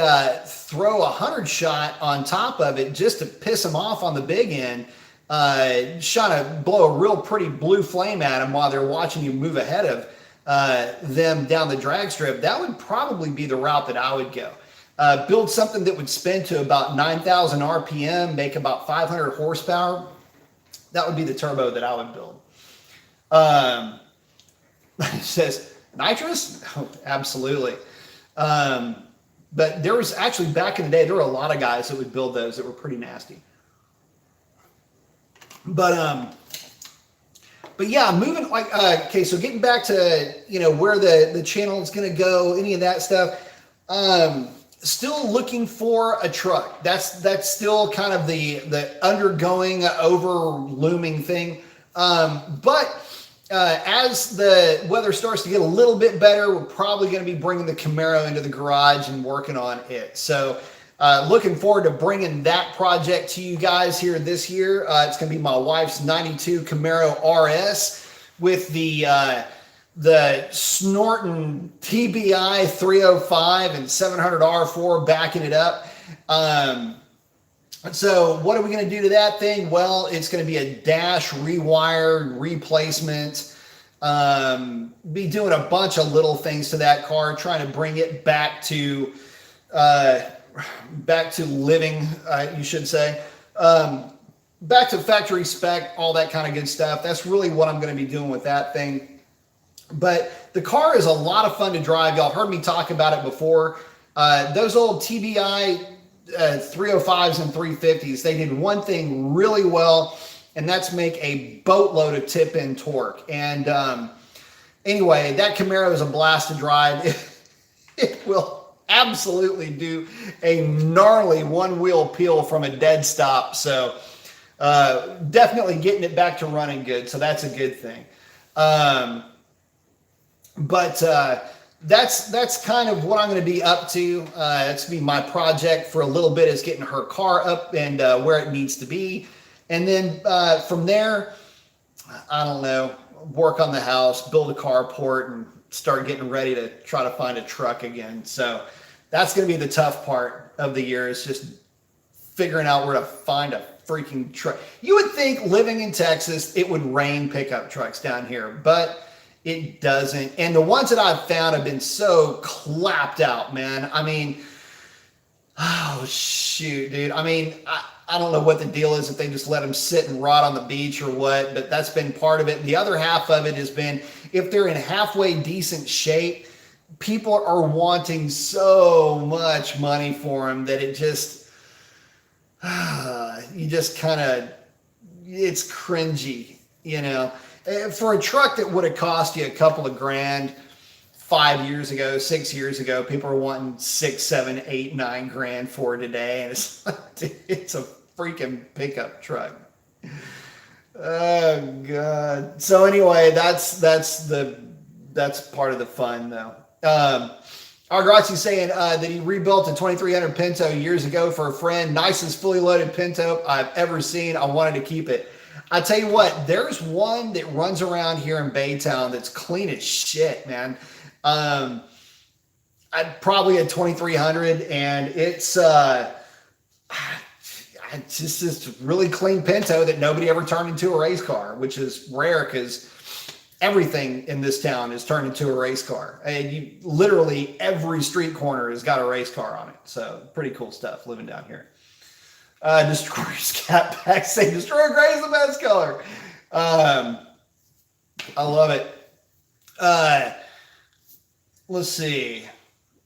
Speaker 1: throw a 100 shot on top of it just to piss them off on the big end. Trying to blow a real pretty blue flame at them while they're watching you move ahead of them down the drag strip. That would probably be the route that I would go. Build something that would spin to about 9,000 RPM, make about 500 horsepower. That would be the turbo that I would build. It says, Nitrous? Oh, absolutely. But there was actually, back in the day, there were a lot of guys that would build those that were pretty nasty. But yeah, moving like okay, so getting back to where the channel is going to go, any of that stuff. Still looking for a truck. That's still kind of the undergoing, over looming thing. But as the weather starts to get a little bit better, we're probably going to be bringing the Camaro into the garage and working on it. So looking forward to bringing that project to you guys here this year. It's going to be my wife's 92 Camaro RS with the snorting TBI 305 and 700 R4 backing it up. So what are we going to do to that thing? Well, it's going to be a dash rewired replacement. Be doing a bunch of little things to that car, trying to bring it back to living, you should say. Back to factory spec, all that kind of good stuff. That's really what I'm going to be doing with that thing. But the car is a lot of fun to drive. Y'all heard me talk about it before. Those old TBI 305s and 350s, they did one thing really well, and that's make a boatload of tip-in torque. And anyway, that Camaro is a blast to drive. It will absolutely do a gnarly one-wheel peel from a dead stop. So definitely getting it back to running good. So that's a good thing. But that's kind of what I'm going to be up to. That's going to be my project for a little bit, is getting her car up and where it needs to be. And then from there, I don't know, work on the house, build a carport, and start getting ready to try to find a truck again. So that's going to be the tough part of the year, is just figuring out where to find a freaking truck. You would think living in Texas, it would rain pickup trucks down here, but it doesn't. And the ones that I've found have been so clapped out, man. I mean, oh, shoot, dude. I mean, I don't know what the deal is, if they just let them sit and rot on the beach or what, but that's been part of it. And the other half of it has been, if they're in halfway decent shape, people are wanting so much money for them that it just, you just kind of, it's cringy, For a truck that would have cost you a couple of grand 5 years ago, 6 years ago, people are wanting 6, 7, 8, 9 grand for today, and it's a freaking pickup truck. Oh God. So anyway, that's part of the fun, though. R32 saying that he rebuilt a 2300 Pinto years ago for a friend. Nicest fully loaded Pinto I've ever seen. I wanted to keep it. I tell you what, there's one that runs around here in Baytown that's clean as shit, man. I'd probably a 2300, and it's just this really clean Pinto that nobody ever turned into a race car, which is rare because everything in this town is turned into a race car. And literally every street corner has got a race car on it. So pretty cool stuff living down here. Destroyer's cat pack saying Destroyer Gray is the best color. I love it. Let's see.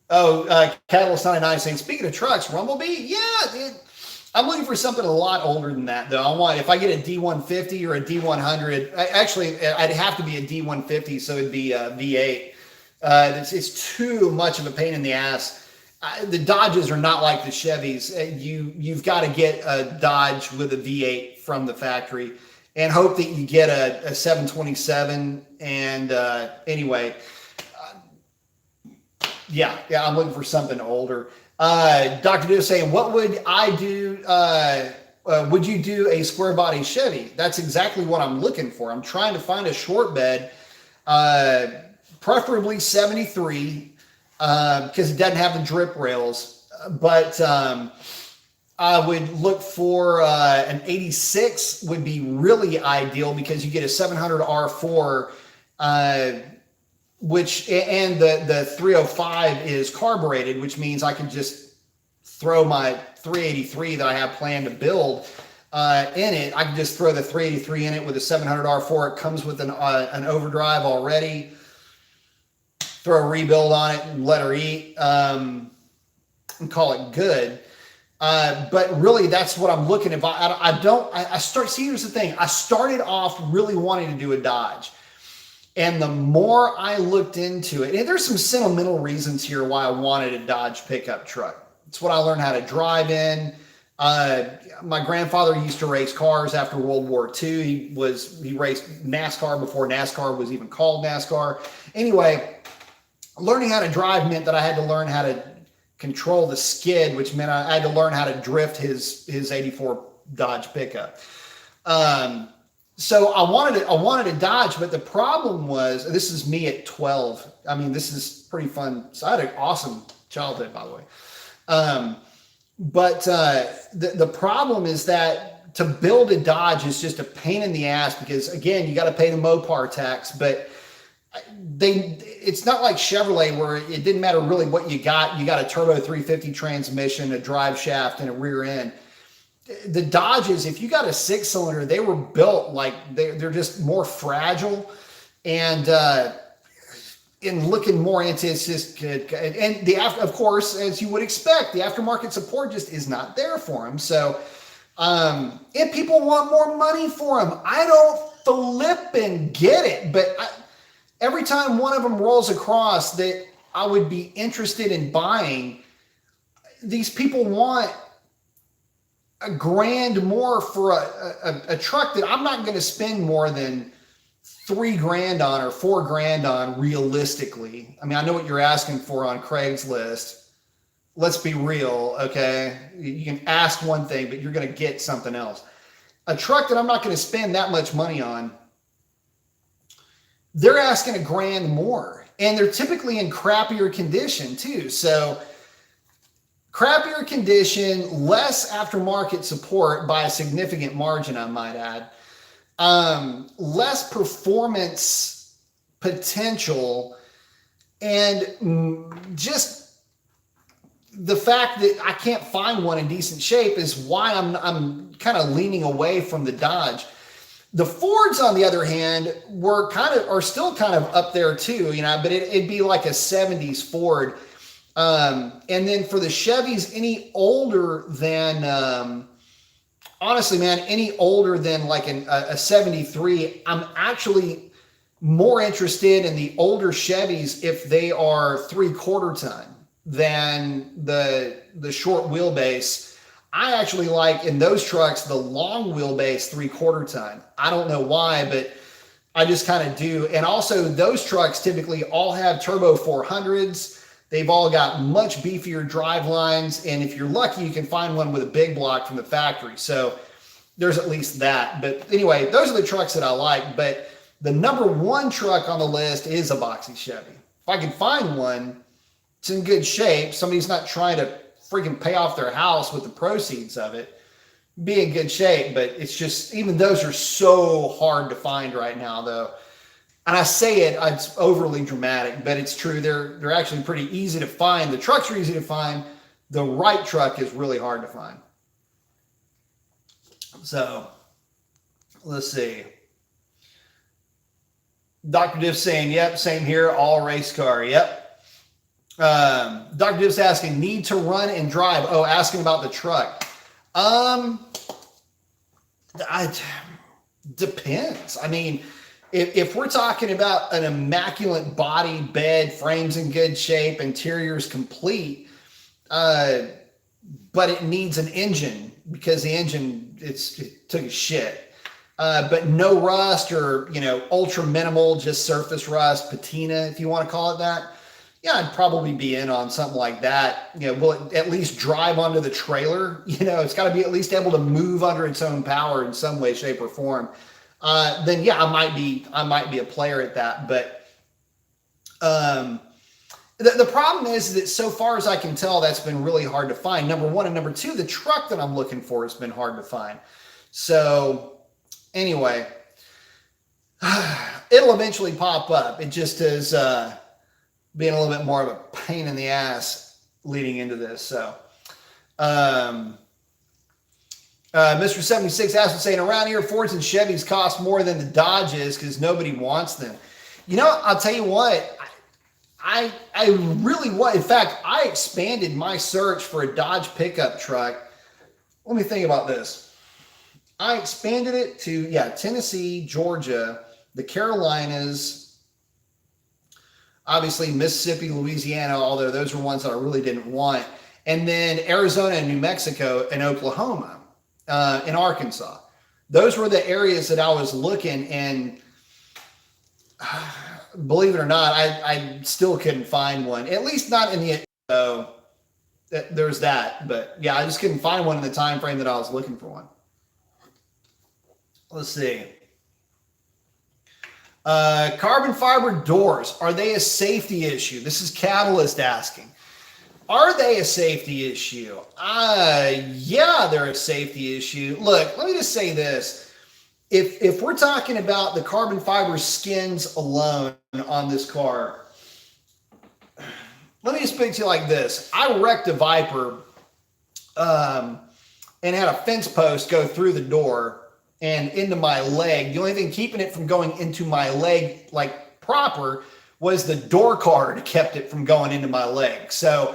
Speaker 1: Catalyst 99 saying, speaking of trucks, Rumblebee? Yeah, I'm looking for something a lot older than that, though. If I get a D150 or a D100, actually, I'd have to be a D150, so it'd be a V8. It's too much of a pain in the ass. The Dodges are not like the Chevys. You've got to get a Dodge with a V8 from the factory and hope that you get a 727. And anyway, yeah, I'm looking for something older. Dr. Do saying, what would I do? Would you do a square body Chevy? That's exactly what I'm looking for. I'm trying to find a short bed, preferably 73. Because it doesn't have the drip rails, but I would look for an 86 would be really ideal, because you get a 700 R4, which, and the 305 is carbureted, which means I can just throw my 383 that I have planned to build in it. I can just throw the 383 in it with a 700 R4. It comes with an overdrive already. throw a rebuild on it and let her eat, and call it good. But really, that's what I'm looking at. Here's the thing. I started off really wanting to do a Dodge. And the more I looked into it, and there's some sentimental reasons here why I wanted a Dodge pickup truck. It's what I learned how to drive in. My grandfather used to race cars after World War II. He raced NASCAR before NASCAR was even called NASCAR. Anyway, learning how to drive meant that I had to learn how to control the skid, which meant I had to learn how to drift his 84 Dodge pickup. So I wanted a Dodge, but the problem was, this is me at 12. I mean, this is pretty fun. So I had an awesome childhood, by the way. But the problem is that to build a Dodge is just a pain in the ass because, again, you got to pay the Mopar tax, but it's not like Chevrolet where it didn't matter really what you got. You got a turbo 350 transmission, a drive shaft, and a rear end. The Dodges, if you got a 6-cylinder, they were built like they're just more fragile and in looking more into it's just good. And of course, as you would expect, the aftermarket support just is not there for them. So if people want more money for them, I don't flip and get it. But every time one of them rolls across that I would be interested in buying, these people want $1,000 more for a truck that I'm not going to spend more than $3,000 on or $4,000 on realistically. I mean, I know what you're asking for on Craigslist. Let's be real, okay? You can ask one thing, but you're going to get something else. A truck that I'm not going to spend that much money on, they're asking $1,000 more, and they're typically in crappier condition too. So crappier condition, less aftermarket support by a significant margin, I might add. Less performance potential, and just the fact that I can't find one in decent shape is why I'm kind of leaning away from the Dodge. The Fords, on the other hand, are still kind of up there too, but it'd be like a 70s Ford. And then for the Chevys, any older than, honestly, man, any older than like a 73, I'm actually more interested in the older Chevys if they are 3/4 ton than the short wheelbase. I actually like in those trucks the long wheelbase 3/4 ton. I don't know why, but I just kind of do. And also those trucks typically all have turbo 400s. They've all got much beefier drive lines, and if you're lucky, you can find one with a big block from the factory. So there's at least that. But anyway, those are the trucks that I like. But the number one truck on the list is a boxy Chevy. If I can find one, it's in good shape. Somebody's not trying to freaking pay off their house with the proceeds of it. Be in good shape, but it's just, even those are so hard to find right now, though. And I say it's overly dramatic, but it's true. They're actually pretty easy to find. The trucks are easy to find. The right truck is really hard to find. So let's see. Dr. Diff saying, yep, same here, all race car. Yep. Dr. Diff's asking, need to run and drive. Oh, asking about the truck. Depends. I mean, if we're talking about an immaculate body, bed, frames in good shape, interior's complete, but it needs an engine because the engine, it took a shit. But no rust or, ultra minimal, just surface rust, patina, if you want to call it that. Yeah, I'd probably be in on something like that. Will it at least drive onto the trailer? It's got to be at least able to move under its own power in some way, shape, or form. Then yeah, I might be a player at that. But the problem is that so far as I can tell, that's been really hard to find. Number one, and number two, the truck that I'm looking for has been hard to find. So anyway, it'll eventually pop up. It just is being a little bit more of a pain in the ass leading into this. So Mr. 76 asked saying, around here, Fords and Chevys cost more than the Dodges because nobody wants them. I'll tell you what, I really was. In fact, I expanded my search for a Dodge pickup truck. Let me think about this. I expanded it to, yeah, Tennessee, Georgia, the Carolinas, obviously Mississippi, Louisiana, although those were ones that I really didn't want. And then Arizona and New Mexico and Oklahoma, and Arkansas. Those were the areas that I was looking, and believe it or not, I still couldn't find one. At least not in the, so there's that. But yeah, I just couldn't find one in the time frame that I was looking for one. Let's see. Carbon fiber doors, are they a safety issue? This is Catalyst asking. Are they a safety issue? Yeah, they're a safety issue. Look, let me just say this. If we're talking about the carbon fiber skins alone on this car, let me just speak to you like this. I wrecked a Viper and had a fence post go through the door and into my leg. The only thing keeping it from going into my leg like proper was the door card kept it from going into my leg. So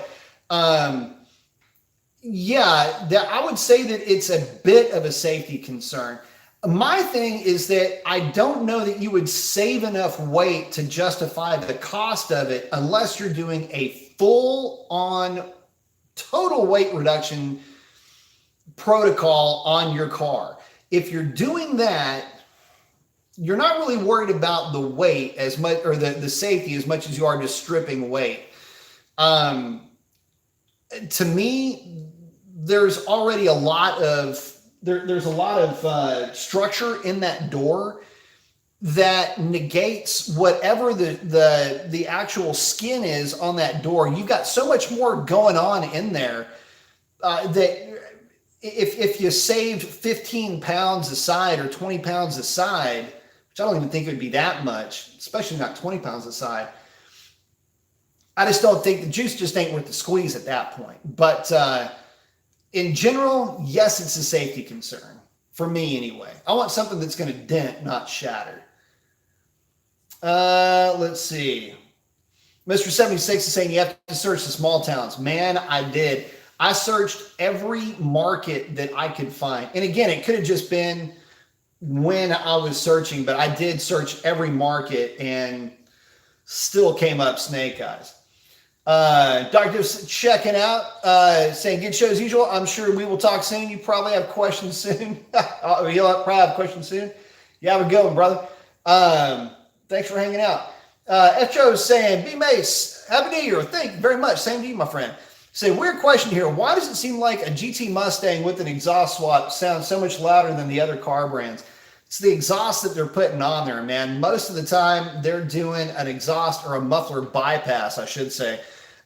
Speaker 1: yeah, I would say that it's a bit of a safety concern. My thing is that I don't know that you would save enough weight to justify the cost of it unless you're doing a full-on total weight reduction protocol on your car. If you're doing that, you're not really worried about the weight as much, or the safety as much as you are just stripping weight. To me, there's already a lot of there's a lot of structure in that door that negates whatever the actual skin is on that door. You've got so much more going on in there that if you saved 15 pounds a side or 20 pounds a side, which I don't even think it would be that much, especially not 20 pounds a side, I just don't think the juice just ain't worth the squeeze at that point. But in general, yes, it's a safety concern for me anyway. I want something that's going to dent, not shatter. Let's see. Mr. 76 is saying you have to search the small towns. Man, I did. I searched every market that I could find. And again, it could have just been when I was searching, but I did search every market and still came up snake eyes. Doctor's checking out, saying good show as usual. I'm sure we will talk soon. You probably have questions soon. You'll probably have questions soon. You have a good one, brother. Thanks for hanging out. F. Joe is saying, B. Mace, Happy New Year. Thank you very much. Same to you, my friend. Say, weird question here. Why does it seem like a GT Mustang with an exhaust swap sounds so much louder than the other car brands? It's the exhaust that they're putting on there, man. Most of the time, they're doing an exhaust or a muffler bypass, I should say.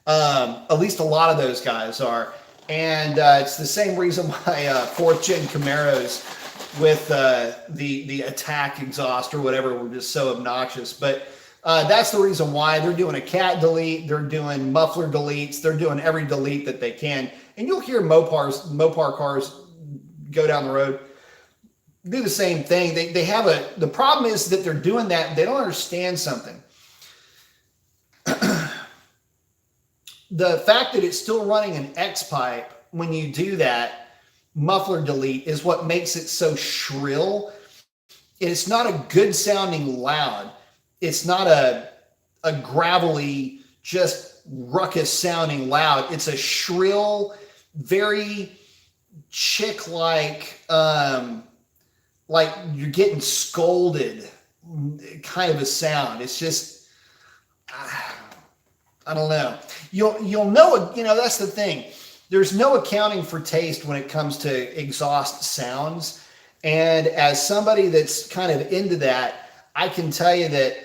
Speaker 1: At least a lot of those guys are. And it's the same reason why fourth-gen Camaros with the attack exhaust or whatever were just so obnoxious. But that's the reason why they're doing a cat delete. They're doing muffler deletes. They're doing every delete that they can. And you'll hear Mopar cars go down the road, do the same thing. They have the problem is that they're doing that. They don't understand something. The fact that it's still running an X pipe when you do that muffler delete is what makes it so shrill. It's not a good sounding loud. It's not a gravelly, just ruckus sounding loud. It's a shrill, very chick-like, like you're getting scolded kind of a sound. It's just, I don't know. You'll know, that's the thing. There's no accounting for taste when it comes to exhaust sounds. And as somebody that's kind of into that, I can tell you that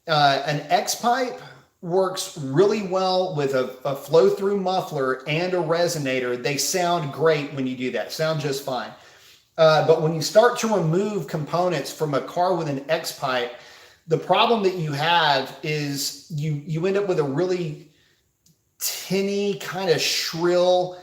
Speaker 1: an X-pipe works really well with a flow-through muffler and a resonator. They sound great when you do that. Sound just fine. But when you start to remove components from a car with an X-pipe, the problem that you have is you end up with a really tinny, kind of shrill,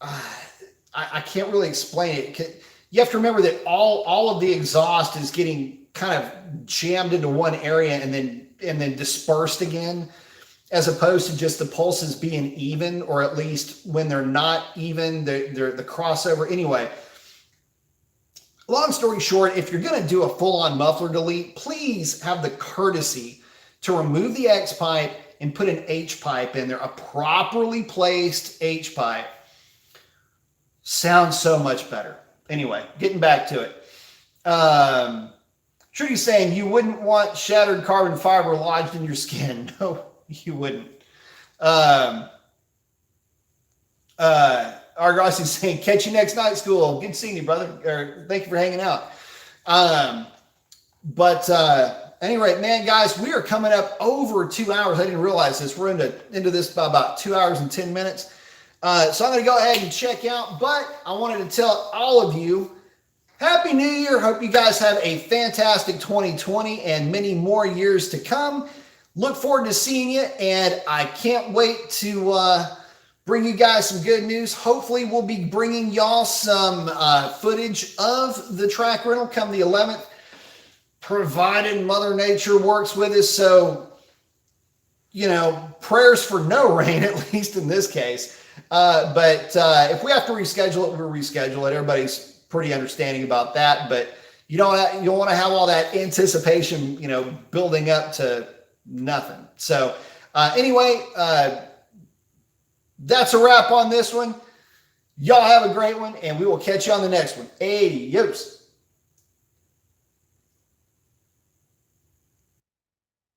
Speaker 1: I can't really explain it. You have to remember that all of the exhaust is getting kind of jammed into one area and then dispersed again. as opposed to just the pulses being even, or at least when they're not even, they're the crossover. Anyway, long story short, if you're going to do a full-on muffler delete, please have the courtesy to remove the X pipe and put an H pipe in there, a properly placed H pipe. Sounds so much better. Anyway, getting back to it. Trudy's saying you wouldn't shattered carbon fiber lodged in your skin. No, you wouldn't. Argossi's saying, catch you next night, school. Good seeing you, brother. Or, thank you for hanging out. Anyway, man, guys, we are coming up over 2 hours. I didn't realize this. We're into this by about 2 hours and 10 minutes. So I'm going to go ahead and check out. But I wanted to tell all of you, Happy New Year. Hope you guys have a fantastic 2020 and many more years to come. Look forward to seeing you. And I can't wait to bring you guys some good news. Hopefully, we'll be bringing y'all some footage of the track rental come the 11th. Provided Mother Nature works with us. So, prayers for no rain, at least in this case. But if we have to reschedule it, we'll reschedule it. Everybody's pretty understanding about that. But you don't want to have all that anticipation, building up to nothing. So anyway, that's a wrap on this one. Y'all have a great one, and we will catch you on the next one. Adios.